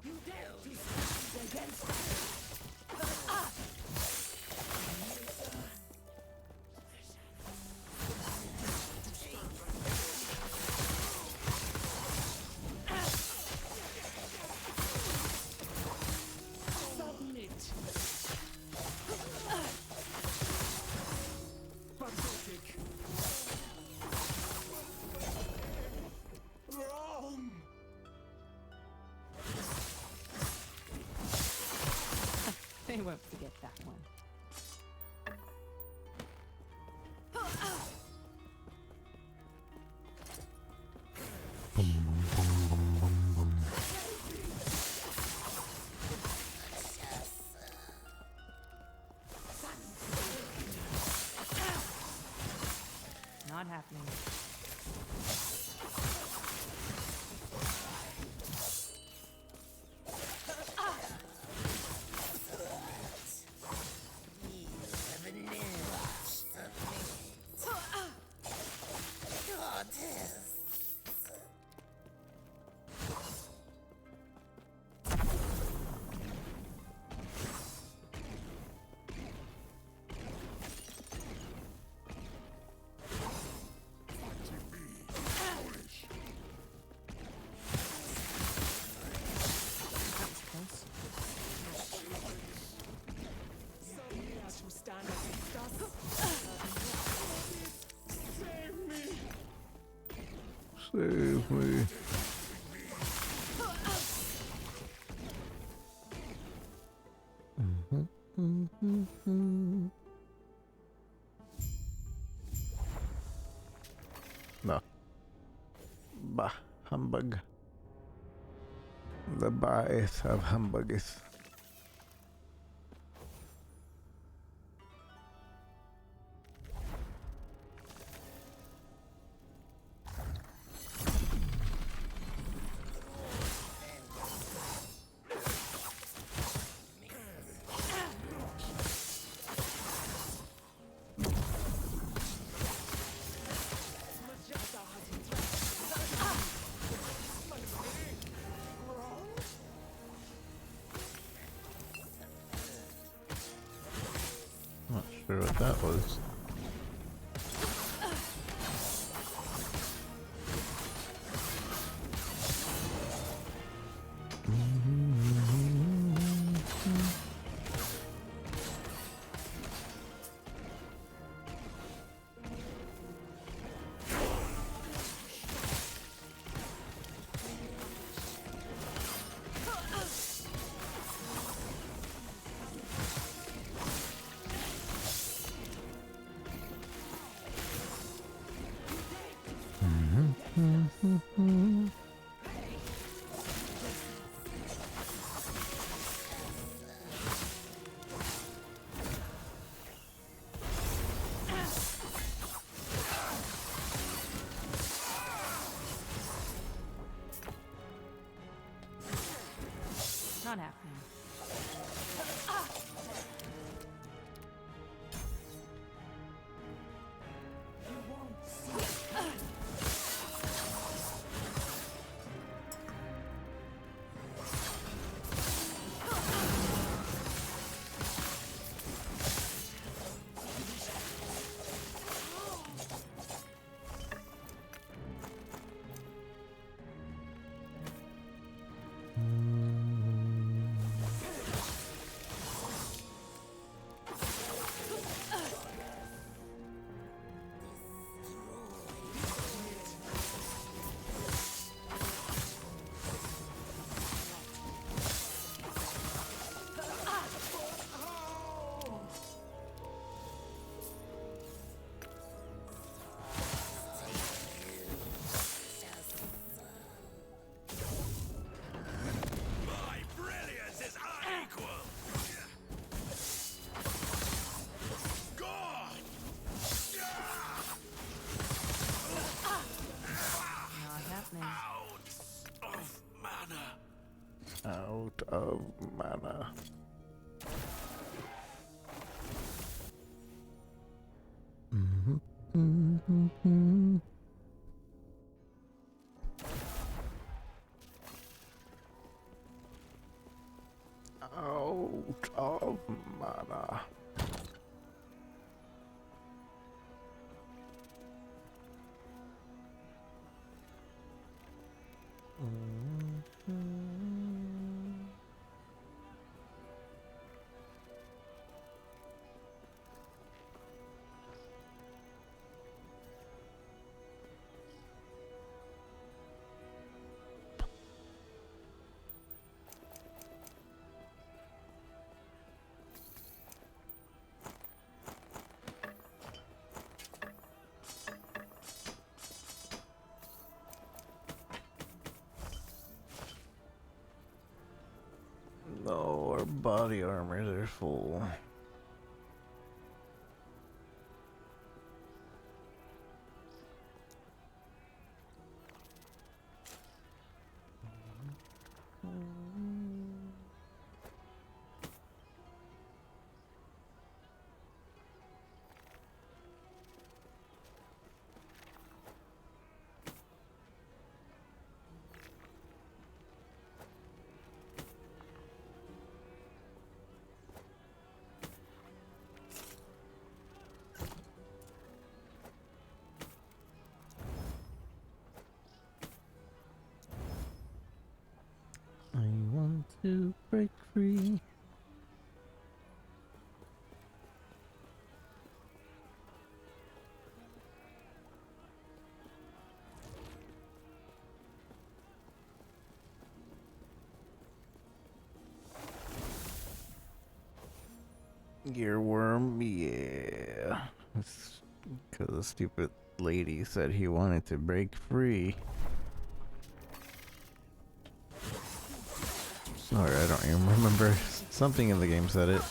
You dare to stand against submit. Pathetic. wrong. They won't forget that one. Not happening. Save me. No. Bah, humbug. The bias of humbugus. Not sure what that was. Not happening. Out of mana. Out of mana. No, our body armors are full. I want to break free. Gearworm, yeah. It's because the stupid lady said he wanted to break free. Or I don't even remember. Something in the game said it.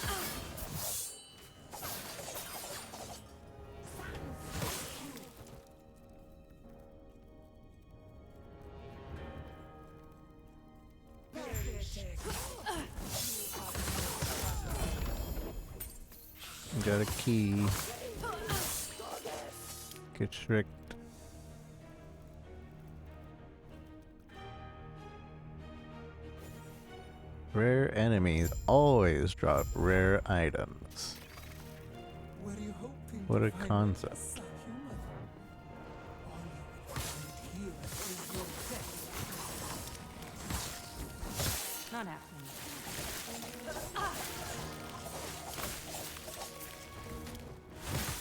Got a key. Get tricked. Rare enemies always drop rare items. Were you hoping What to a find concept. subhuman? All you would find here is your death. Not happening.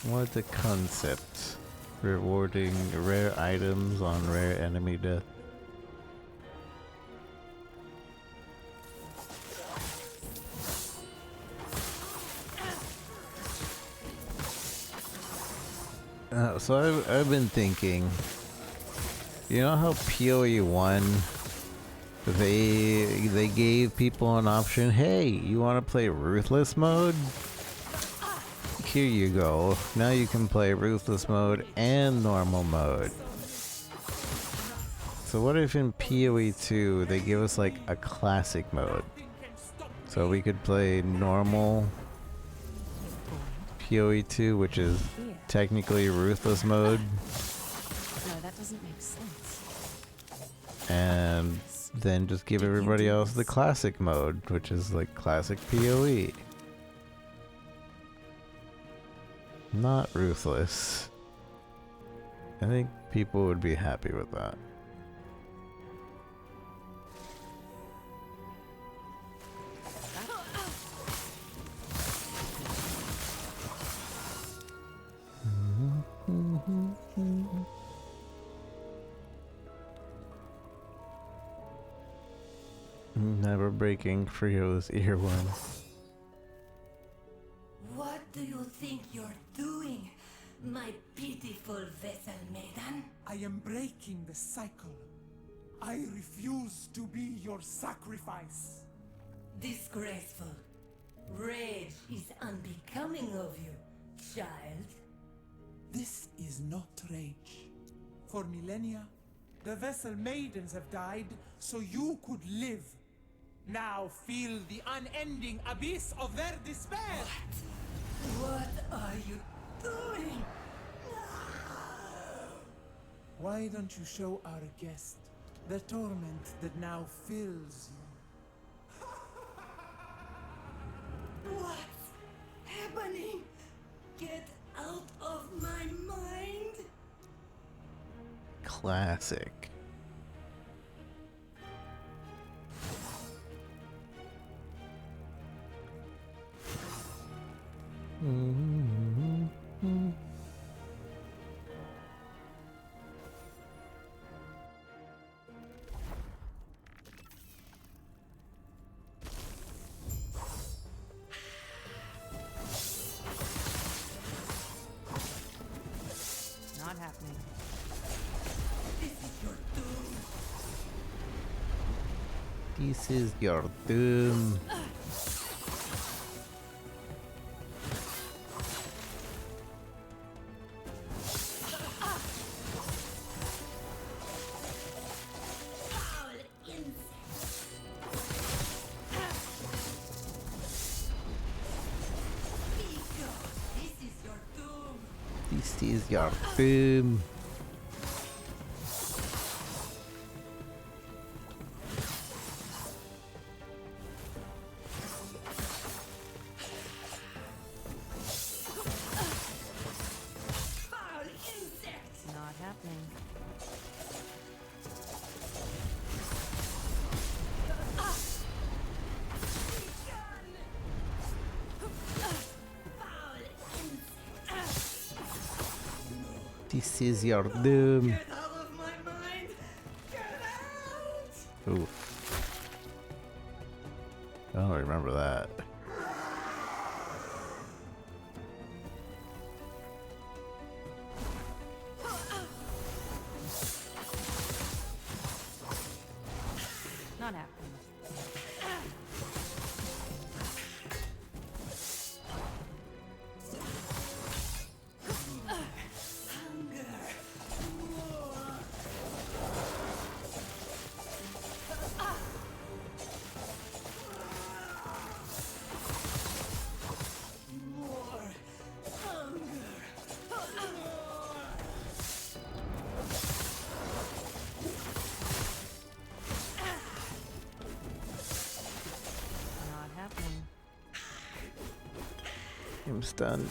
What a concept. Rewarding rare items on rare enemy death. So I've been thinking, you know how PoE 1, they gave people an option, hey, you want to play Ruthless mode? Here you go. Now you can play Ruthless mode and normal mode. So what if in PoE 2 they give us like a classic mode? So we could play normal PoE2, which is technically ruthless mode, No, that doesn't make sense. and then just give everybody else the classic mode, which is like classic PoE. Not ruthless. I think people would be happy with that. Never breaking Frio's earworm. What do you think you're doing, my pitiful vessel maiden? I am breaking the cycle. I refuse to be your sacrifice. Disgraceful. Rage is unbecoming of you, child. This is not rage. For millennia, the vessel maidens have died so you could live. Now feel the unending abyss of their despair! What are you doing? Why don't you show our guest the torment that now fills you? What's happening? Get out of my mind! Classic. Not happening. This is your doom. This is your doom. Foul insect. Pico, this is your doom. This is your doom. Foul insect. Not happening. Foul insect. This is your doom. Get out of my mind. Get out. Oof. I don't remember that. Not happening. Not happening. I'm stunned.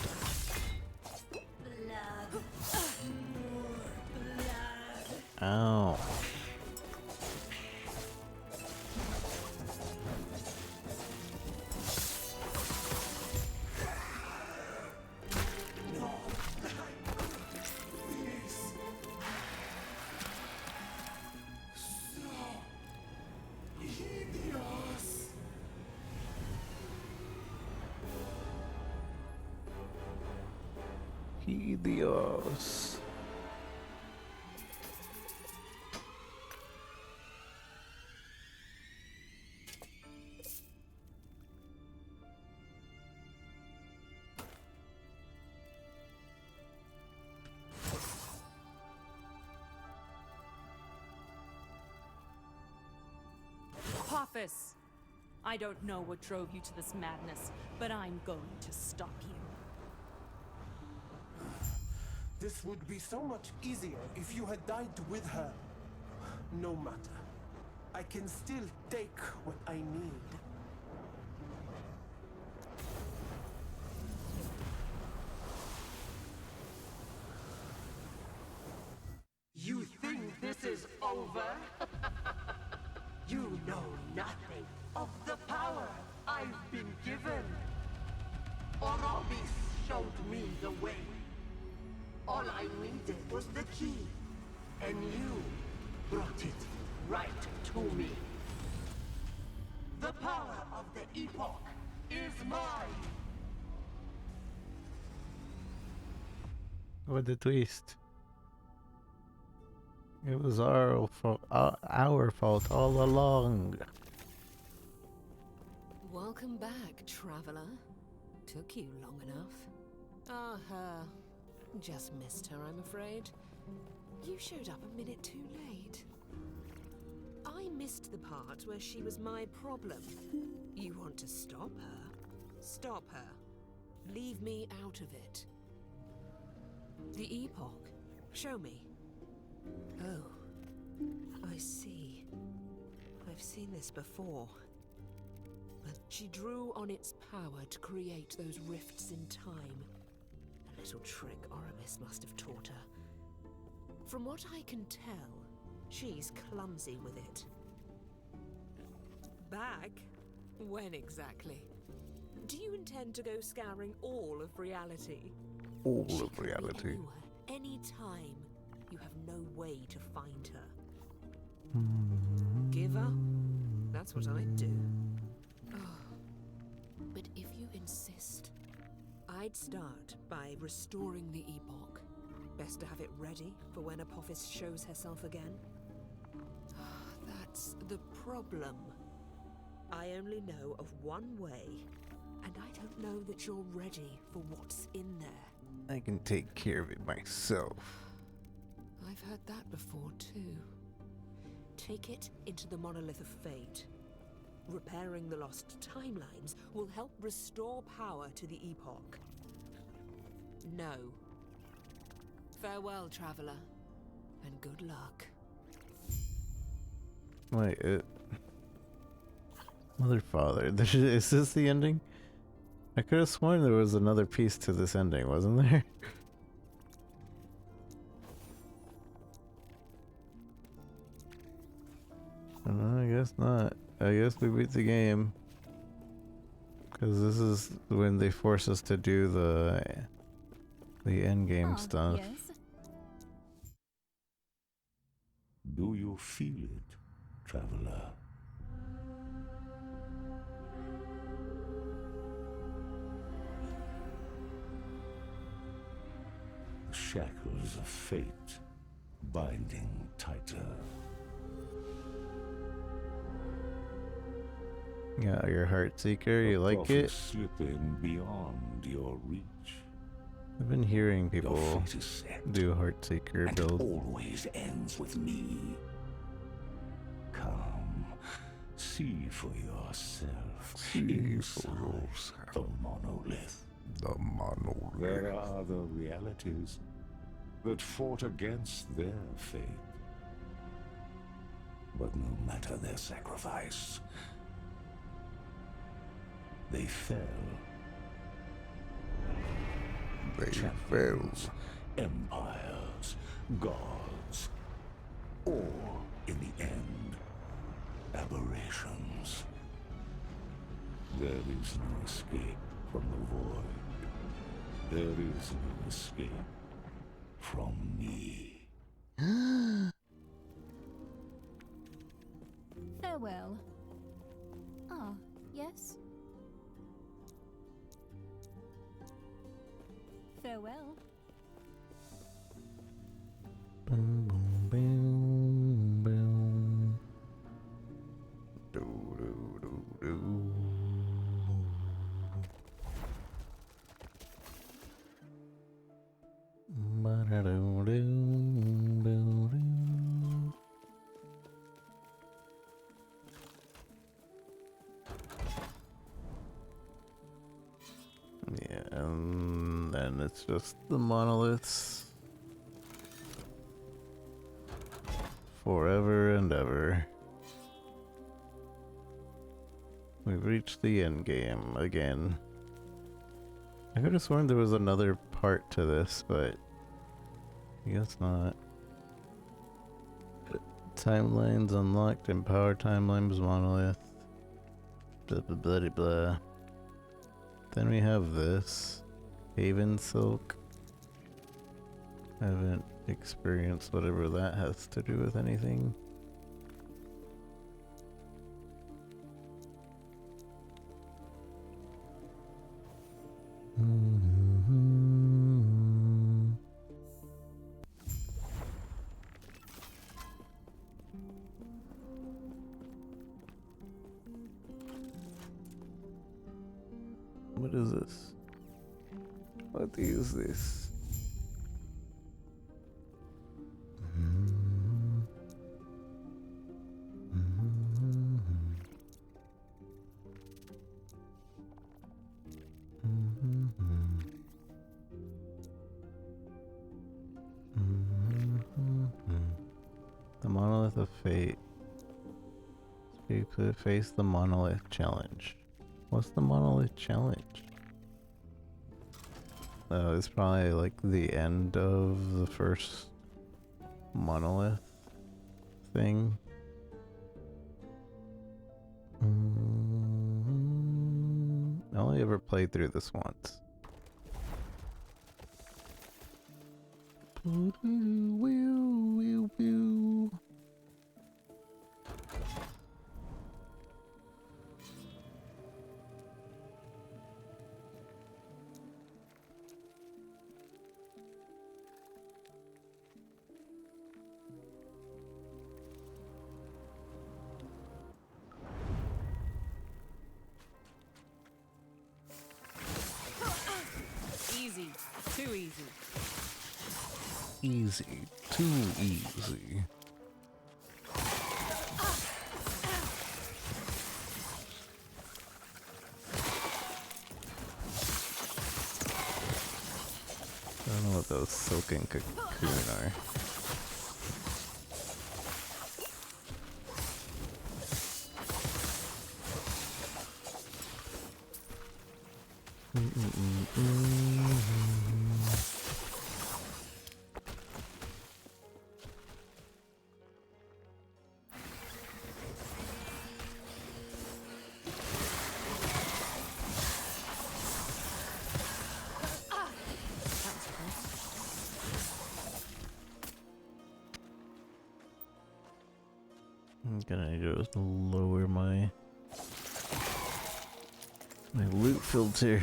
Blood. More blood. Ow. Dios. Apophis! I don't know what drove you to this madness, but I'm going to stop you. This would be so much easier if you had died with her. No matter. I can still take what I need. You think this is over? You know nothing of the power I've been given. Orobis showed me the way. All I needed was the key, and you brought it right to me. The power of the Epoch is mine. What a twist. It was our fault all along. Welcome back, traveler. Took you long enough. Ah, her. Just missed her, I'm afraid. You showed up a minute too late. I missed the part where she was my problem. You want to stop her? Stop her. Leave me out of it. The Epoch. Show me. Oh. I see. I've seen this before. But she drew on its power to create those rifts in time. A little trick Aramis must have taught her. From what I can tell, she's clumsy with it. Back? When exactly? Do you intend to go scouring all of reality? All of reality. Any time. You have no way to find her. Give up? That's what I'd do. But if you insist, I'd start by restoring the Epoch. Best to have it ready for when Apophis shows herself again. That's the problem. I only know of one way, and I don't know that you're ready for what's in there. I can take care of it myself. I've heard that before too. Take it into the Monolith of Fate. Repairing the lost timelines will help restore power to the Epoch. No. Farewell, traveler, and good luck. Wait, Mother, Father. Is this the ending? I could have sworn there was another piece to this ending, wasn't there? I guess not. I guess we beat the game. Because this is when they force us to do the end game stuff. Yes. Do you feel it, traveler? The shackles of fate binding tighter. Yeah, your heart seeker, you like it? Slipping beyond your reach. I've been hearing people do heart seeker builds. It always ends with me. Come, see for yourself. See for yourself. The monolith. The monolith. There are other realities that fought against their fate. But no matter their sacrifice, they fell. They Champions, empires, gods, or, in the end, aberrations. There is no escape from the void. There is no escape from me. Farewell. Ah, yes? Farewell. Boom, boom, boom, boom. Do, do, do, do. Ba-da-do-do-do-do. it's just the monoliths. Forever and ever. We've reached the end game again. I could have sworn there was another part to this, but I guess not. Timelines unlocked, empower timelines monolith. Blah blah blah blah blah. Then we have this. Haven Silk. Haven't experienced whatever that has to do with anything. What is this? What is this? The Monolith of Fate. Face the Monolith Challenge. What's the Monolith Challenge? It's probably like the end of the first monolith thing. I only ever played through this once. Easy. Too easy. Easy. Too easy. I don't know what those silken cocoon are. I'm gonna just lower my loot filter.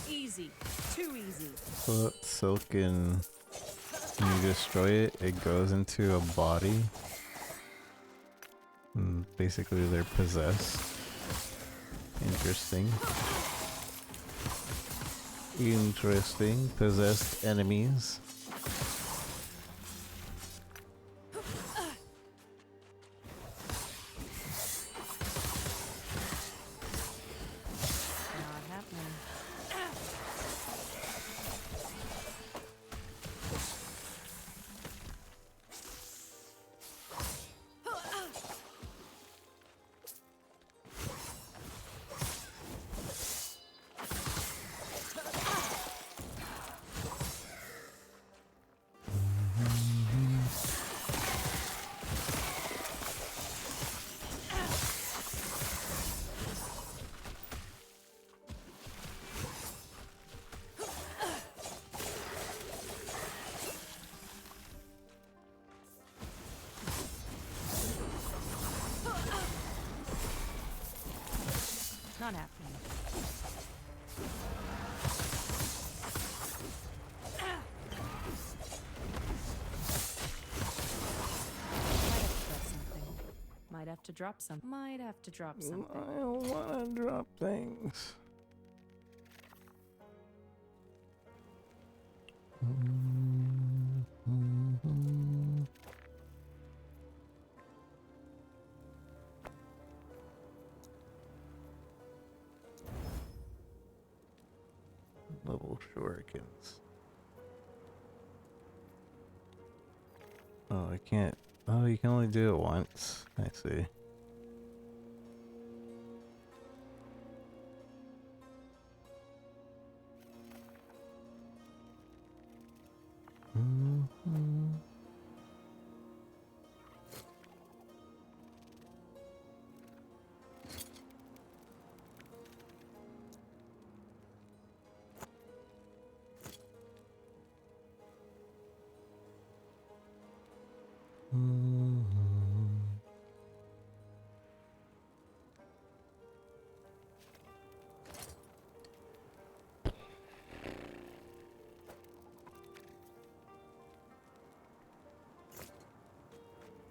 Easy. Too easy. So that silken, when you destroy it, it goes into a body. And basically they're possessed. Interesting. Interesting. Possessed enemies. Not happening. Might have to drop something. Might have to drop something. I don't want to drop things. Level shurikens. Oh, I can't. Oh, you can only do it once. I see.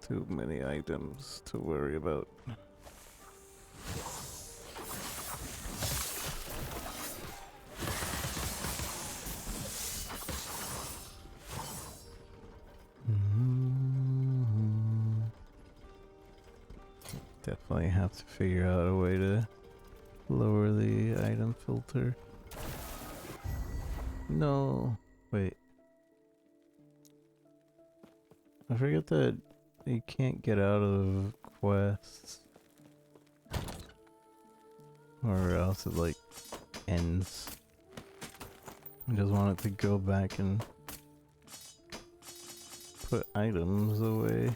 Too many items to worry about. Definitely have to figure out a way to lower the item filter. No, wait. I forget that you can't get out of quests, or else it like ends. I just want it to go back and put items away.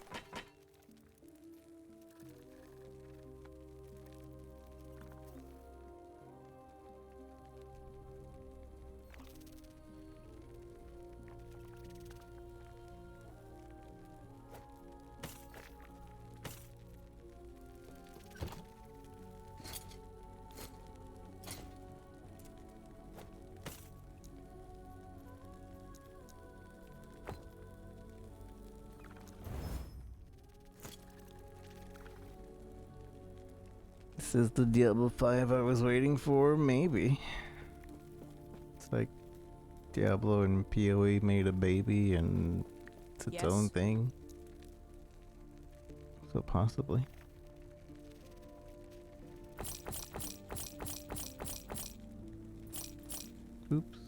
This is the Diablo 5 I was waiting for, maybe. It's like Diablo and PoE made a baby and it's its own thing. So possibly. Oops.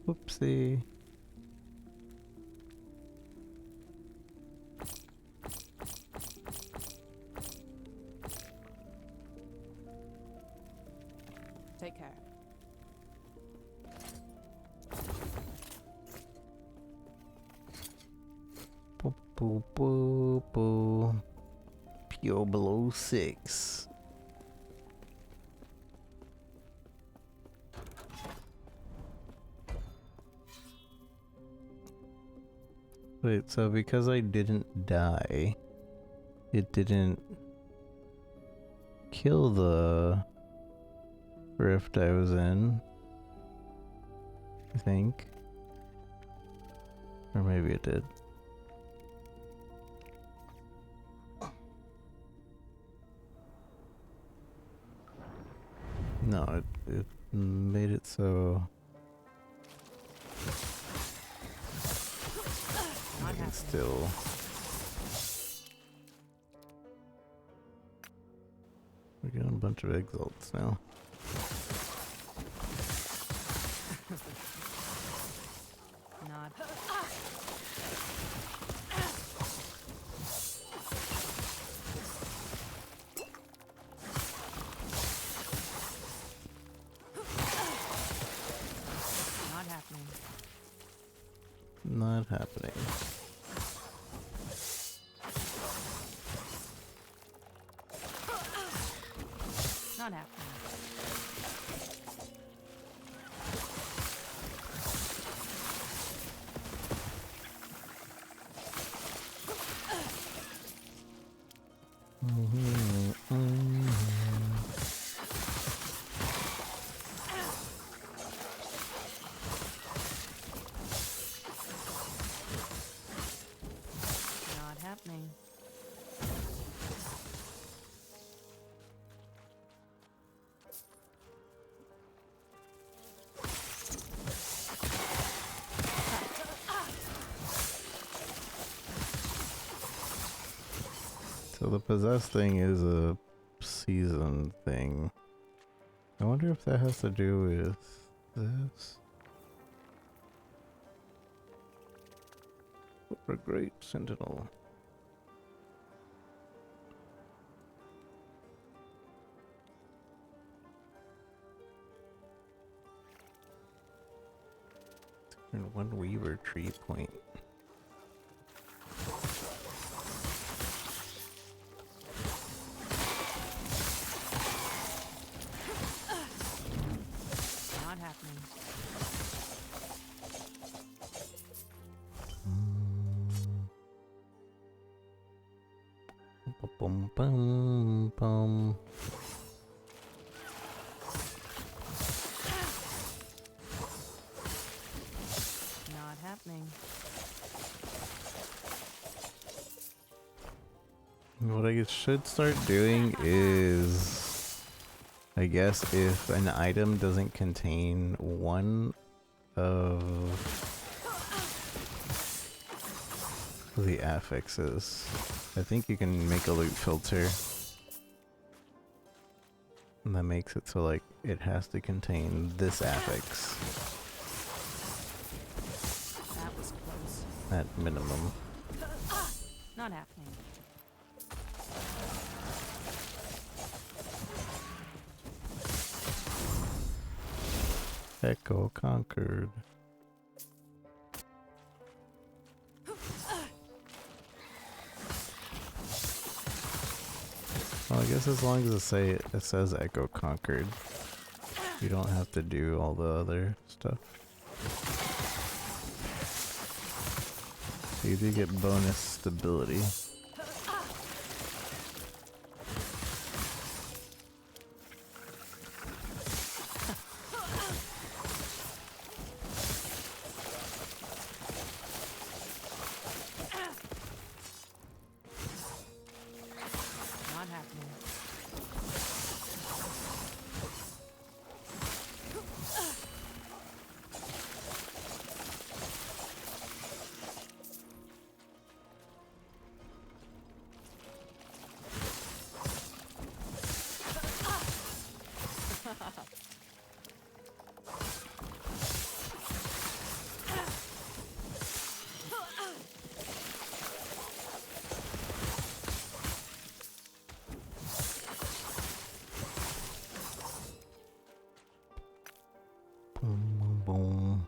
Whoopsie. Take care. Boo boo boo boo. Pure below 6. Wait, so because I didn't die, it didn't kill the rift I was in, I think. Or maybe it did. No, it made it so I can still. We're getting a bunch of exalts now. Not. Not happening. Not happening. Not happening. So the possessed thing is a season thing. I wonder if that has to do with this. What a great sentinel. And one weaver tree point. Not happening. Bum bum bum. Not happening. What I should start doing is, I guess, if an item doesn't contain one of the affixes, I think you can make a loot filter. And that makes it so, like, it has to contain this affix. That was close. At minimum. Not happening. Echo conquered. Well, I guess as long as it says Echo conquered, you don't have to do all the other stuff. So you do get bonus stability. Not happening. Boom, boom, boom.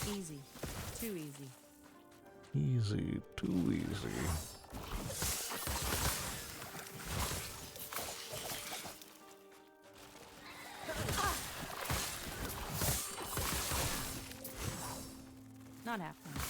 Easy. Too easy. Easy, too easy. Not happening.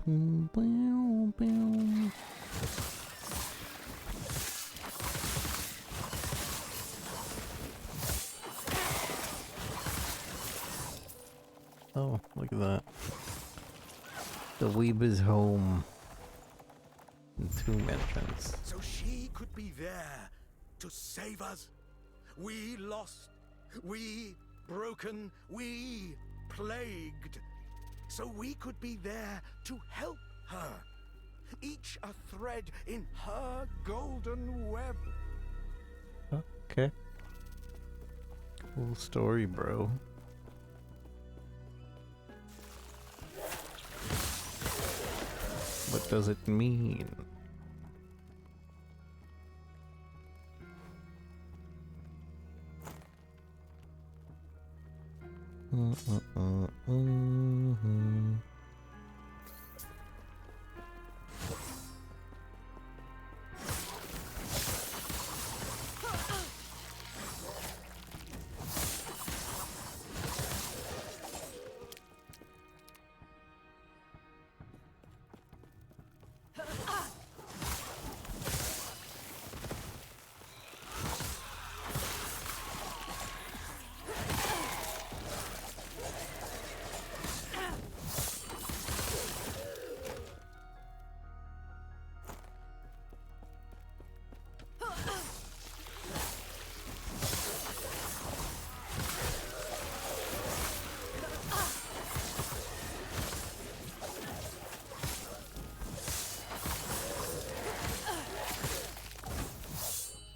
Boom, boom, boom. Oh, look at that. The weeb is home. In 2 entrance. So she could be there to save us. We lost. We broken. We plagued. So we could be there to help her. Each a thread in her golden web. Okay. Full story, bro. What does it mean?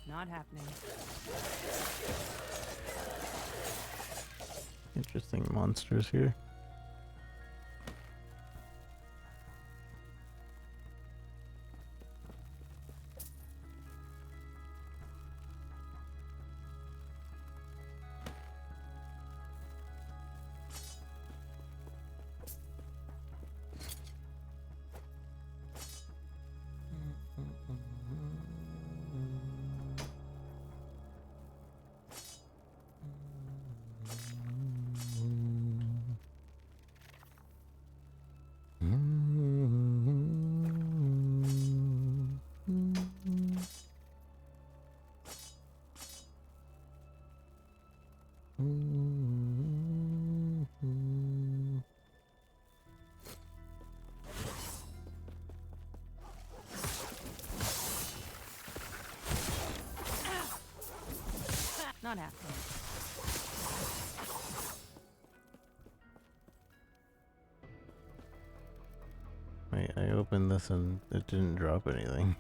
Not happening. Interesting monsters here. Not happening. Wait, I opened this and it didn't drop anything.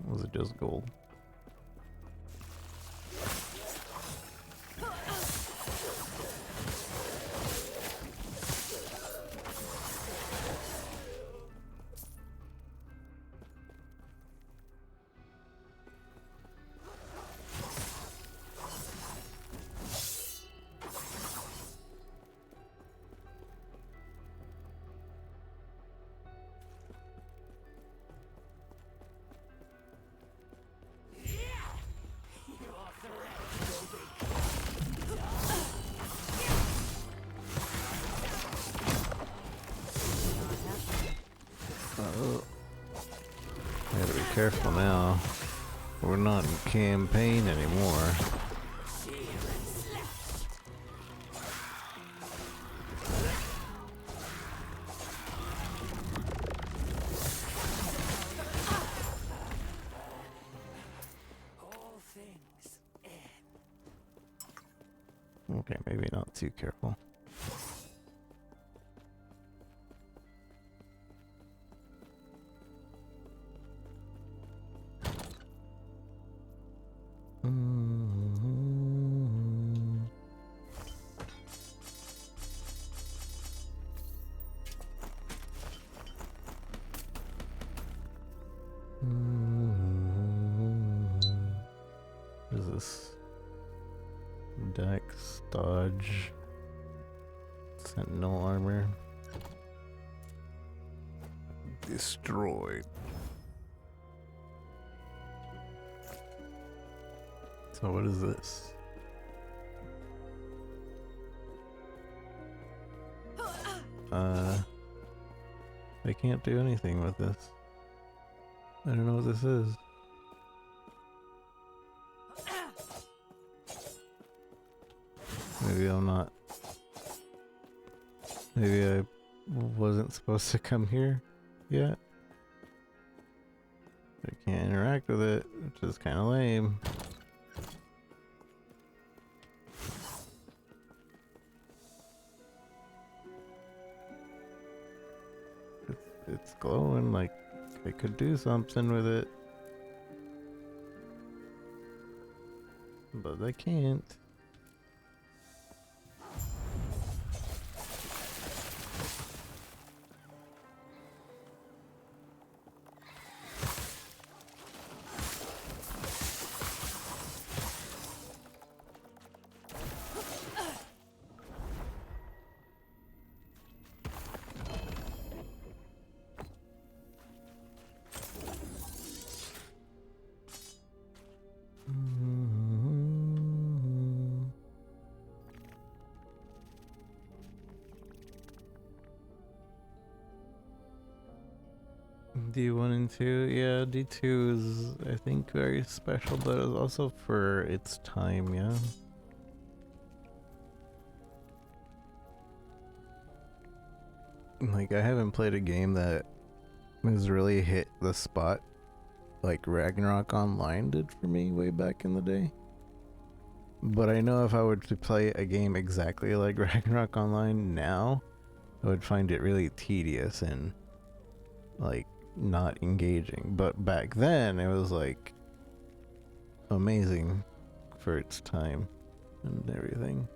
Was it just gold? Oh. I gotta be careful now. We're not in campaign anymore. Okay, maybe not too careful. What is this? Dex, dodge, sentinel armor, destroyed. So what is this? I can't do anything with this. I don't know what this is. Maybe I'm not. Maybe I wasn't supposed to come here yet. I can't interact with it, which is kind of lame. It's glowing like I could do something with it. But I can't. D1 and 2, yeah, D2 is, I think, very special, but it's also for its time, yeah. Like, I haven't played a game that has really hit the spot like Ragnarok Online did for me way back in the day. But I know if I were to play a game exactly like Ragnarok Online now, I would find it really tedious and like not engaging. But back then it was like amazing for its time and everything.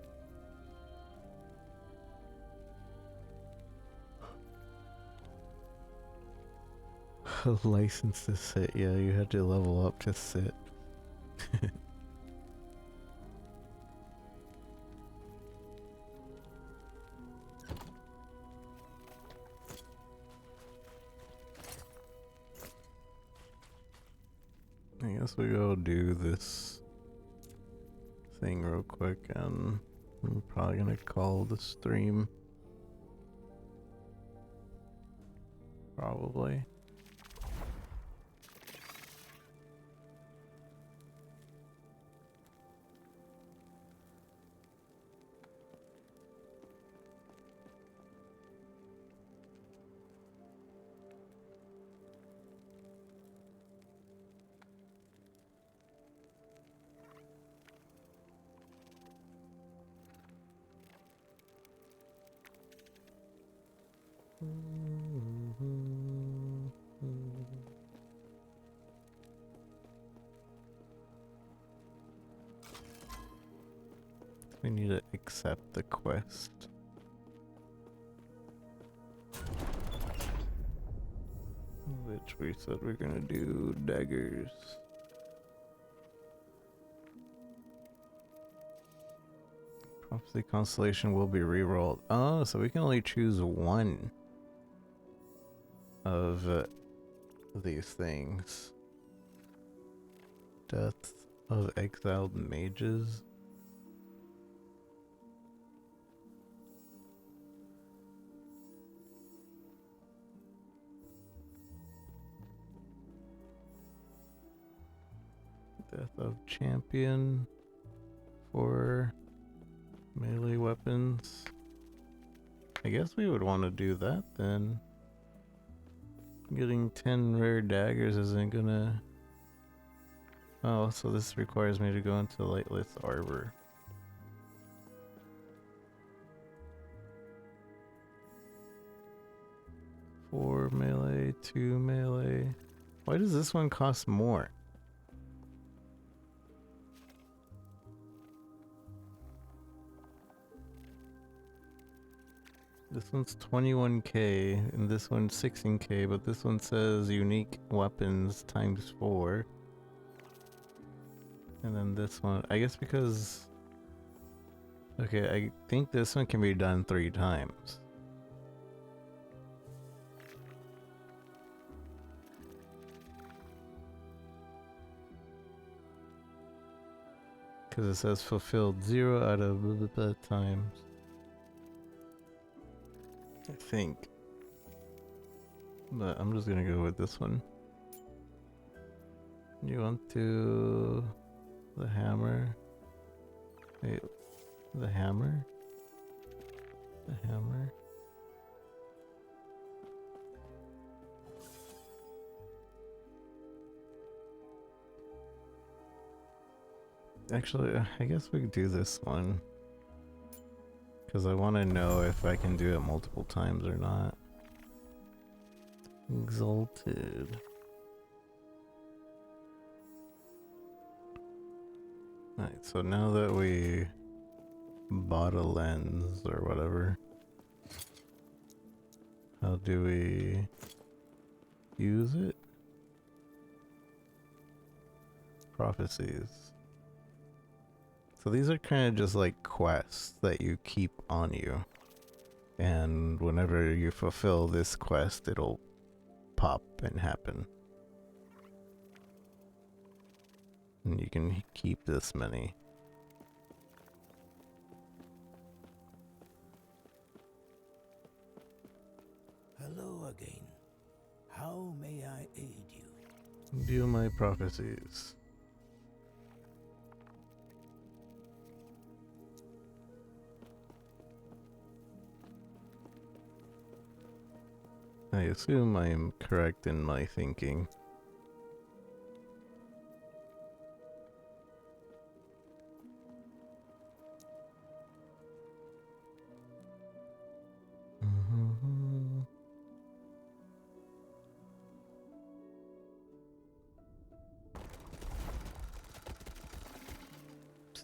A license to sit, yeah, you had to level up to sit. I guess we go do this thing real quick and I'm probably gonna call the stream. Probably. We need to accept the quest. Which we said we're gonna do daggers. Prophecy Constellation will be rerolled. Oh, so we can only choose one of these things. Death of Exiled Mages. Death of Champion for melee weapons. I guess we would want to do that then. Getting 10 rare daggers isn't gonna... Oh, so this requires me to go into Lightless Arbor. Four melee, 2 melee. Why does this one cost more? This one's 21k and this one's 16k, but this one says unique weapons times 4. And then this one, I guess because... Okay, I think this one can be done 3 times. Because it says fulfilled 0 out of blah, blah, blah times. I think. But I'm just gonna go with this one. You want to... the hammer? Wait, the hammer? The hammer? Actually, I guess we could do this one. Because I want to know if I can do it multiple times or not. Exalted. Alright, so now that we bought a lens or whatever, how do we use it? Prophecies. So these are kind of just like quests that you keep on you. And whenever you fulfill this quest, it'll pop and happen. And you can keep this many. Hello again. How may I aid you? Do my prophecies. I assume I am correct in my thinking.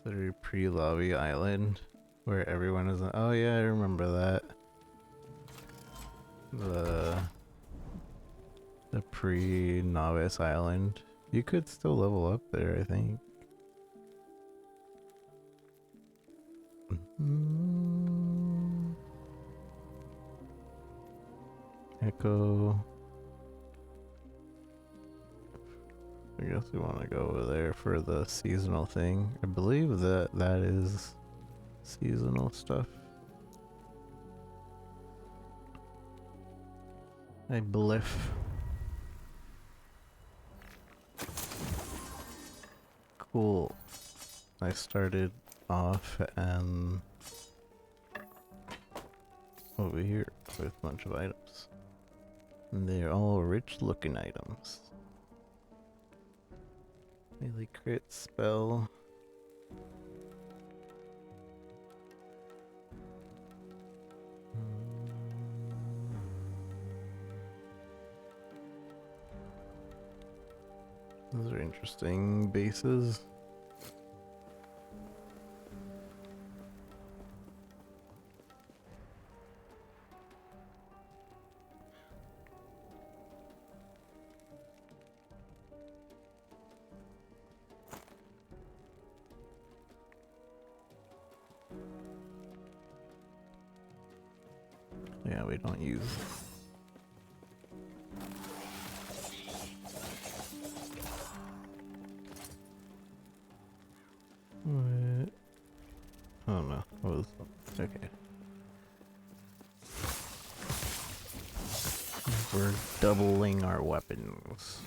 The pre-lobby island where everyone is. Oh yeah, I remember that. The pre-novice island. You could still level up there, I think. Echo. I guess we want to go over there for the seasonal thing. I believe that is seasonal stuff. I believe. Cool. I started off and over here with a bunch of items. And they're all rich looking items. Melee crit spell. Those are interesting bases. Yeah, we don't use. What? Oh no, what was okay. We're doubling our weapons.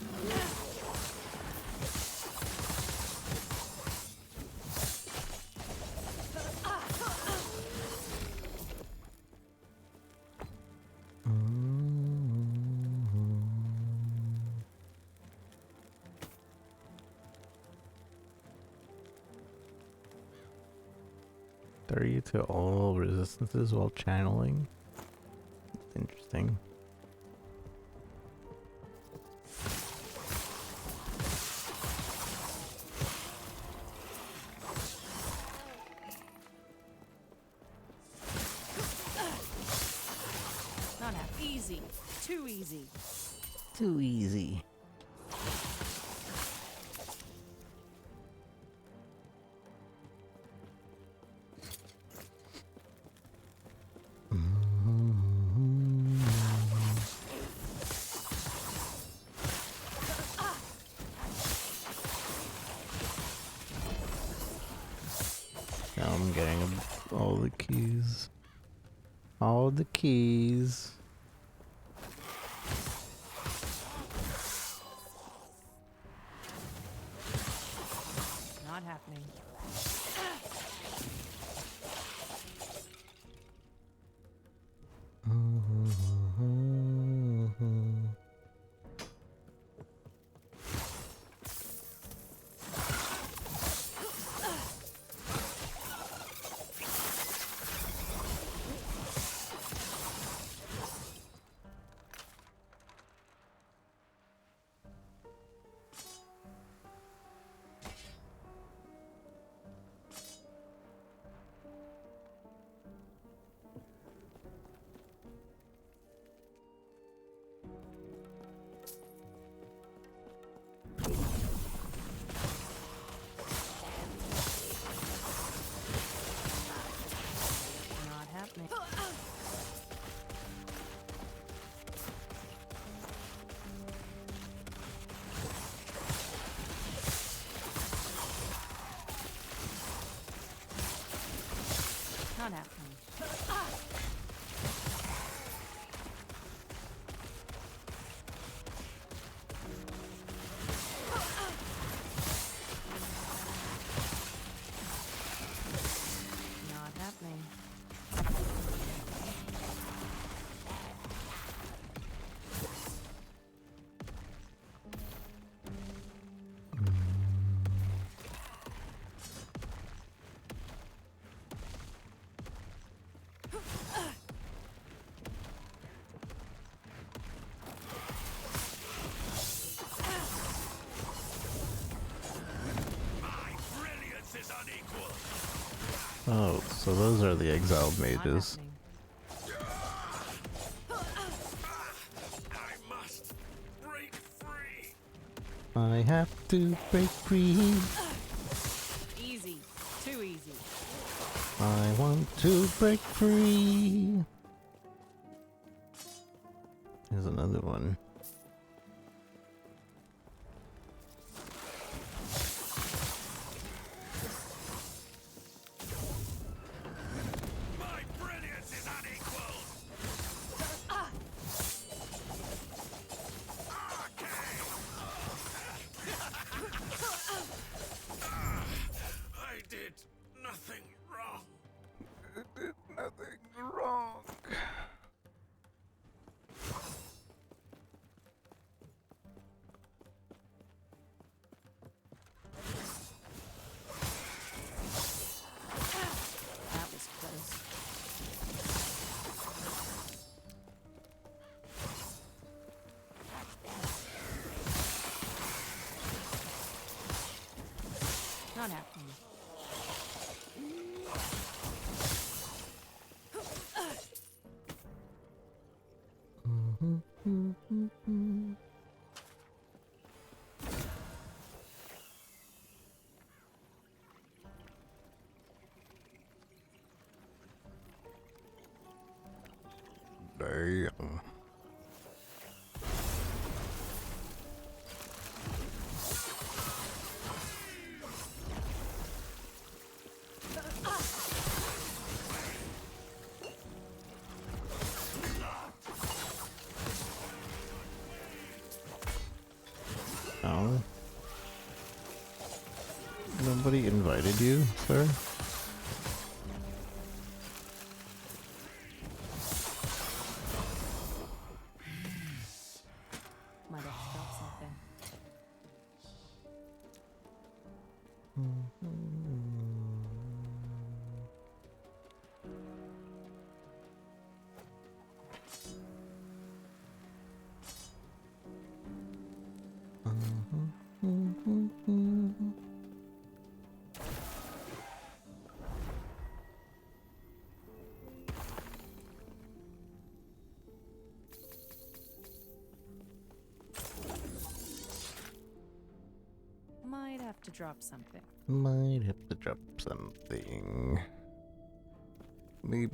To all resistances while channeling. That's interesting. Not that easy. Too easy. Too easy. Now I'm getting all the keys. All the keys. Not happening. Not happening. Not happening. Oh, so those are the exiled mages. I have to break free. Easy. Too easy. I want to break free. Here's another one. Not happening. Damn. Oh. Nobody invited you, sir? Might have to drop something. Might have to drop something. Might have to drop something. Maybe.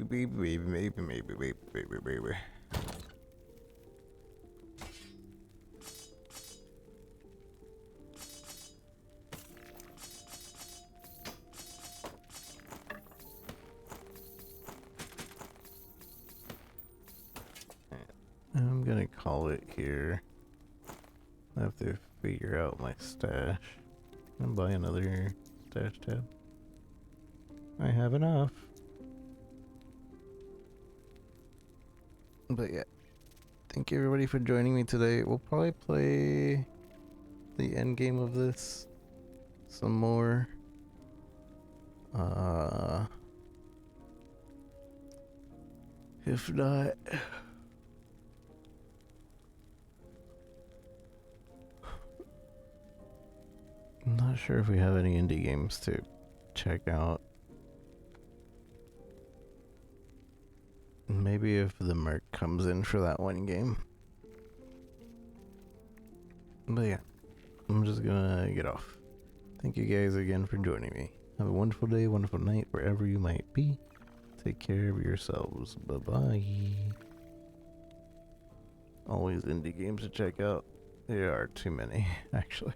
I'm gonna call it here. I have to figure out my stash and buy another stash tab. I have enough. But yeah, thank you everybody for joining me today. We'll probably play the end game of this some more. If not, I'm not sure if we have any indie games to check out. Maybe if the Merc comes in for that one game. But yeah, I'm just gonna get off. Thank you guys again for joining me. Have a wonderful day, wonderful night, wherever you might be. Take care of yourselves. Bye-bye. Always indie games to check out. There are too many, actually.